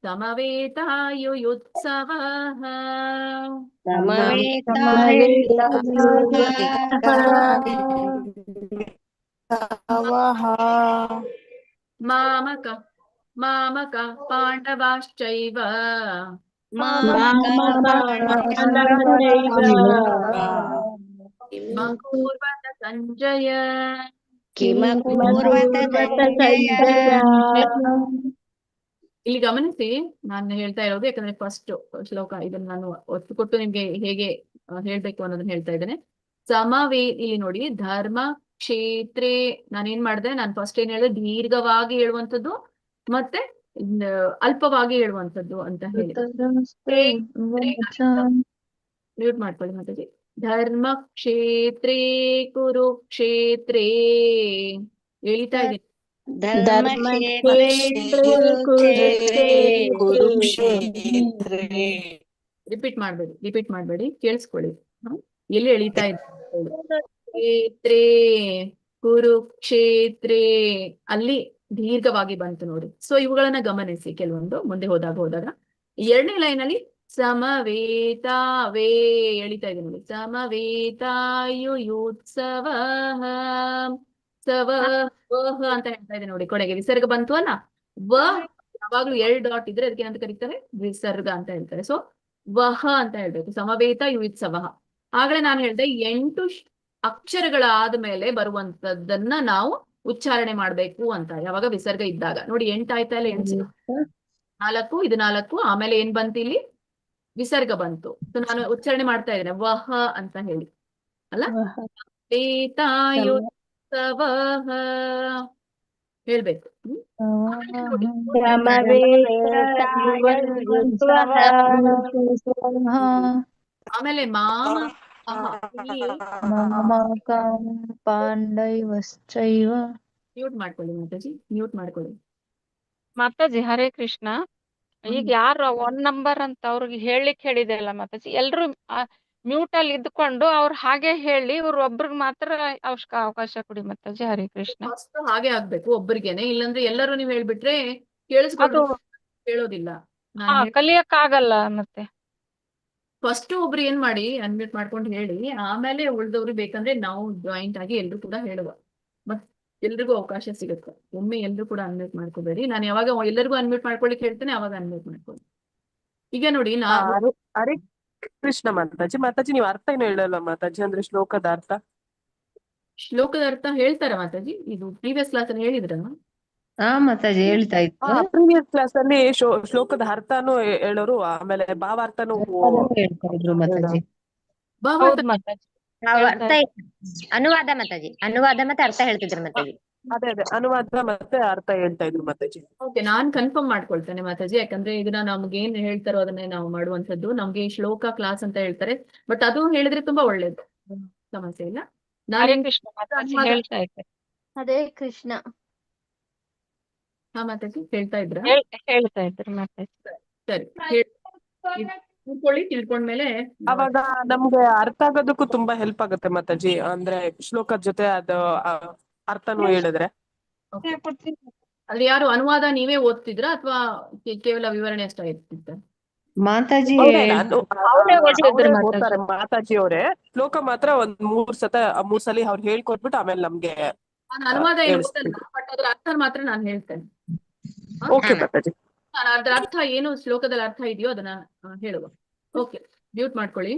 ಸಮವೇತಾಯುಯುತ್ಸವಃ ಮಾಮಕ ಮಾಮಕ ಪಾಂಡವಾಶ್ಚೈವ ಮಕೂರ್ವತ ಸಂಜಯ. ಇಲ್ಲಿ ಗಮನಿಸಿ, ನಾನು ಹೇಳ್ತಾ ಇರೋದು ಯಾಕಂದ್ರೆ ಫಸ್ಟ್ ಶ್ಲೋಕ, ಇದನ್ನ ನಾನು ಒತ್ತು ಕೊಟ್ಟು ನಿಮ್ಗೆ ಹೇಗೆ ಹೇಳ್ಬೇಕು ಅನ್ನೋದನ್ನ ಹೇಳ್ತಾ ಇದ್ದೇನೆ. ಇಲ್ಲಿ ನೋಡಿ, ಧರ್ಮ ಕ್ಷೇತ್ರೇ ನಾನೇನ್ ಮಾಡಿದೆ, ನಾನು ಫಸ್ಟ್ ಏನ್ ಹೇಳಿದೆ, ದೀರ್ಘವಾಗಿ ಹೇಳುವಂಥದ್ದು ಮತ್ತೆ ಅಲ್ಪವಾಗಿ ಹೇಳುವಂಥದ್ದು ಅಂತ ಹೇಳಿ. ಮ್ಯೂಟ್ ಮಾಡ್ಕೊಳ್ಳಿ ಮಾತಾಜಿ. ಧರ್ಮ ಕ್ಷೇತ್ರೇ ಕುರುಕ್ಷೇತ್ರೇ ಎಳಿತಾ ಇದ್ದೀನಿ. ರಿಪೀಟ್ ಮಾಡ್ಬೇಡಿ, ಕೇಳಿಸ್ಕೊಳ್ಳಿ. ಎಲ್ಲಿ ಎಳಿತಾ ಇದ್ದೀನಿ, ಕ್ಷೇತ್ರೇ ಕುರುಕ್ಷೇತ್ರೇ ಅಲ್ಲಿ ದೀರ್ಘವಾಗಿ ಬಂತು ನೋಡಿ. ಸೊ ಇವುಗಳನ್ನ ಗಮನಿಸಿ, ಕೆಲವೊಂದು ಮುಂದೆ ಹೋದಾಗ ಎರಡನೇ ಲೈನ್ ಅಲ್ಲಿ ಸಮವೇತಾವೇ ಎಳಿತಾ ಇದೆ ನೋಡಿ. ಸಮವೇತಾಯುಯುತ್ಸವ ಅಂತ ಹೇಳ್ತಾ ಇದೆ ನೋಡಿ. ಕೊನೆಗೆ ವಿಸರ್ಗ ಬಂತು ಅಲ್ಲ, ಯಾವಾಗ್ಲೂ 2 ಡಾಟ್ ಇದ್ರೆ ಅದಕ್ಕೆ ಏನಂತ ಕರೀತಾರೆ, ವಿಸರ್ಗ ಅಂತ ಹೇಳ್ತಾರೆ. ಸೊ ವಹ ಅಂತ ಹೇಳ್ಬೇಕು, ಸಮವೇತ ಯುತ್ಸವ. ಆಗ್ಲೇ ನಾನು ಹೇಳ್ದೆ 8 ಅಕ್ಷರಗಳಾದ ಮೇಲೆ ಬರುವಂತದ್ದನ್ನ ನಾವು ಉಚ್ಚಾರಣೆ ಮಾಡ್ಬೇಕು ಅಂತ, ಯಾವಾಗ ವಿಸರ್ಗ ಇದ್ದಾಗ. ನೋಡಿ 8 ಆಯ್ತಾ ಇಲ್ಲ, 4 ಇದು 4, ಆಮೇಲೆ ಏನ್ ಬಂತು ಇಲ್ಲಿ, ವಿಸರ್ಗ ಬಂತು. ಸೊ ನಾನು ಉಚ್ಚಾರಣೆ ಮಾಡ್ತಾ ಇದ್ದೇನೆ ವಹ ಅಂತ ಹೇಳಿ ಅಲ್ಲ, ವೇತಾಯುತ್ಸವ ಹೇಳ್ಬೇಕು. ಆಮೇಲೆ ಪಾಂಡೈವಶ್ಚೈವ. ಮ್ಯೂಟ್ ಮಾಡ್ಕೊಳ್ಳಿ ಮಾತಾಜಿ, ಮ್ಯೂಟ್ ಮಾಡ್ಕೊಳ್ಳಿ. ಮಾತಾಜಿ ಹರೇ ಕೃಷ್ಣ. ಈಗ ಯಾರು 1 ನಂಬರ್ ಅಂತ ಅವ್ರಿಗೆ ಹೇಳಲಿಕ್ಕೆ ಹೇಳಿದೆ ಅಲ್ಲ ಮಾತಾಜಿ, ಎಲ್ರು ಮ್ಯೂಟ್ ಅಲ್ಲಿ ಇದ್ಕೊಂಡು ಅವ್ರು ಹಾಗೆ ಹೇಳಿ, ಇವ್ರು ಒಬ್ರಿಗೆ ಮಾತ್ರ ಅವಕಾಶ ಕೊಡಿ ಮಾತಾಜಿ. ಹರೇ ಕೃಷ್ಣ. ಫಸ್ಟ್ ಹಾಗೆ ಆಗ್ಬೇಕು ಒಬ್ಬರಿಗೇನೆ, ಇಲ್ಲಾಂದ್ರೆ ಎಲ್ಲರೂ ನೀವು ಹೇಳ್ಬಿಟ್ರೆ ಕೇಳಿಸ್ಕೊಂಡು ಹೇಳೋದಿಲ್ಲ. ಕಲಿಯಕ್ ಆಗಲ್ಲ ಮತ್ತೆ. ಫಸ್ಟ್ ಒಬ್ರು ಏನ್ ಮಾಡಿ ಅನ್ಮ್ಯೂಟ್ ಮಾಡ್ಕೊಂಡು ಹೇಳಿ, ಆಮೇಲೆ ಉಳಿದವ್ರು ಬೇಕಂದ್ರೆ ನಾವು ಜಾಯಿಂಟ್ ಆಗಿ ಎಲ್ರು ಕೂಡ ಹೇಳುವ, ಮತ್ ಎಲ್ರಿಗೂ ಅವಕಾಶ ಸಿಗುತ್ತೆ. ಒಮ್ಮೆ ಎಲ್ರು ಕೂಡ ಅನ್ಮ್ಯೂಟ್ ಮಾಡ್ಕೋಬೇಡಿ. ನಾನು ಯಾವಾಗ ಎಲ್ಲರಿಗೂ ಅನ್ಮ್ಯೂಟ್ ಮಾಡ್ಕೊಳಿಕ್ ಹೇಳ್ತೇನೆ ಅವಾಗ ಅನ್ಮ್ಯೂಟ್ ಮಾಡ್ಕೊಳ್ಳಿ. ಈಗ ನೋಡಿ, ಹರೇ ಕೃಷ್ಣ ಮಾತಾಜಿ ನೀವು ಅರ್ಥ ಏನು ಹೇಳಲ್ಲ ಮಾತಾಜಿ, ಅಂದ್ರೆ ಶ್ಲೋಕದ ಅರ್ಥ ಹೇಳ್ತಾರ ಮಾತಾಜಿ? ಇದು ಪ್ರೀವಿಯಸ್ ಕ್ಲಾಸ್ ಅಲ್ಲಿ ಹೇಳಿದ್ರ? ಮಾತಾಜಿ ಹೇಳ್ತಾ ಇತ್ತು. ಪ್ರೀವಿಯಸ್ ಕ್ಲಾಸ್ ಅಲ್ಲಿ ಶ್ಲೋಕದ ಅರ್ಥನೂ ಹೇಳೋರು, ಆಮೇಲೆ ಭಾವಾರ್ಥನೂ ಹೇಳ್ತಾ ಇದ್ರು ಮಾತಾಜಿ. ಅನುವಾದ ಮಾತಾಜಿ, ಅನುವಾದ ಮತ್ತೆ ಅರ್ಥ ಹೇಳ್ತಿದ್ರು ಮಾತಾಜಿ. ಅದೇ ಅನುವಾದ ಮತ್ತೆ ಅರ್ಥ ಹೇಳ್ತಾ ಇದ್ರು ಮಾತಾಜಿ. ಓಕೆ, ನಾನ್ ಕನ್ಫರ್ಮ್ ಮಾಡ್ಕೊಳ್ತೇನೆ ಮಾತಾಜಿ, ಯಾಕಂದ್ರೆ ಇದನ್ನ ನಮ್ಗೆ ಏನ್ ಹೇಳ್ತಾರೋ ಅದನ್ನೇ ನಾವು ಮಾಡುವಂತದ್ದು. ನಮ್ಗೆ ಶ್ಲೋಕ ಕ್ಲಾಸ್ ಅಂತ ಹೇಳ್ತಾರೆ, ಬಟ್ ಅದು ಹೇಳಿದ್ರೆ ತುಂಬಾ ಒಳ್ಳೇದು, ಸಮಸ್ಯೆ ಇಲ್ಲ. ಹರೇ ಕೃಷ್ಣ ಮಾತಾಜಿ ಹೇಳ್ತಾ ಇದ್ದೆ. ಹರೇ ಕೃಷ್ಣ. ಹಾ ಮಾತಾಜಿ ಹೇಳ್ತಾ ಇದ್ರ? ಹೇಳ್ತಾ ಇದ್ರು ಮಾತಾಜಿ. ಸರಿ, ತಿಳ್ಕೊಂಡ್ಮೇಲೆ ಅವಾಗ ನಮ್ಗೆ ಅರ್ಥ ಆಗೋದಕ್ಕೂ ತುಂಬಾ ಹೆಲ್ಪ್ ಆಗುತ್ತೆ ಮಾತಾಜಿ, ಅಂದ್ರೆ ಶ್ಲೋಕದ ಜೊತೆ ಅದು ಅರ್ಥನೂ ಹೇಳಿದ್ರೆ. ಅಲ್ಲಿ ಯಾರು ಅನುವಾದ ನೀವೇ ಓದ್ತಿದ್ರ ಅಥವಾ ಕೇವಲ ವಿವರಣೆ ಅಷ್ಟ ಇರ್ತಿತ್ತ? ಮಾತಾಜಿ ಓದ್ತಾರೆ ಮಾತಾಜಿ ಅವರೇ, ಶ್ಲೋಕ ಮಾತ್ರ ಒಂದ್ 3 ಸಲ ಅವ್ರು ಹೇಳ್ಕೊಟ್ಬಿಟ್ಟು ಆಮೇಲೆ ನಮ್ಗೆ ಅನುವಾದ ಏನು ಓದಲ್ಲ, ಬಟ್ ಅದ್ರ ಅರ್ಥ ಮಾತ್ರ ನಾನು ಹೇಳ್ತೇನೆ. ಓಕೆ ಮಾತಾಜಿ. ಅದ್ರ ಅರ್ಥ ಏನು, ಶ್ಲೋಕದಲ್ಲಿ ಅರ್ಥ ಇದೆಯೋ ಅದನ್ನ ಹೇಳುವ. ಓಕೆ, ಮ್ಯೂಟ್ ಮಾಡ್ಕೊಳ್ಳಿ.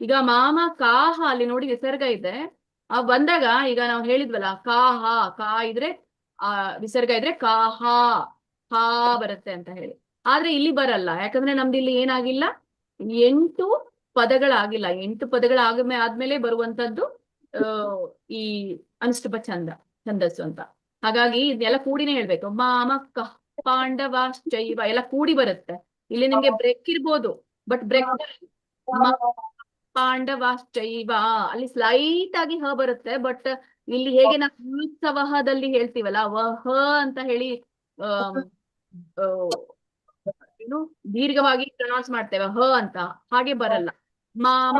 ಈಗ ಮಾಮ ಕಾಹ ಅಲ್ಲಿ ನೋಡಿ ವಿಸರ್ಗ ಇದೆ, ಬಂದಾಗ ಈಗ ನಾವು ಹೇಳಿದ್ವಲ್ಲ, ಕಾಹ ಕಾ ಇದ್ರೆ ವಿಸರ್ಗ ಇದ್ರೆ ಕಾಹ ಹಾ ಬರುತ್ತೆ ಅಂತ ಹೇಳಿ. ಆದ್ರೆ ಇಲ್ಲಿ ಬರಲ್ಲ, ಯಾಕಂದ್ರೆ ನಮ್ದು ಇಲ್ಲಿ ಏನಾಗಿಲ್ಲ, 8 ಪದಗಳಾಗಿಲ್ಲ. 8 ಆದ್ಮೇಲೆ ಬರುವಂತದ್ದು ಈ ಅನುಷ್ಠುಪ ಛಂದಸ್ಸು ಅಂತ. ಹಾಗಾಗಿ ಇದೆಲ್ಲ ಕೂಡಿನೇ ಹೇಳ್ಬೇಕು. ಮಾಮ ಕಃ ಪಾಂಡವಾಶ್ಚೈವ ಎಲ್ಲ ಕೂಡಿ ಬರುತ್ತೆ. ಇಲ್ಲಿ ನಿಮ್ಗೆ ಬ್ರೇಕ್ ಇರ್ಬೋದು, ಬಟ್ ಬ್ರೇಕ್ ಪಾಂಡವಾಶ್ಚೈವ ಅಲ್ಲಿ ಸ್ಲೈಟ್ ಆಗಿ ಹ ಬರುತ್ತೆ, ಬಟ್ ಇಲ್ಲಿ ಹೇಗೆ ನಾವು ಉತ್ಸವದಲ್ಲಿ ಹೇಳ್ತೀವಲ್ಲ ವಹ ಅಂತ ಹೇಳಿ ಆಮ್, ಆ, ಏನು ದೀರ್ಘವಾಗಿ ಪ್ರೊನೌನ್ಸ್ ಮಾಡ್ತೇವೆ ಹ ಅಂತ, ಹಾಗೆ ಬರಲ್ಲ. ಮಾಮ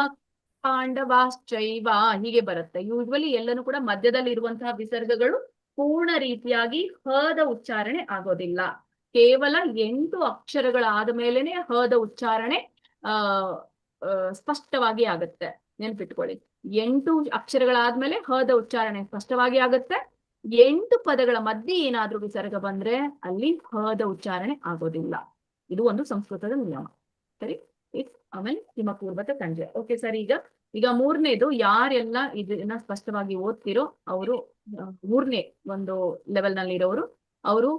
ಪಾಂಡವಾಶ್ಚೈವ ಹೀಗೆ ಬರುತ್ತೆ. ಯೂಶ್ವಲಿ ಎಲ್ಲನೂ ಕೂಡ ಮಧ್ಯದಲ್ಲಿ ಇರುವಂತಹ ವಿಸರ್ಗಗಳು ಪೂರ್ಣ ರೀತಿಯಾಗಿ ಹದ ಉಚ್ಚಾರಣೆ ಆಗೋದಿಲ್ಲ. ಕೇವಲ 8 ಅಕ್ಷರಗಳಾದ ಮೇಲೆನೆ ಹದ ಉಚ್ಚಾರಣೆ ಆ ಸ್ಪಷ್ಟವಾಗಿ ಆಗತ್ತೆ. ನೆನ್ಪಿಟ್ಕೊಳ್ಳಿ, 8 ಅಕ್ಷರಗಳಾದ್ಮೇಲೆ ಹದ ಉಚ್ಚಾರಣೆ ಸ್ಪಷ್ಟವಾಗಿ ಆಗತ್ತೆ. 8 ಪದಗಳ ಮಧ್ಯೆ ಏನಾದ್ರೂ ವಿಸರ್ಗ ಬಂದ್ರೆ ಅಲ್ಲಿ ಹದ ಉಚ್ಚಾರಣೆ ಆಗೋದಿಲ್ಲ. ಇದು ಒಂದು ಸಂಸ್ಕೃತದ ನಿಯಮ. ಸರಿ, ಆಮೇಲೆ ಹಿಮಪೂರ್ವತ ಸಂಜೆ. ಓಕೆ ಸರ್, ಈಗ ಮೂರನೇದು ಯಾರೆಲ್ಲ ಇದನ್ನ ಸ್ಪಷ್ಟವಾಗಿ ಓದ್ತಿರೋ ಅವರು ಮೂರನೇ ಒಂದು ಲೆವೆಲ್ ನಲ್ಲಿ ಇರೋರು ಅವರು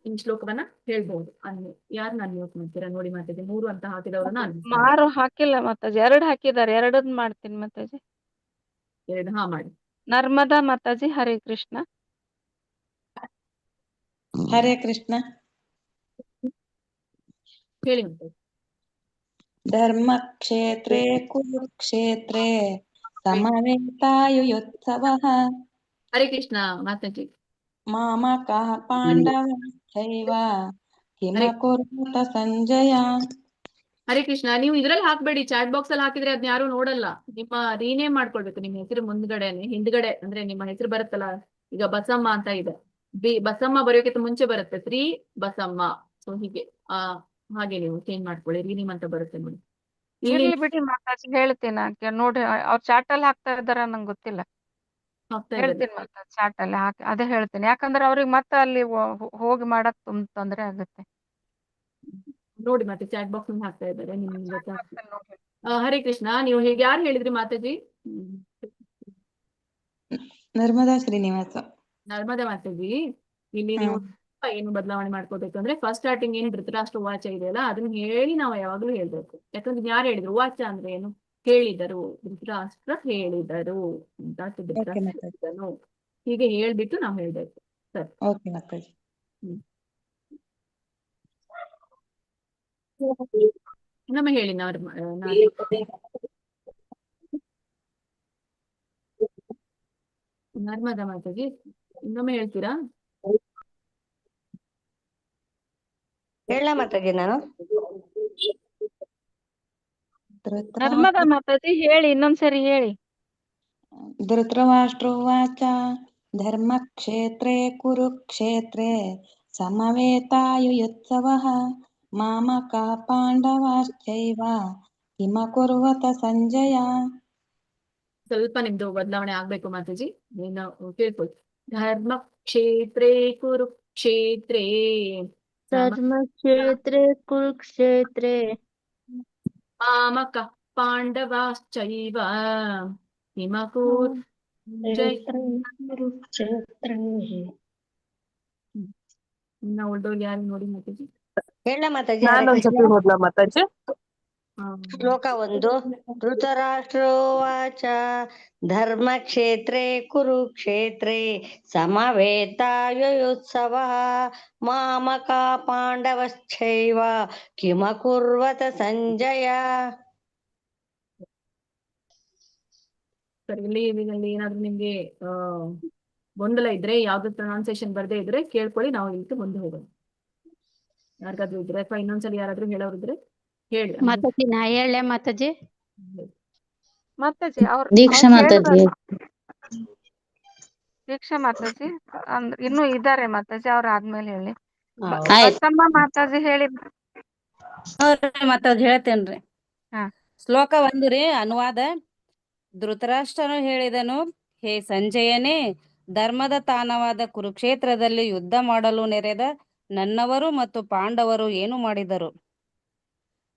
ಈ ಶ್ಲೋಕವನ್ನ ಹೇಳ್ಬಹುದು. ಯಾರು ನಾನು ಮ್ಯೂಟ್ ಮಾಡ್ತೀರಾ ನೋಡಿ ಮಾತಾಡಿ. 3 ಅಂತ ಹಾಕಿದವ್ರನ್ನ ಮಾರು ಹಾಕಿಲ್ಲ ಮಾತಾಜಿ, 2 ಹಾಕಿದ್ದಾರೆ. 2 ಮಾಡ್ತೀನಿ ಮಾತಾಜಿ. 2 ಹಾ ಮಾಡಿ. ನರ್ಮದಾ ಮಾತಾಜಿ, ಹರೇ ಕೃಷ್ಣ. ಹರೇ ಕೃಷ್ಣ. ಹೇಳಿ ಮಾತಾಡಿ. ಧರ್ಮಕ್ಷೇತ್ರೇ ಕುರುಕ್ಷೇತ್ರೇ ಸಮವೇತಾಯುಯೋತ್ಸವಃ ಹರೇ ಕೃಷ್ಣ ಮಾತಾಜಿ. ಮಾಮಕಃ ಪಾಂಡವಶ್ಚೈವ ಕಿಮ ಕುರ್ವತ ಸಂಜಯ. ಹರೇ ಕೃಷ್ಣ. ನೀವು ಇದ್ರಲ್ಲಿ ಹಾಕ್ಬೇಡಿ, ಚಾಟ್ ಬಾಕ್ಸ್ ಅಲ್ಲಿ ಹಾಕಿದ್ರೆ ಅದನ್ನ ಯಾರು ನೋಡಲ್ಲ. ನಿಮ್ಮ ರೀನೇಮ್ ಮಾಡ್ಕೊಳ್ಬೇಕು. ನಿಮ್ಮ ಹೆಸರು ಹಿಂದ್ಗಡೆ ಅಂದ್ರೆ ನಿಮ್ಮ ಹೆಸರು ಬರುತ್ತಲ್ಲ, ಈಗ ಬಸಮ್ಮ ಅಂತ ಇದೆ, ಬಸಮ್ಮ ಬರೆಯೋಕ್ಕಿಂತ ಮುಂಚೆ ಬರುತ್ತೆ ಶ್ರೀ ಬಸಮ್ಮ. ಸೊ ಹೀಗೆ ಹಾಗೆ ನೀವು ಚೇಂಜ್ ಮಾಡ್ಕೊಳ್ಳಿ, ರೀನೇಮ್ ಅಂತ ಬರುತ್ತೆ ನೋಡಿ. ಇರ್ಲಿ ಬಿಡಿ ಮಾತಾಜಿ, ಹೇಳ್ತೀನಿ. ನೋಡಿ ಅವ್ರ ಚಾಟ್ ಅಲ್ಲಿ ಹಾಕ್ತಾ ಇದಾರ ನಂಗೆ ಗೊತ್ತಿಲ್ಲ. ಹೇಳ್ತೀನಿ ಮಾತಾಜಿ, ಚಾಟ್ ಅಲ್ಲಿ ಹಾಕಿ ಅದೇ ಹೇಳ್ತೀನಿ. ಯಾಕಂದ್ರೆ ಅವ್ರಿಗೆ ಮತ್ತೆ ಅಲ್ಲಿ ಹೋಗಿ ಮಾಡಕ್ ತೊಂದ್ರೆ ಆಗುತ್ತೆ. ನೋಡಿ ಮತ್ತೆ ಚಾಟ್ ಬಾಕ್ಸ್ ಅಲ್ಲಿ ಹಾಕ್ತಾ ಇದ್ದಾರೆ ನಿಮ್ಗೆ ಗೊತ್ತಾಗ್ತದೆ. ಹರೇ ಕೃಷ್ಣ. ನೀವು ಯಾರು ಹೇಳಿದ್ರಿ ಮಾತಾಜಿ? ನರ್ಮದಾ ಶ್ರೀನಿವಾಸ. ನರ್ಮದಾ ಮಾತಾಜಿ. ಇಲ್ಲಿ ನೀವು ಏನು ಬದಲಾವಣೆ ಮಾಡ್ಕೋಬೇಕು ಅಂದ್ರೆ ಫಸ್ಟ್ ಸ್ಟಾರ್ಟಿಂಗ್ ಏನ್ ಧೃತರಾಷ್ಟ್ರ ಉವಾಚ ಇದೆಯಲ್ಲ ಅದನ್ನ ಹೇಳಿ ನಾವು ಯಾವಾಗ್ಲೂ ಹೇಳ್ಬೇಕು. ಯಾಕಂದ್ರೆ ಯಾರು ಹೇಳಿದ್ರು ಉವಾಚ ಅಂದ್ರೆ ಏನು? ಹೇಳಿದರು, ಧೃತರಾಷ್ಟ್ರ ಹೇಳಿದರು ಅಂತ, ಧೃತರಾಷ್ಟ್ರ ಹೀಗೆ ಹೇಳ್ಬಿಟ್ಟು ನಾವು ಹೇಳ್ಬೇಕು. ಸರಿ, ಓಕೆ ಮಾತಾಜಿ. ಇನ್ನೊಮ್ಮೆ ಹೇಳಿ. ನರ್ಮದಾ ಮಾತಾಜಿ ಇನ್ನೊಮ್ಮೆ ಹೇಳ್ತೀರಾ? ಹೇಳ ಮಾತಾಜಿ ನಾನು. ನರ್ಮದಾ ಮಾತಾಜಿ ಹೇಳಿ, ಇನ್ನೊಂದ್ಸರಿ ಹೇಳಿ. ಧೃತರಾಷ್ಟ್ರೋವಾಚ ಧರ್ಮಕ್ಷೇತ್ರೇ ಕುರುಕ್ಷೇತ್ರೇ ಸಮವೇತಾಯುಯೋತ್ಸವಃ ಮಾಮಕಃ ಪಾಂಡವಾಶ್ಚೈವ ಕಿಮ ಕುರ್ವತ ಸಂಜಯ. ಸ್ವಲ್ಪ ನಿಮ್ದು ಬದಲಾವಣೆ ಆಗ್ಬೇಕು ಮಾತಾಜಿ. ನೀನು ಕೇಳ್ಕೊಳ್ಳಿ. ಧರ್ಮಕ್ಷೇತ್ರೇ ಕುರುಕ್ಷೇತ್ರೇ ಧರ್ಮಕ್ಷೇತ್ರೇ ಕುರುಕ್ಷೇತ್ರೇ ಮಾಮಕಃ ಪಾಂಡವಾಶ್ಚೈವ ಕಿಮ ಇನ್ನ ಉಳ್ದವ್ರು ಯಾರು ನೋಡಿ ಮಾತಾಜಿ. ಹೇಳ ಮಾತಾಜಿ. ನಾನೊಂದ್ಸತಿ ಹೋದ್ಲಾ ಮಾತಾಜಿ? ಶ್ಲೋಕ 1. ಧೃತರಾಷ್ಟ್ರೋವಾಚ ಧರ್ಮಕ್ಷೇತ್ರೇ ಕುರುಕ್ಷೇತ್ರೇ ಸಮವೇತಾಯುಯೋತ್ಸವಃ ಮಾಮಕಃ ಪಾಂಡವಶ್ಚೈವ ಕಿಮ ಕುರ್ವತ ಸಂಜಯ. ಸರಿ, ಇಲ್ಲಿ ಏನಾದ್ರು ನಿಮ್ಗೆ ಗೊಂದಲ ಇದ್ರೆ, ಯಾವ್ದು ಪ್ರೊನೌನ್ಸಿಯೇಷನ್ ಬರ್ದೇ ಇದ್ರೆ ಕೇಳ್ಕೊಳ್ಳಿ, ನಾವು ಇಲ್ಲಿ ಮುಂದೆ ಹೋಗೋಣ. ಯಾರಿಗಾದ್ರೂ ಇದ್ರೆ ಅಥವಾ ಇನ್ನೊಂದ್ಸಲಿ ಯಾರಾದ್ರೂ ಹೇಳೋರಿದ್ರೆ ಹೇಳಿ. ಮಾತಾಜಿ ನಾ ಹೇಳ ಮಾತಾಜಿ. ಮಾತಾಜಿ ದೀಕ್ಷಾ ಮಾತಾಜಿ. ದೀಕ್ಷಾ ಮಾತಾಜಿ ಅಂದ್ರೆ ಇನ್ನೂ ಇದಾರೆ ಮಾತಾಜಿ, ಅವ್ರ ಆದ್ಮೇಲೆ ಹೇಳಿ. ಆಯ್ತು ಬಸಮ್ಮ ಮಾತಾಜಿ ಹೇಳಿ. ಮಾತಾಜಿ ಹೇಳ್ತೇನ್ರಿ. ಹಾ. ಶ್ಲೋಕ 1 ರೀ. ಅನುವಾದ. ಧೃತರಾಷ್ಟ್ರನು ಹೇಳಿದನು, ಹೇ ಸಂಜಯನೇ, ಧರ್ಮದ ತಾಣವಾದ ಕುರುಕ್ಷೇತ್ರದಲ್ಲಿ ಯುದ್ಧ ಮಾಡಲು ನೆರೆದ ನನ್ನವರು ಮತ್ತು ಪಾಂಡವರು ಏನು ಮಾಡಿದರು?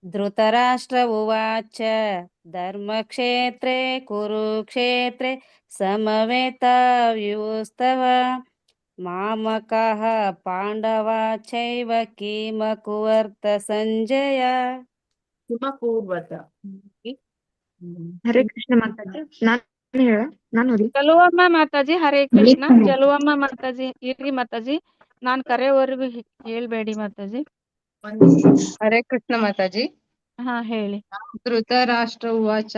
ಧೃತರಾಷ್ಟ್ರ ಉವಾಚ ಧರ್ಮಕ್ಷೇತ್ರೇ ಕುರುಕ್ಷೇತ್ರೇ ಸಮವೇತಾಯುಸ್ತವ ಮಾಮಕಃ ಪಾಂಡವಾಶ್ಚೈವ ಕಿಮ ಕುರ್ವತ ಸಂಜಯ. ಹಿಮಪೂರ್ವತ. ಹರೇ ಕೃಷ್ಣ ಮಾತಾಜಿ. ನಾನು ಚಲುವಮ್ಮ ಮಾತಾಜಿ, ಹರೇ ಕೃಷ್ಣ. ಚಲುವಮ್ಮ ಮಾತಾಜಿ ಇರ್ಲಿ ಮಾತಾಜಿ, ನಾನ್ ಕರೆಯವರೆಗೂ ಹೇಳ್ಬೇಡಿ ಮಾತಾಜಿ. ಹರೇ ಕೃಷ್ಣ ಮಾತಾಜಿ. ಹಾ ಹೇಳಿ. ಧೃತರಾಷ್ಟ್ರ ಉವಾಚ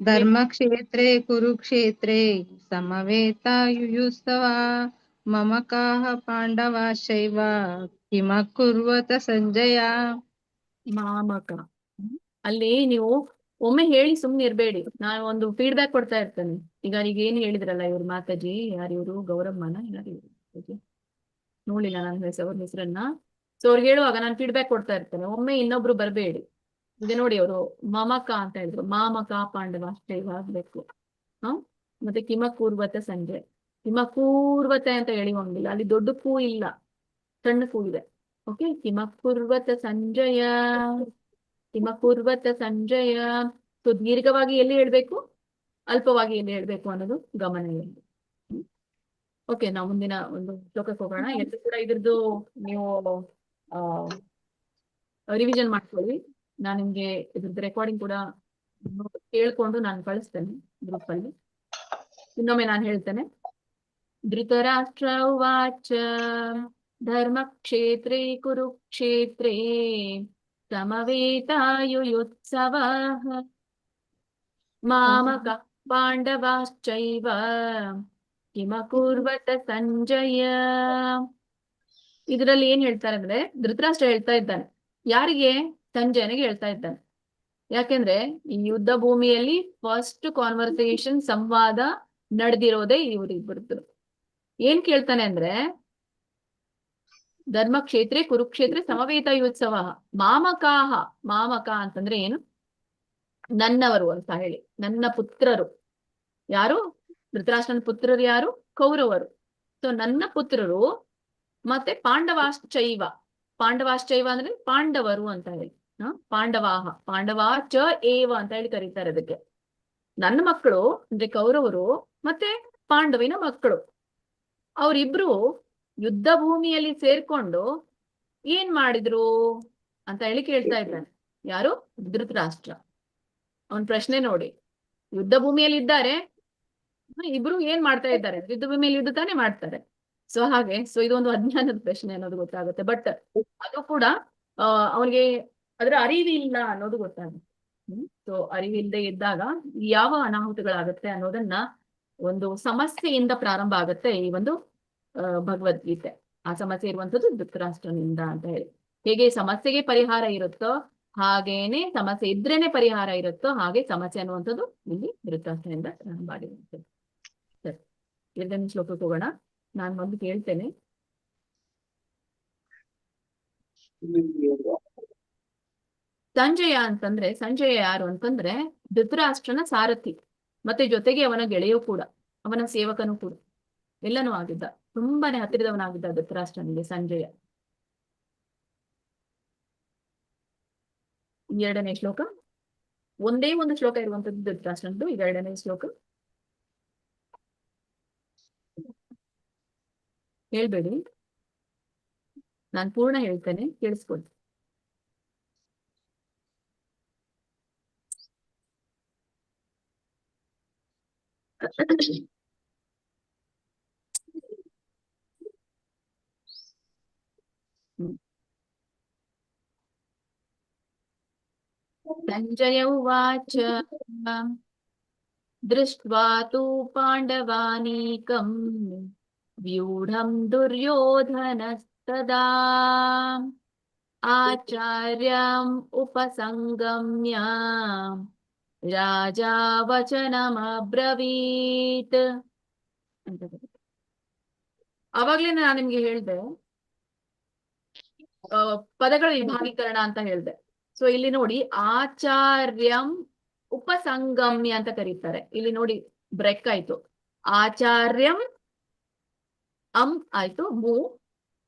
ಧರ್ಮಕ್ಷೇತ್ರೇ ಕುರುಕ್ಷೇತ್ರೇ ಸಮವೇತಾಯುಯುಸ್ತವ ಮಮ ಕಾಹ ಪಾಂಡವಾಶ್ಚೈವ ಕಿಮಕುರ್ವತ ಸಂಜಯ. ಮಾಮಕ. ಅಲ್ಲಿ ನೀವು ಒಮ್ಮೆ ಹೇಳಿ ಸುಮ್ನೆ ಇರ್ಬೇಡಿ, ನಾನು ಒಂದು ಫೀಡ್ಬ್ಯಾಕ್ ಕೊಡ್ತಾ ಇರ್ತೇನೆ. ಈಗ ಏನ್ ಹೇಳಿದ್ರಲ್ಲ ಇವ್ರು ಮಾತಾಜಿ, ಯಾರು ಇವರು ಗೌರಮ್ಮನ ಯಾರು ಇವರು ನೋಡಿಲ್ಲ ನನ್ನ ಅವ್ರ ಹೆಸರನ್ನ. ಸೊ ಅವ್ರಿಗೆ ಹೇಳುವಾಗ ನಾನು ಫೀಡ್ಬ್ಯಾಕ್ ಕೊಡ್ತಾ ಇರ್ತೇನೆ, ಒಮ್ಮೆ ಇನ್ನೊಬ್ರು ಬರಬೇಡಿ. ಈಗ ನೋಡಿ ಅವರು ಮಮಕ ಅಂತ ಹೇಳಿದ್ರು, ಮಾಮಕ ಪಾಂಡವ ಅಷ್ಟೇ ಆಗ್ಬೇಕು. ಮತ್ತೆ ಕಿಮಕೂರ್ವತ ಸಂಜೆ, ಕಿಮಕೂರ್ವತೆ ಅಂತ ಹೇಳಿವಂಗಿಲ್ಲ, ಅಲ್ಲಿ ದೊಡ್ಡ ಕೂ ಇಲ್ಲ, ಸಣ್ಣ ಕೂ ಇದೆ. ಓಕೆ, ಕಿಮಕೂರ್ವತ ಸಂಜಯ, ಕಿಮಕೂರ್ವತ ಸಂಜಯ. ಸೊ ದೀರ್ಘವಾಗಿ ಎಲ್ಲಿ ಹೇಳ್ಬೇಕು, ಅಲ್ಪವಾಗಿ ಎಲ್ಲಿ ಹೇಳ್ಬೇಕು ಅನ್ನೋದು ಗಮನ ಇರಲಿ. ಓಕೆ, ನಾವು ಮುಂದಿನ ಒಂದು ಶ್ಲೋಕಕ್ಕೆ ಹೋಗೋಣ. ಎಲ್ಲರೂ ಕೂಡ ಇದ್ರದ್ದು ನೀವು ರಿವಿಷನ್ ಮಾಡ್ಕೊಳ್ಳಿ. ನಾನು ನಿಮ್ಗೆ ಇದ್ರದ್ದು ರೆಕಾರ್ಡಿಂಗ್ ಕೂಡ ಕೇಳ್ಕೊಂಡು ನಾನು ಕಳಿಸ್ತೇನೆ ಗ್ರೂಪ್ ಅಲ್ಲಿ. ಇನ್ನೊಮ್ಮೆ ನಾನು ಹೇಳ್ತೇನೆ. ಧೃತರಾಷ್ಟ್ರ ಉವಾಚ ಧರ್ಮಕ್ಷೇತ್ರೇ ಕುರುಕ್ಷೇತ್ರೇ ಸಮವೇತಾಯುಯುತ್ಸವಃ ಮಾಮಕ ಪಾಂಡವಾಶ್ಚೈವ ಕಿಮಕುರ್ವತ ಸಂಜಯ. ಇದರಲ್ಲಿ ಏನ್ ಹೇಳ್ತಾರೆ ಅಂದ್ರೆ, ಧೃತರಾಷ್ಟ್ರ ಹೇಳ್ತಾ ಇದ್ದಾನೆ ಯಾರಿಗೆ, ಸಂಜಯನಿಗೆ ಹೇಳ್ತಾ ಇದ್ದಾನೆ. ಯಾಕೆಂದ್ರೆ ಈ ಯುದ್ಧ ಭೂಮಿಯಲ್ಲಿ ಫಸ್ಟ್ ಕಾನ್ವರ್ಸೇಷನ್, ಸಂವಾದ ನಡೆದಿರೋದೇ ಇವರಿಬ್ಬರದ್ದು. ಏನ್ ಕೇಳ್ತಾನೆ ಅಂದ್ರೆ, ಧರ್ಮಕ್ಷೇತ್ರೇ ಕುರುಕ್ಷೇತ್ರ ಸಮವೇತಾಯುತ್ಸವ ಮಾಮಕಾಹ. ಮಾಮಕ ಅಂತಂದ್ರೆ ಏನು, ನನ್ನವರು ಅಂತ ಹೇಳಿ, ನನ್ನ ಪುತ್ರರು. ಯಾರು, ಧೃತರಾಷ್ಟ್ರನ ಪುತ್ರರು ಯಾರು, ಕೌರವರು. ಸೊ ನನ್ನ ಪುತ್ರರು ಮತ್ತೆ ಪಾಂಡವಾಶ್ಚೈವ. ಪಾಂಡವಾಶ್ಚೈವ ಅಂದ್ರೆ ಪಾಂಡವರು ಅಂತ ಹೇಳಿ, ಪಾಂಡವಾಹ, ಪಾಂಡವಾಚ ಏವ ಅಂತ ಹೇಳಿ ಕರೀತಾರೆ ಅದಕ್ಕೆ. ನನ್ನ ಮಕ್ಕಳು ಅಂದ್ರೆ ಕೌರವರು ಮತ್ತೆ ಪಾಂಡವಿನ ಮಕ್ಕಳು, ಅವರಿಬ್ರು ಯುದ್ಧ ಭೂಮಿಯಲ್ಲಿ ಸೇರ್ಕೊಂಡು ಏನ್ ಮಾಡಿದ್ರು ಅಂತ ಹೇಳಿ ಕೇಳ್ತಾ ಇದ್ದಾನೆ. ಯಾರು, ಧೃತರಾಷ್ಟ್ರ. ಅವನ್ ಪ್ರಶ್ನೆ ನೋಡಿ, ಯುದ್ಧ ಭೂಮಿಯಲ್ಲಿ ಇದ್ದಾರೆ, ಇಬ್ರು ಏನ್ ಮಾಡ್ತಾ ಇದ್ದಾರೆ, ಯುದ್ಧ ಭೂಮಿಯಲ್ಲಿ ಯುದ್ಧ ತಾನೇ ಮಾಡ್ತಾರೆ. ಸೊ ಹಾಗೆ, ಸೊ ಇದೊಂದು ಅಜ್ಞಾನದ ಪ್ರಶ್ನೆ ಅನ್ನೋದು ಗೊತ್ತಾಗುತ್ತೆ. ಬಟ್ ಅದು ಕೂಡ ಅವನಿಗೆ ಅದರ ಅರಿವಿಲ್ಲ ಅನ್ನೋದು ಗೊತ್ತಾಗುತ್ತೆ. ಸೊ ಅರಿವಿಲ್ಲದೆ ಇದ್ದಾಗ ಯಾವ ಅನಾಹುತಗಳಾಗುತ್ತೆ ಅನ್ನೋದನ್ನ, ಒಂದು ಸಮಸ್ಯೆಯಿಂದ ಪ್ರಾರಂಭ ಆಗುತ್ತೆ ಈ ಒಂದು ಭಗವದ್ಗೀತೆ. ಆ ಸಮಸ್ಯೆ ಇರುವಂತದ್ದು ಧೃತರಾಷ್ಟ್ರನಿಂದ ಅಂತ ಹೇಳಿ. ಹೇಗೆ ಸಮಸ್ಯೆಗೆ ಪರಿಹಾರ ಇರುತ್ತೋ ಹಾಗೇನೆ, ಸಮಸ್ಯೆ ಇದ್ರೇನೆ ಪರಿಹಾರ ಇರುತ್ತೋ ಹಾಗೆ ಸಮಸ್ಯೆ ಅನ್ನುವಂಥದ್ದು ಇಲ್ಲಿ ಧೃತರಾಷ್ಟ್ರನಿಂದ ಪ್ರಾರಂಭ ಆಗಿರುತ್ತದೆ. ಸರಿ, 2ನೇ ಶ್ಲೋಕಕ್ಕೆ ಹೋಗೋಣ. ನಾನು ಒಂದು ಕೇಳ್ತೇನೆ. ಸಂಜಯ ಅಂತಂದ್ರೆ, ಸಂಜಯ ಯಾರು ಅಂತಂದ್ರೆ ಧೃತರಾಷ್ಟ್ರನ ಸಾರಥಿ, ಮತ್ತೆ ಜೊತೆಗೆ ಅವನ ಗೆಳೆಯೂ ಕೂಡ, ಅವನ ಸೇವಕನೂ ಕೂಡ, ಎಲ್ಲನೂ ಆಗಿದ್ದ. ತುಂಬಾನೇ ಹತ್ತಿರದವನಾಗಿದ್ದ ಧೃತರಾಷ್ಟ್ರನಿಗೆ ಸಂಜಯ. 2ನೇ ಶ್ಲೋಕ, ಒಂದೇ ಒಂದು ಶ್ಲೋಕ ಇರುವಂತದ್ದು ಧೃತರಾಷ್ಟ್ರನದು. 2ನೇ ಶ್ಲೋಕ ಹೇಳ್ಬೇಡಿ, ನಾನು ಪೂರ್ಣ ಹೇಳ್ತೇನೆ, ಕೇಳಿಸ್ಕೊಳ್ಳಿ. ಸಂಜಯ ಉವಾಚ ದೃಷ್ಟ್ವಾ ತು ಪಾಂಡವಾನೀಕಂ ವ್ಯೂಢಂ ದುರ್ಯೋಧನಸ್ತದಾ ಆಚಾರ್ಯಂ ಉಪಸಂಗಮ್ಯ ರಾಜಾ ವಚನಮಬ್ರವೀತ್. ಅವಾಗ್ಲೇ ನಾನು ನಿಮ್ಗೆ ಹೇಳ್ದೆ, ಪದಗಳ ವಿಭಾಗೀಕರಣ ಅಂತ ಹೇಳ್ದೆ. ಸೊ ಇಲ್ಲಿ ನೋಡಿ, ಆಚಾರ್ಯಂ ಉಪಸಂಗಮ್ಯ ಅಂತ ಕರೀತಾರೆ. ಇಲ್ಲಿ ನೋಡಿ ಬ್ರೇಕ್ ಆಯ್ತು. ಆಚಾರ್ಯಂ ಅಂ ಆಯ್ತು,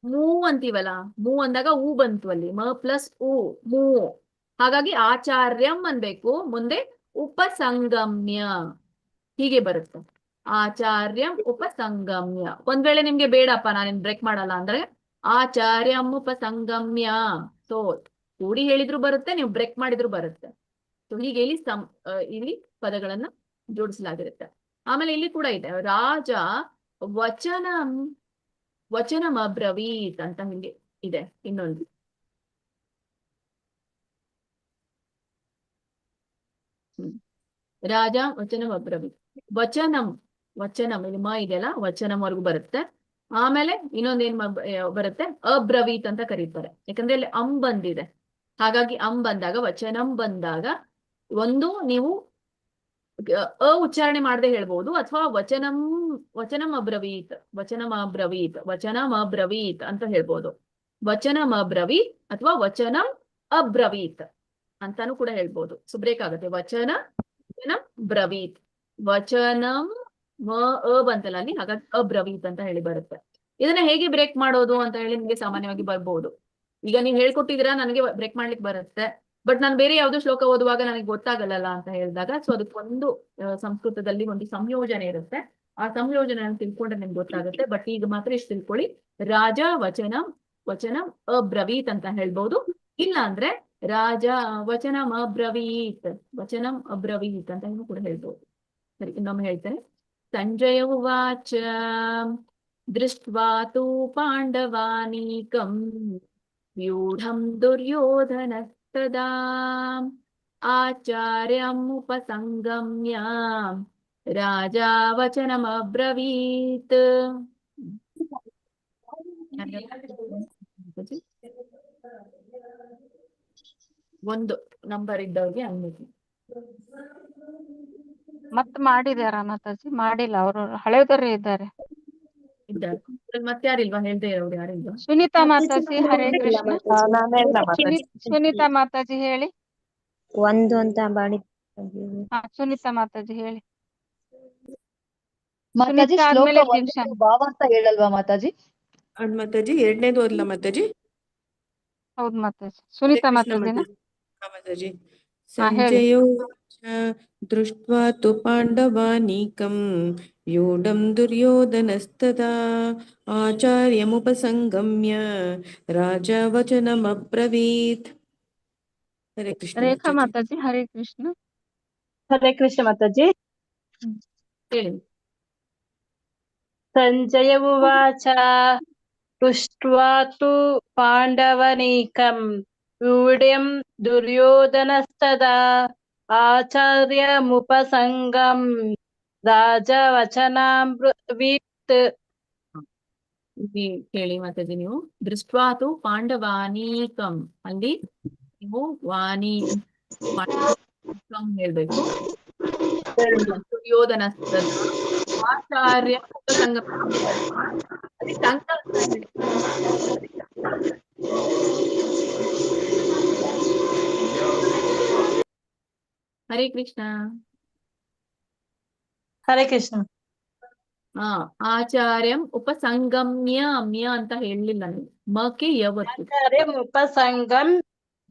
ಮೂ ಅಂತೀವಲ್ಲ, ಮೂ ಅಂದಾಗ ಊ ಬಂತು ಅಲ್ಲಿ, ಮ ಪ್ಲಸ್ ಉ, ಮೂ. ಹಾಗಾಗಿ ಆಚಾರ್ಯಂ ಅನ್ಬೇಕು, ಮುಂದೆ ಉಪಸಂಗಮ್ಯ ಹೀಗೆ ಬರುತ್ತೆ. ಆಚಾರ್ಯಂ ಉಪಸಂಗಮ್ಯ. ಒಂದ್ ವೇಳೆ ನಿಮ್ಗೆ ಬೇಡಪ್ಪ ನಾನೇನ್ ಬ್ರೇಕ್ ಮಾಡಲ್ಲ ಅಂದ್ರೆ ಆಚಾರ್ಯಂ ಉಪಸಂಗಮ್ಯ. ಸೊ ಕೂಡಿ ಹೇಳಿದ್ರು ಬರುತ್ತೆ, ನೀವು ಬ್ರೇಕ್ ಮಾಡಿದ್ರು ಬರುತ್ತೆ. ಸೊ ಹೀಗೆ ಇಲ್ಲಿ ಇಲ್ಲಿ ಪದಗಳನ್ನ ಜೋಡಿಸಲಾಗಿರುತ್ತೆ. ಆಮೇಲೆ ಇಲ್ಲಿ ಕೂಡ ಇದೆ, ರಾಜ ವಚನಂ ಅಬ್ರವೀತ್ ಅಂತ ಹಿಂಗೆ ಇದೆ ಇನ್ನೊಂದು. ರಾಜ ವಚನಂ ಅಬ್ರವೀತ್. ವಚನಂ ವಚನಂ ಇಲ್ಲಿ ಮ ಇದೆಯಲ್ಲ ವಚನಂವರೆಗೂ ಬರುತ್ತೆ. ಆಮೇಲೆ ಇನ್ನೊಂದೇನ್ ಬರುತ್ತೆ ಅಬ್ರವೀತ್ ಅಂತ ಕರೀತಾರೆ. ಯಾಕಂದ್ರೆ ಇಲ್ಲಿ ಅಂ ಬಂದಿದೆ. ಹಾಗಾಗಿ ಅಂ ಬಂದಾಗ ವಚನಂ ಬಂದಾಗ ಒಂದು ನೀವು ಉಚ್ಚಾರಣೆ ಮಾಡದೆ ಹೇಳ್ಬಹುದು, ಅಥವಾ ವಚನಂ ಅಬ್ರವೀತ್ ಅಂತ ಹೇಳ್ಬೋದು. ವಚನಂ ಅಬ್ರವೀತ್ ಅಥವಾ ವಚನಂ ಅಬ್ರವೀತ್ ಅಂತಾನು ಕೂಡ ಹೇಳ್ಬೋದು. ಸೊ ಬ್ರೇಕ್ ಆಗುತ್ತೆ. ವಚನಂ ಬ್ರವೀತ್, ವಚನಂ ಬಂತಲ್ಲ ಅಲ್ಲಿ, ಹಾಗಾಗಿ ಅಬ್ರವೀತ್ ಅಂತ ಹೇಳಿ ಬರುತ್ತೆ. ಇದನ್ನ ಹೇಗೆ ಬ್ರೇಕ್ ಮಾಡೋದು ಅಂತ ಹೇಳಿ ನಿಮ್ಗೆ ಸಾಮಾನ್ಯವಾಗಿ ಬರ್ಬೋದು. ಈಗ ನೀವು ಹೇಳ್ಕೊಟ್ಟಿದ್ದೀರಾ, ನನಗೆ ಬ್ರೇಕ್ ಮಾಡ್ಲಿಕ್ಕೆ ಬರುತ್ತೆ, ಬಟ್ ನಾನು ಬೇರೆ ಯಾವ್ದೋ ಶ್ಲೋಕ ಓದುವಾಗ ನನಗೆ ಗೊತ್ತಾಗಲ್ಲ ಅಂತ ಹೇಳಿದಾಗ, ಸೊ ಅದಕ್ಕೊಂದು ಸಂಸ್ಕೃತದಲ್ಲಿ ಒಂದು ಸಂಯೋಜನೆ ಇರುತ್ತೆ. ಆ ಸಂಯೋಜನೆ ತಿಳ್ಕೊಂಡ್ರೆ ನಿಮ್ಗೆ ಗೊತ್ತಾಗುತ್ತೆ. ಬಟ್ ಈಗ ಮಾತ್ರ ಇಷ್ಟು ತಿಳ್ಕೊಳ್ಳಿ, ರಾಜ ವಚನಂ ಅಬ್ರವೀತ್ ಅಂತ ಹೇಳ್ಬೋದು. ಇಲ್ಲ ಅಂದ್ರೆ ರಾಜ ವಚನಂ ಅಬ್ರವೀತ್ ಅಂತ ಕೂಡ ಹೇಳ್ಬೋದು. ಸರಿ, ಇನ್ನೊಮ್ಮೆ ಹೇಳ್ತೇನೆ. ಸಂಜಯ ಉವಾಚ ದೃಷ್ಟ್ವಾ ತು ಪಾಂಡವಾನೀಕಂ ವ್ಯೂಢಂ ದುರ್ಯೋಧನಸ್ತದಾ ಆಚಾರ್ಯಮುಪಸಂಗಮ್ಯ ರಾಜಾ ವಚನಮಬ್ರವೀತ್. ಒಂದು ನಂಬರ್ ಇದ್ದವ್ರಿಗೆ ಅನ್ಬೇಕು. ಮತ್ ಮಾಡಿದಾರ ಮಾತಾಜಿ? ಮಾಡಿಲ್ಲ, ಅವರು ಹಳೆದರೇ ಇದ್ದಾರೆ. ಇದ್ದಾರೆ. ಮತ್ತೆ ಯಾರಿಲ್ವಾ? ಹೇಳ್ದೆ ಇರೋರು ಯಾರಿಲ್ವಾ? ಸುನೀತಾ ಮಾತಾಜಿ, ಹರೇ ಕೃಷ್ಣ. ನಾನೇ ಇಲ್ಲ ಮಾತಾಜಿ. ಸುನೀತಾ ಮಾತಾಜಿ ಹೇಳಿ. ಒಂದು ಅಂತ ಮಾಡಿ. ಸುನೀತಾ ಮಾತಾಜಿ ಹೇಳಿ. ಮಾತಾಜಿ ಸುನೀತಾ ಶ್ಲೋಕ ಆದ್ಮೇಲೆ ಒಂದು ಭಾವಾರ್ಥ ಹೇಳಲ್ವಾ ಮಾತಾಜಿ? ಮಾತಾಜಿ ಎರಡನೇದು ಓದ್ಲಾ ಮಾತಾಜಿ? ಹೌದು ಮಾತಾಜಿ. ಸುನೀತಾ ಮಾತಾಜಿನ ಮಾತಾಜಿ. ಹೇಳಿ. ಸಂಜಯ ಉವಾಚ ದೃಷ್ಟ್ವಾ ತು ಪಾಂಡವಾನೀಕಂ ವ್ಯೂಢಂ ದುರ್ಯೋಧನಸ್ತದಾ ಆಚಾರ್ಯಮುಪಸಂಗಮ್ಯ ರಾಜ ವಚನಮಬ್ರವೀತ್. ಹರೇ ಕೃಷ್ಣ ರೇಖಾ ಮಾತಾಜಿ. ಮಾತಾಜಿ, ಹರೇ ಕೃಷ್ಣ. ಹರೇ ಕೃಷ್ಣ ಮಾತಾಜಿ. ಹೇಳಿ. ಸಂಜಯ ಉವಾಚ ದೃಷ್ಟ್ವಾ ತು ಪಾಂಡವನೀಕಂ ವ್ಯೂಢಂ ದುರ್ಯೋಧನಸ್ತದಾ ಆಚಾರ್ಯಮುಪಸಂಗಂ ರಾಜ ವಚನಾಬ್ರವೀತ್. ಹೇಳಿ ಮಾತಾಜಿ ನೀವು. ದೃಷ್ಟ್ವಾತು ಪಾಂಡವಾನೀಕಂ, ಅಲ್ಲಿ ನೀವು ವಾಣಿ ಹೇಳ್ಬೇಕು. ದುರ್ಯೋಧನ ಆಚಾರ್ಯ ಉಪಸಂಗ ಹರೇ ಕೃಷ್ಣ. ಹರೇ ಕೃಷ್ಣ. ಆಚಾರ್ಯಂ ಉಪಸಂಗಮ್ಯ ಮ್ಯ ಅಂತ ಹೇಳಲಿಲ್ಲ ನೀವು. ಮಕ್ಕೆ ಯಾವತ್ತು ಉಪಸಂಗಂ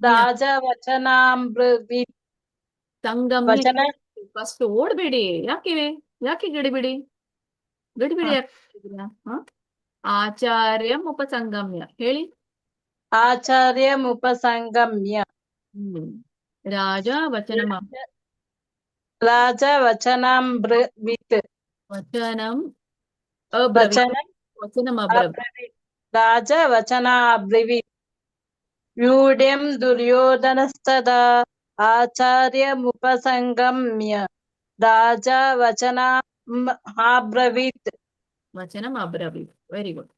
ರಾಜ ವಚನಾಬ್ರವೀತ್. ಸಂಗಮ್ಯ ಫಸ್ಟ್ ಓಡ್ಬೇಡಿ. ಯಾಕೆ ಗಡಿಬಿಡಿ ಯಾಕೆ? ಆಚಾರ್ಯಂ ಉಪಸಂಗಮ್ಯ ಹೇಳಿ. ಆಚಾರ್ಯಂ ಉಪಸಂಗಮ್ಯ ರಾಜ ವಚನಾಬ್ರವೀತ್. ವಚನಂ ಅಬ್ರವೀತ್. ರಾಜ ವಚನಾಬ್ರವೀತ್. ವ್ಯೂಢಂ ದುರ್ಯೋಧನಸ್ತದಾ ಆಚಾರ್ಯಮುಪಸಂಗಮ್ಯ ರಾಜ ವಚನಾಬ್ರವೀತ್. Very good.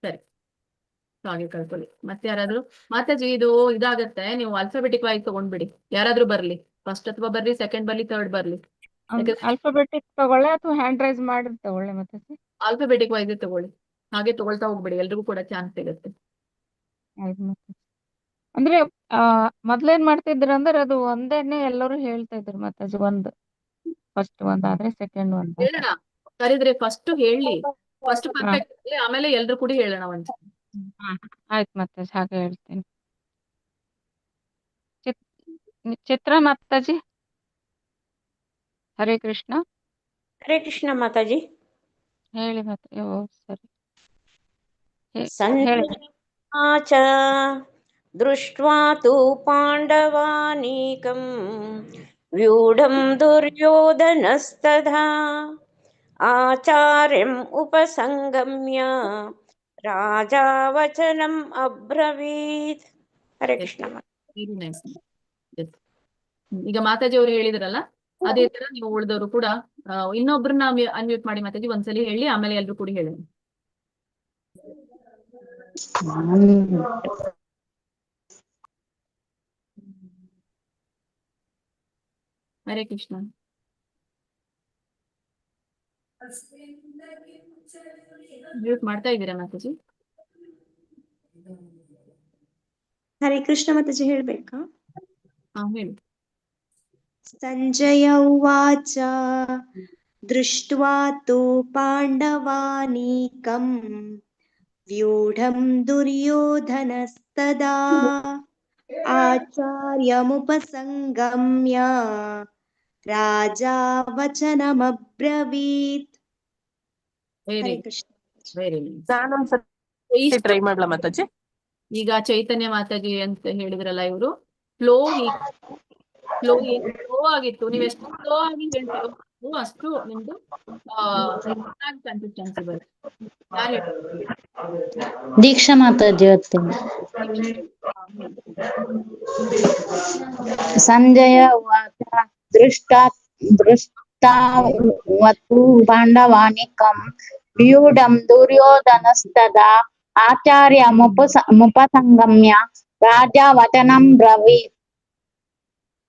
ಸರಿ, ಹಾಗೆ ಕಳ್ಕೊಳ್ಳಿ. ಮತ್ತೆ ಯಾರಾದ್ರೂ ಮಾತಾಜಿ ಇದು ಇದಾಗತ್ತೆ, ನೀವು ಆಲ್ಫಾಬೆಟಿಕ್ ವೈಸ್ ತಗೊಂಡ್ಬಿಡಿ. ಯಾರಾದ್ರೂ ಬರ್ಲಿ, ಫಸ್ಟ್ ಅಥವಾ ಬರ್ಲಿ, ಸೆಕೆಂಡ್ ಬರ್ಲಿ, ಥರ್ಡ್ ಬರ್ಲಿ. ಆಲ್ಫಾಬೆಟಿಕ್ ತಗೊಳ್ಳೆ ಅಥವಾ ಹ್ಯಾಂಡ್ ರೈಸ್ ಮಾಡಿ ತಗೊಳ್ಳೆ ಮಾತಾಜಿ? ಆಲ್ಫಾಬೆಟಿಕ್ ವೈಸ್ ತಗೊಳ್ಳಿ. ಹಾಗೆ ತಗೊಳ್ತಾ ಹೋಗ್ಬಿಡಿ, ಎಲ್ರಿಗೂ ಕೂಡ ಚಾನ್ಸ್ ಸಿಗುತ್ತೆ. ಅಂದ್ರೆ ಮೊದ್ಲೇನ್ ಮಾಡ್ತಿದ್ರ ಅಂದ್ರೆ ಅದು ಒಂದೇನೆ ಎಲ್ಲರೂ ಹೇಳ್ತಾ ಇದ್ರು ಮಾತಾಜಿ. ಫಸ್ಟ್ ಒಂದಾದ್ರೆ ಸೆಕೆಂಡ್ ಒಂದ್ ಹೇಳೋಣ, ಕರೆದ್ರೆ ಫಸ್ಟ್ ಹೇಳಿ. ಫಸ್ಟ್ ಪರ್ಫೆಕ್ಟ್, ಆಮೇಲೆ ಎಲ್ರು ಕೂಡ ಹೇಳೋಣ ಒಂದ್. ಆಯ್ತು ಮಾತಾಜಿ, ಹಾಗೆ ಹೇಳ್ತೀನಿ. ಚಿತ್ರ ಮಾತಾಜಿ, ಹರೇ ಕೃಷ್ಣ. ಹರೇ ಕೃಷ್ಣ ಮಾತಾಜಿ. ಹೇಳಿ ಮಾತಾಜಿ. ಸರಿ, ಸಂಜಯ ದೃಷ್ಟ್ವಾ ತು ಪಾಂಡವಾನೀಕಂ ವ್ಯೂಢಂ ದುರ್ಯೋಧನಸ್ತದಾ ಆಚಾರ್ಯಂ ಉಪಸಂಗಮ್ಯ ರಾಜಾ ವಚನಂ ಅಬ್ರವೀತ್. ಹರೇ ಕೃಷ್ಣ. ಈಗ ಮಾತಾಜಿ ಅವರು ಹೇಳಿದ್ರಲ್ಲ, ಅದೇ ತರ ನೀವು ಉಳಿದವರು ಕೂಡ ಇನ್ನೊಬ್ರನ್ನ ಅನ್ಮ್ಯೂಟ್ ಮಾಡಿ ಮಾತಾಡಿ ಒಂದ್ಸಲಿ ಹೇಳಿ, ಆಮೇಲೆ ಎಲ್ರು ಕೂಡ ಹೇಳಿ. ಹರೇ ಕೃಷ್ಣ. ಮ್ಯೂಟ್ ಮಾಡ್ತಾ ಇದ್ದೀರಾ ಮಾತಾಜಿ? ಹರೇ ಕೃಷ್ಣ ಮಾತಾಜಿ ಹೇಳ್ಬೇಕಾ? ಹಾ ಹೇಳಿ. ಸಂಜಯ ಉವಾಚ ದೃಷ್ಟ್ವಾ ತು ಪಾಂಡವಾನೀಕಂ ವ್ಯೂಢಂ ದುರ್ಯೋಧನಸ್ತದಾ ಆಚಾರ್ಯಮುಪಸಂಗಮ್ಯ ರಾಜಾ ವಚನಮಬ್ರವೀತ್. ಹರೇ ಕೃಷ್ಣ. ನಾನೊಂದ್ಸತಿ ಟ್ರೈ ಮಾಡ್ಲಾ ಮಾತಾಜಿ? ಈಗ ಚೈತನ್ಯ ಮಾತಾಜಿ ಅಂತ ಹೇಳಿದ್ರಲ್ಲ, ಇವರು ಫ್ಲೋ ಸ್ಲೋ ಆಗಿತ್ತು. ನೀವು ಎಷ್ಟು ಸ್ಲೋ ಆಗಿ ಹೇಳ್ತೀರೋ ಅಷ್ಟು ನಿಮ್ದು ಕನ್ಸಿಸ್ಟೆನ್ಸಿ ಬರುತ್ತೆ. ಯಾರು ಹೇಳಿ? ದೀಕ್ಷಾ ಮಾತಾಜಿ ಹೇಳ್ತೀನಿ. ಸಂಜಯ ಉವಾಚ ದೃಷ್ಟಾವತು ಪಾಂಡವಾನಿಕಂ ವ್ಯೂಢಂ ದುರ್ಯೋಧನಸ್ತದಾ ಆಚಾರ್ಯಮುಪಸಂಗಮ್ಯ ರಾಜಾ ವಚನಂ ಬ್ರವೀತ್.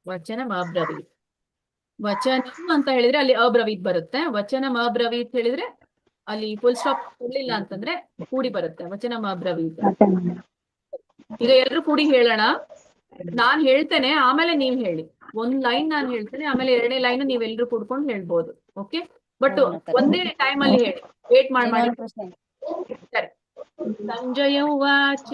ವಚನಂ ಅಬ್ರವೀತ್. ವಚನಂ ಅಂತ ಹೇಳಿದ್ರೆ ಅಲ್ಲಿ ಅಬ್ರವೀತ್ ಬರುತ್ತೆ. ವಚನಂ ಅಬ್ರವೀತ್ ಹೇಳಿದ್ರೆ ಅಲ್ಲಿ ಫುಲ್ ಸ್ಟಾಪ್ ಕೊಡ್ಲಿಲ್ಲ ಅಂತಂದ್ರೆ ಕೂಡಿ ಬರುತ್ತೆ. ವಚನಂ ಅಬ್ರವೀತ್. ಈಗ ಎಲ್ರು ಕೂಡಿ ಹೇಳೋಣ. ನಾನ್ ಹೇಳ್ತೇನೆ, ಆಮೇಲೆ ನೀವ್ ಹೇಳಿ. ಒಂದ್ ಲೈನ್ ನಾನ್ ಹೇಳ್ತೇನೆ, ಆಮೇಲೆ ಎರಡನೇ ಲೈನ್ ನೀವೆಲ್ರು ಕೂಡ್ಕೊಂಡು ಹೇಳ್ಬೋದು. ಓಕೆ, ಬಟ್ ಒಂದೇ ಟೈಮ್ ಅಲ್ಲಿ ಹೇಳಿ, ವೇಟ್ ಮಾಡಿ. ಸರಿ. ಸಂಜಯ ಉವಾಚ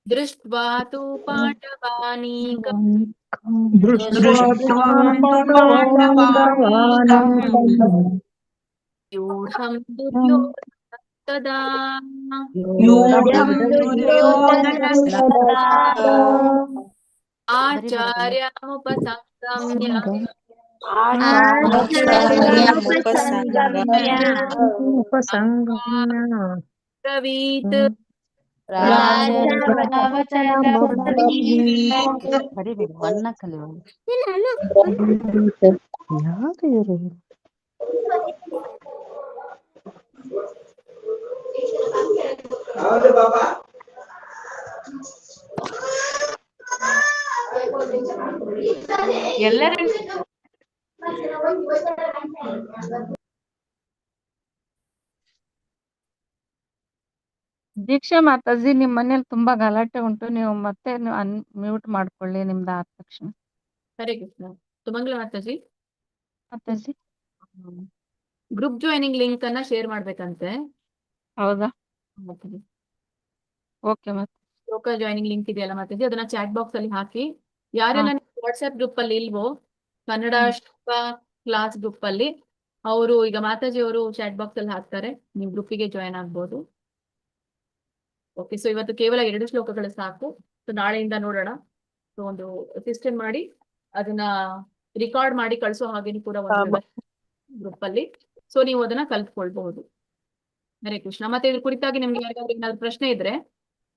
ದೃಷ್ಟ್ವಾ ತು ಪಾಂಡವಾನೀಕಂ ವ್ಯೂಢಂ ದುರ್ಯೋಧನಸ್ತದಾ ಆಚಾರ್ಯಮುಪಸಂಗಮ್ಯ ಬ್ರವೀತ್. ಎಲ್ಲರೂ ದೀಕ್ಷಾ ಮಾತಾಜಿ, ನಿಮ್ ಮನೇಲಿ ತುಂಬಾ ಗಲಾಟೆ ಉಂಟು. ನೀವು ಮತ್ತೆ ಮ್ಯೂಟ್ ಮಾಡ್ಕೊಳ್ಳಿ ನಿಮ್ದು ಆದ ತಕ್ಷಣ. Hare Krishna. Sumangala Mataji, Mataji group joining link ಅನ್ನ ಶೇರ್ ಮಾಡ್ಬೇಕಂತೆ. ಹೌದಾ? ಓಕೆ. ಮತ್ತೆ ಲೋಕಲ್ ಜಾಯ್ನಿಂಗ್ ಲಿಂಕ್ ಇದೆಯಲ್ಲ ಮಾತಾಜಿ, ಅದನ್ನ ಚಾಟ್ ಬಾಕ್ಸ್ ಅಲ್ಲಿ ಹಾಕಿ. ಯಾರೆಲ್ಲ ವಾಟ್ಸ್ಆಪ್ ಗ್ರೂಪ್ ಅಲ್ಲಿ ಇಲ್ವೋ, ಕನ್ನಡ ಕ್ಲಾಸ್ ಗ್ರೂಪ್ ಅಲ್ಲಿ, ಅವರು ಈಗ ಮಾತಾಜಿ ಅವರು ಚಾಟ್ ಬಾಕ್ಸ್ ಅಲ್ಲಿ ಹಾಕ್ತಾರೆ, ನೀವು ಗ್ರೂಪಿಗೆ ಜಾಯ್ನ್ ಆಗ್ಬೋದು. ಓಕೆ, ಸೊ ಇವತ್ತು ಕೇವಲ 2 ಶ್ಲೋಕಗಳು ಸಾಕು. ಸೊ ನಾಳೆಯಿಂದ ನೋಡೋಣ. ಸೊ ಒಂದು ಸಿಸ್ಟಮ್ ಮಾಡಿ ಅದನ್ನ ರಿಕಾರ್ಡ್ ಮಾಡಿ ಕಳಿಸೋ ಹಾಗೆ ಕೂಡ ಒಂದು ಗ್ರೂಪ್ ಅಲ್ಲಿ, ಸೊ ನೀವು ಅದನ್ನ ಕಲ್ತ್ಕೊಳ್ಬಹುದು. ಹರೇ ಕೃಷ್ಣ. ಮತ್ತೆ ಇದ್ರ ಕುರಿತಾಗಿ ನಿಮ್ಗೆ ಯಾರಿಗಾದ್ರೂ ಏನಾದ್ರು ಪ್ರಶ್ನೆ ಇದ್ರೆ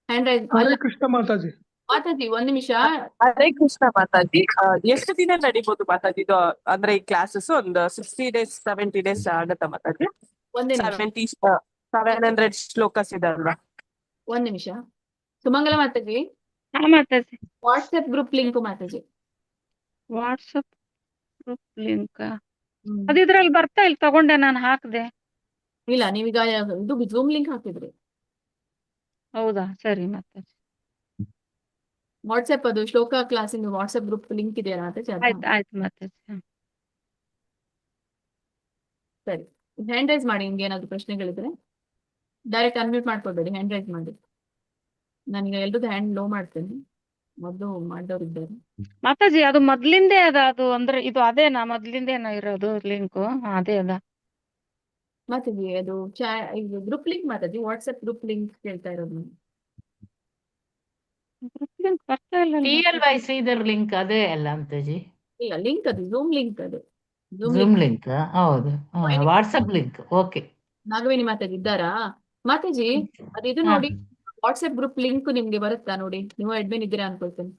ಹ್ಯಾಂಡ್ ರೈಸ್. ಹರೇ ಕೃಷ್ಣ ಮಾತಾಜಿ. ಮಾತಾಜಿ ಒಂದ್ ನಿಮಿಷ. ಹರೇ ಕೃಷ್ಣ ಮಾತಾಜಿ. ಎಷ್ಟು ದಿನ ನಡಿಬಹುದು ಮಾತಾಜಿ ಇದು? ಅಂದ್ರೆ ಈ ಕ್ಲಾಸಸ್ ಒಂದು 60 days 70 days ಆಗತ್ತಾ ಮಾತಾಜಿ? 700 ಶ್ಲೋಕಸ್ ಇದೆ ಅಲ್ವಾ? ಒಂದ್ ನಿಮಿಷ. Sumangala Mataji, Mataji WhatsApp group link Mataji. WhatsApp group link ಅದಿದ್ರಲ್ಲಿ ಬರ್ತಾ ಇಲ್ಲ, ತಗೊಂಡೆ ನಾನು ಹಾಕ್ದೆ. ಇಲ್ಲ, ನೀವೀಗ ಇದು ಜೂಮ್ ಲಿಂಕ್ ಹಾಕಿದ್ರಿ. ಹೌದಾ? ಸರಿ ಮಾತಾಜಿ. ವಾಟ್ಸ್ಆಪ್ ಅದು ಶ್ಲೋಕ ಕ್ಲಾಸಿನ ವಾಟ್ಸ್ಆಪ್ ಗ್ರೂಪ್ ಲಿಂಕ್ ಇದೆಯಲ್ಲ ಮಾತಾಜಿ? ಆಯ್ತು ಮಾತಾಜಿ. ಸರಿ, ಹ್ಯಾಂಡ್ ರೈಸ್ ಮಾಡಿ. ನಿಮ್ಗೆ ಏನಾದ್ರು ಪ್ರಶ್ನೆಗಳಿದ್ರೆ ಡೈರೆಕ್ಟ್ ಅನ್ಮ್ಯೂಟ್ ಮಾಡ್ಕೊಳ್ಬೇಡಿ, ಹ್ಯಾಂಡ್ ರೈಸ್ ಮಾಡಿ. ನಾನೀಗ ಎಲ್ರದ್ದು ಹ್ಯಾಂಡ್ ಲೋ ಮಾಡ್ತೇನೆ. ಮೊದಲು ಮಾಡಿದವ್ರು ಇದ್ದಾರೆ ಮಾತಾಜಿ. ಅದು ಮೊದ್ಲಿಂದೇ ಅದು ಅಂದ್ರೆ ಇದು ಅದೇನಾ? ಮೊದ್ಲಿಂದೇನೋ ಇರೋದು ಲಿಂಕು? ಅದೇ ಅದ ಮಾತಾಜಿ. ಅದು ಇದು group link Mataji, WhatsApp group link ಕೇಳ್ತಾ ಇರೋದು. ಗ್ರೂಪ್ ಲಿಂಕ್ ಬರ್ತಾ ಇಲ್ಲ. ಶ್ರೀಧರ್ ಲಿಂಕ್ ಅದೇ ಅಲ್ಲ ಮಾತಾಜಿ? ಇಲ್ಲ, ಲಿಂಕ್ ಅದು ಜೂಮ್ ಲಿಂಕ್. ಅದು ಜೂಮ್ ಲಿಂಕ್. ಹೌದು, WhatsApp link. Okay. Nagaveni Mataji ಇದ್ದಾರಾ ಮಾತಾಜಿ? ಅದು ಇದು ನೋಡಿ, ವಾಟ್ಸ್ಆಪ್ ಗ್ರೂಪ್ ಲಿಂಕ್ ನಿಮ್ಗೆ ಬರುತ್ತಾ ನೋಡಿ, ನೀವು ಅಡ್ಮಿನ್ ಇದ್ದೀರಾ ಅನ್ಕೊಳ್ತೇನೆ.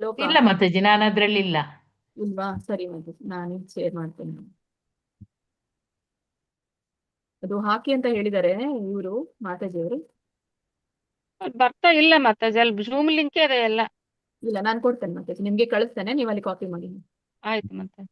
ಲೋಕ ಇಲ್ಲ ಮಾತಾಜಿ, ನಾನು ಅದ್ರಲ್ಲಿ ಇಲ್ಲ. ಇಲ್ವಾ? ಸರಿ ಮಾತಾಜಿ, ನಾನು ಶೇರ್ ಮಾಡ್ತೇನೆ. ಅದು ಹಾಕಿ ಅಂತ ಹೇಳಿದ್ದಾರೆ ಇವರು ಮಾತಾಜಿಯವರು. ಬರ್ತಾ ಇಲ್ಲ ಮಾತಾಜಿ, ಅಲ್ಲಿ ಜೂಮ್ ಲಿಂಕ್ ಇದೆ ಎಲ್ಲ. ಇಲ್ಲ, ನಾನು ಕೊಡ್ತೇನೆ ಮಾತಾಜಿ, ನಿಮ್ಗೆ ಕಳಿಸ್ತೇನೆ, ನೀವು ಅಲ್ಲಿ ಕಾಪಿ ಮಾಡಿ. ಆಯ್ತು ಮಾತಾಜಿ.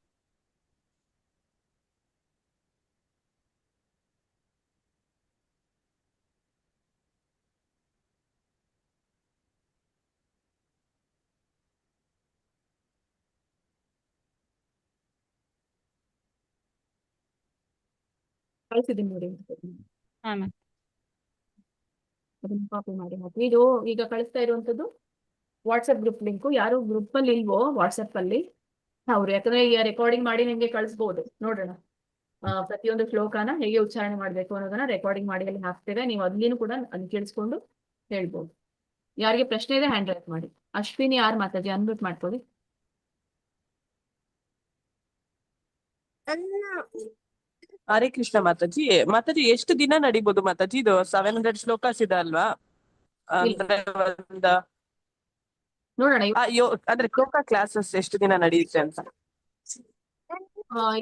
ಕಳಿಸಿದ್ದೀನಿ ನೋಡಿ. ಹಾ ಮ್ಯಾಮ್. ಅದನ್ನ ಕಾಪಿ ಮಾಡಿ ಹಾಕಿ. ಇದು ಈಗ ಕಳಿಸ್ತಾ ಇರುವಂತದ್ದು ವಾಟ್ಸ್ಆಪ್ ಗ್ರೂಪ್ ಲಿಂಕು. ಯಾರು ಗ್ರೂಪ್ ಅಲ್ಲಿ ಇಲ್ವೋ ವಾಟ್ಸ್ಆಪ್ ಅಲ್ಲಿ ಅವ್ರು, ಯಾಕಂದ್ರೆ ಈಗ ರೆಕಾರ್ಡಿಂಗ್ ಮಾಡಿ ನಿಮ್ಗೆ ಕಳಿಸ್ಬೋದು. ನೋಡೋಣ ಪ್ರತಿಯೊಂದು ಶ್ಲೋಕನ ಹೇಗೆ ಉಚ್ಚಾರಣೆ ಮಾಡ್ಬೇಕು ಅನ್ನೋದನ್ನ ರೆಕಾರ್ಡಿಂಗ್ ಮಾಡಿ ಅಲ್ಲಿ ಹಾಕ್ತೇವೆ. ನೀವು ಅಲ್ಲಿನೂ ಕೂಡ ಅಲ್ಲಿ ಕೇಳಿಸ್ಕೊಂಡು ಹೇಳ್ಬೋದು. ಯಾರಿಗೆ ಪ್ರಶ್ನೆ ಇದೆ ಹ್ಯಾಂಡ್ ರೈಸ್ ಮಾಡಿ. ಅಶ್ವಿನಿ ಯಾರು ಮಾತಾಜಿ ಅನ್ಮ್ಯೂಟ್ ಮಾಡ್ಕೊಳ್ಳಿ. ಹರೇ ಕೃಷ್ಣ ಮಾತಾಜಿ. ಮಾತಾಜಿ ಎಷ್ಟು ದಿನ ನಡಿಬೋದು ಮಾತಾಜಿ? ಇದು 700 ಶ್ಲೋಕಾಸ್ ಇದೆ ಅಲ್ವಾ? ಅಂದ್ರೆ ನೋಡೋಣ ಅಂದ್ರೆ ಯೋಗ ಕ್ಲಾಸಸ್ ಎಷ್ಟು ದಿನ ನಡೆಯುತ್ತೆ ಅಂತ?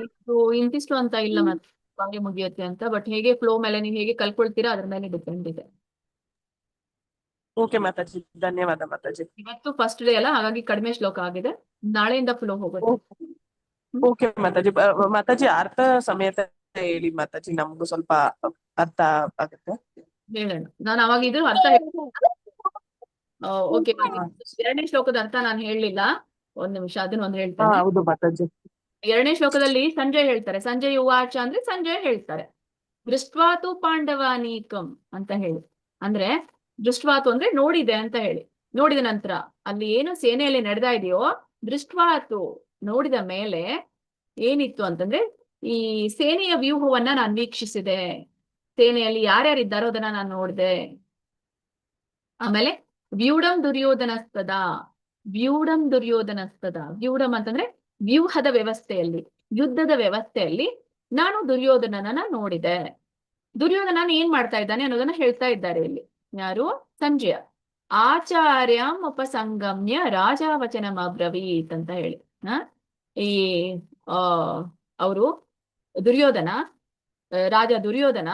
ಇದು ಇಂತಿಷ್ಟು ಅಂತ ಇಲ್ಲ ಮತ್ತೆ ಬಾರಿ ಮುಗಿಯುತ್ತೆ ಅಂತ. ಬಟ್ ಹೇಗೆ ಫ್ಲೋ ಮೇಲೆ ನೀವು ಹೇಗೆ ಕಲ್ಕೊಳ್ತೀರಾ ಅದ್ರ ಮೇಲೆ ಡಿಪೆಂಡ್ ಇದೆ. ಓಕೆ ಮಾತಾಜಿ, ಧನ್ಯವಾದ ಮಾತಾಜಿ. ಇವತ್ತು ಫಸ್ಟ್ ಡೇ ಅಲ್ಲ, ಹಾಗಾಗಿ ಕಡಿಮೆ ಶ್ಲೋಕ ಆಗಿದೆ. ನಾಳೆಯಿಂದ ಫ್ಲೋ ಹೋಗುತ್ತೆ. ಓಕೆ ಮಾತಾಜಿ. ಮಾತಾಜಿ ಅರ್ಥ ಸಮೇತ ಹೇಳಿ ಮಾತಾಜಿ, ನಮಗೂ ಸ್ವಲ್ಪ ಅರ್ಥ ಆಗುತ್ತೆ. ಹೇಳೋಣ. ನಾನು ಅವಾಗ ಇದ್ರು ಅರ್ಥ ಓಕೆ. ಎರಡನೇ ಶ್ಲೋಕದ ಅರ್ಥ ನಾನು ಹೇಳಲಿಲ್ಲ, ಒಂದ್ ನಿಮಿಷ ಅದನ್ನ ಒಂದು ಹೇಳ್ತೇನೆ. ಹೌದು ಮಾತಾಜಿ. ಎರಡನೇ ಶ್ಲೋಕದಲ್ಲಿ ಸಂಜಯ್ ಹೇಳ್ತಾರೆ. ಸಂಜಯ್ ಉವಾಚ ಅಂದ್ರೆ ಸಂಜಯ್ ಹೇಳ್ತಾರೆ ದೃಷ್ಟ್ವಾತು ಪಾಂಡವಾನೀಕಂ ಅಂತ ಹೇಳಿ. ಅಂದ್ರೆ ದೃಷ್ಟ್ವಾತು ಅಂದ್ರೆ ನೋಡಿದೆ ಅಂತ ಹೇಳಿ. ನೋಡಿದ ನಂತರ ಅಲ್ಲಿ ಏನು ಸೇನೆಯಲ್ಲಿ ನಡೆದಾ ಇದೆಯೋ, ದೃಷ್ಟ್ವಾತು ನೋಡಿದ ಮೇಲೆ ಏನಿತ್ತು ಅಂತಂದ್ರೆ ಈ ಸೇನೆಯ ವ್ಯೂಹವನ್ನ ನಾನು ವೀಕ್ಷಿಸಿದೆ. ಸೇನೆಯಲ್ಲಿ ಯಾರ್ಯಾರಿದ್ದಾರೋ ಅದನ್ನ ನಾನು ನೋಡಿದೆ. ಆಮೇಲೆ ವ್ಯೂಢಂ ದುರ್ಯೋಧನಸ್ತದ, ವ್ಯೂಢಂ ದುರ್ಯೋಧನಸ್ತದ. ವ್ಯೂಢಂ ಅಂತಂದ್ರೆ ವ್ಯೂಹದ ವ್ಯವಸ್ಥೆಯಲ್ಲಿ, ಯುದ್ಧದ ವ್ಯವಸ್ಥೆಯಲ್ಲಿ ನಾನು ದುರ್ಯೋಧನನ ನೋಡಿದೆ. ದುರ್ಯೋಧನನ ಏನ್ ಮಾಡ್ತಾ ಇದ್ದಾನೆ ಅನ್ನೋದನ್ನ ಹೇಳ್ತಾ ಇದ್ದಾರೆ ಇಲ್ಲಿ ಯಾರು? ಸಂಜಯ. ಆಚಾರ್ಯಂ ಉಪಸಂಗಮ್ಯ ರಾಜಾವಚನಂ ಅಬ್ರವೀತ್ ಅಂತ ಹೇಳಿ. ಈ ಅವರು ದುರ್ಯೋಧನ, ರಾಜ ದುರ್ಯೋಧನ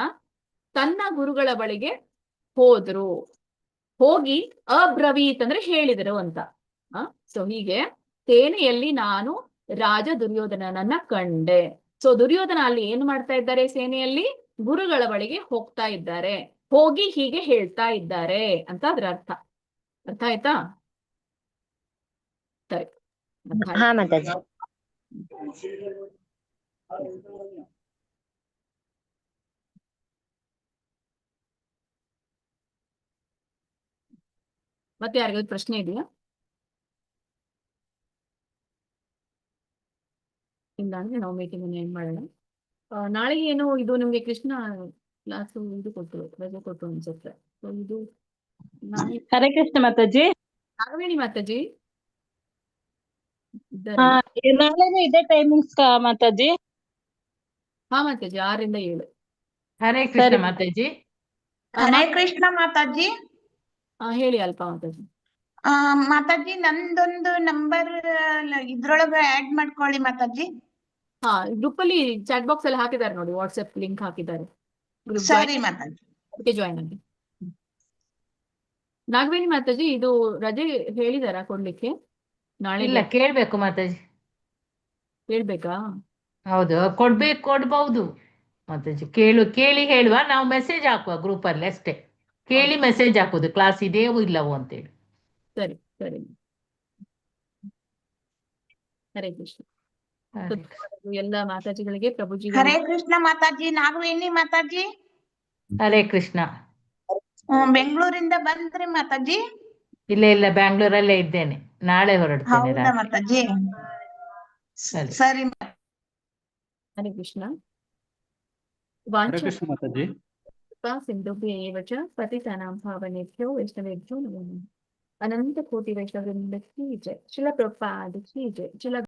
ತನ್ನ ಗುರುಗಳ ಬಳಿಗೆ ಹೋದ್ರು. ಹೋಗಿ ಅಬ್ರವೀತ್ ಅಂದ್ರೆ ಹೇಳಿದರು ಅಂತ. ಸೊ ಹೀಗೆ ಸೇನೆಯಲ್ಲಿ ನಾನು ರಾಜ ದುರ್ಯೋಧನನನ್ನ ಕಂಡೆ. ಸೊ ದುರ್ಯೋಧನ ಅಲ್ಲಿ ಏನ್ ಮಾಡ್ತಾ ಇದ್ದಾರೆ? ಸೇನೆಯಲ್ಲಿ ಗುರುಗಳ ಬಳಿಗೆ ಹೋಗ್ತಾ ಇದ್ದಾರೆ, ಹೋಗಿ ಹೀಗೆ ಹೇಳ್ತಾ ಇದ್ದಾರೆ ಅಂತ ಅದ್ರ ಅರ್ಥ. ಅರ್ಥ ಆಯ್ತಾ? ಸರಿ. ಹಾ ಮಾತಾಜಿ. ಮತ್ತೆ ಯಾರಿಗಾದ್ರು ಪ್ರಶ್ನೆ ಇದೆಯಾ? ಇಲ್ಲ ಅಂದ್ರೆ ನಾವು ಮೀಟಿಂಗ್ ಅನ್ನು ಎಂಡ್ ಮಾಡೋಣ. ನಾಳೆ ಏನು ಇದು ನಿಮ್ಗೆ ಕೃಷ್ಣ ಕ್ಲಾಸು ಇದು ಕೊಟ್ಟರು, ರಜೆ ಕೊಟ್ಟರು ಅನ್ಸುತ್ತೆ. ಸೊ ಇದು ಹರೇ ಕೃಷ್ಣ ಮಾತಾಜಿ. ನಾಗವೇಣಿ ಮಾತಾಜಿ ನಾಳೆನೂ ಇದೇ ಟೈಮಿಂಗ್ಸ್ ಮಾತಾಜಿ? ಹಾ ಮಾತಾಜಿ, 6 ರಿಂದ 7. ಹರೇ ಕೃಷ್ಣ ಮಾತಾಜಿ. ಹರೇ ಕೃಷ್ಣ ಮಾತಾಜಿ. ಹೇಳಿ ಅಲ್ಪ ಮಾತಾಜಿ. ಮಾತಾಜಿ ನಂದೊಂದು ನಂಬರ್ ಇದ್ರೊಳಗೆ ಆಡ್ ಮಾಡ್ಕೊಳ್ಳಿ ಮಾತಾಜಿ. ಹಾ, ಗ್ರೂಪ್ ಅಲ್ಲಿ ಚಾಟ್ ಬಾಕ್ಸ್ ಅಲ್ಲಿ ಹಾಕಿದ್ದಾರೆ ನೋಡಿ, ವಾಟ್ಸ್ಆಪ್ ಲಿಂಕ್ ಹಾಕಿದ್ದಾರೆ. ಗ್ರೂಪ್ ಸರಿ ಮಾತಾಜಿ, ಅದಕ್ಕೆ ಜಾಯ್ನ್ ಆಗಿ. ನಾಗವೇಣಿ ಮಾತಾಜಿ, ಇದು ರಜೆ ಹೇಳಿದಾರ ಕೊಡ್ಲಿಕ್ಕೆ ನಾಳೆ? ಇಲ್ಲ, ಕೇಳ್ಬೇಕು ಮಾತಾಜಿ. ಹೇಳ್ಬೇಕಾ? ಹೌದು, ಕೊಡ್ಬಹುದು ಮಾತಾಜಿ. ಕೇಳಿ ಹೇಳುವ. ನಾವು ಮೆಸೇಜ್ ಹಾಕುವ ಗ್ರೂಪ್ ಅಲ್ಲಿ ಅಷ್ಟೇ. ಕೇಳಿ ಮೆಸೇಜ್ ಹಾಕುದು ಕ್ಲಾಸ್ ಇದೆಯೋ ಇಲ್ಲವೋ ಅಂತೇಳಿ. ಸರಿ ಸರಿ. ಹರೇ ಕೃಷ್ಣ. ಎಲ್ಲ ಮಾತಾಜಿಗಳಿಗೆ ಪ್ರಭುಜಿ. ಹರೇ ಕೃಷ್ಣ ಮಾತಾಜಿ. ನಾಗವೇಣಿ ಮಾತಾಜಿ. ಹರೇ ಕೃಷ್ಣ. ಬೆಂಗಳೂರಿಂದ ಬಂದ್ರಿ ಮಾತಾಜಿ? ಇಲ್ಲ, ಬ್ಯಾಂಗ್ಳೂರಲ್ಲೇ ಇದ್ದೇನೆ. ನಾಳೆ ಹೊರಡ್ತೇನೆ ರಾತ್ರಿ. ಮಾತಾಜಿ ಸರಿ. ಹರೇ ಕೃಷ್ಣ. ಹರೇ ಕೃಷ್ಣ ಮಾತಾಜಿ. ಸಿಂಧುಭ್ಯ ಏವ ಚ ಪತಿತಾನಾಂ ಪಾವನೇಭ್ಯೋ ವೈಷ್ಣವೇಭ್ಯೋ ನಮೋ ನಮಃ. ಅನಂತ ಕೋಟಿ ವೈಷ್ಣವರಿಂದ ಕೀ ಜೈ. ಶ್ರೀಲ ಪ್ರಭುಪಾದ ಕೀ ಜೈ. ಶ್ರೀಲ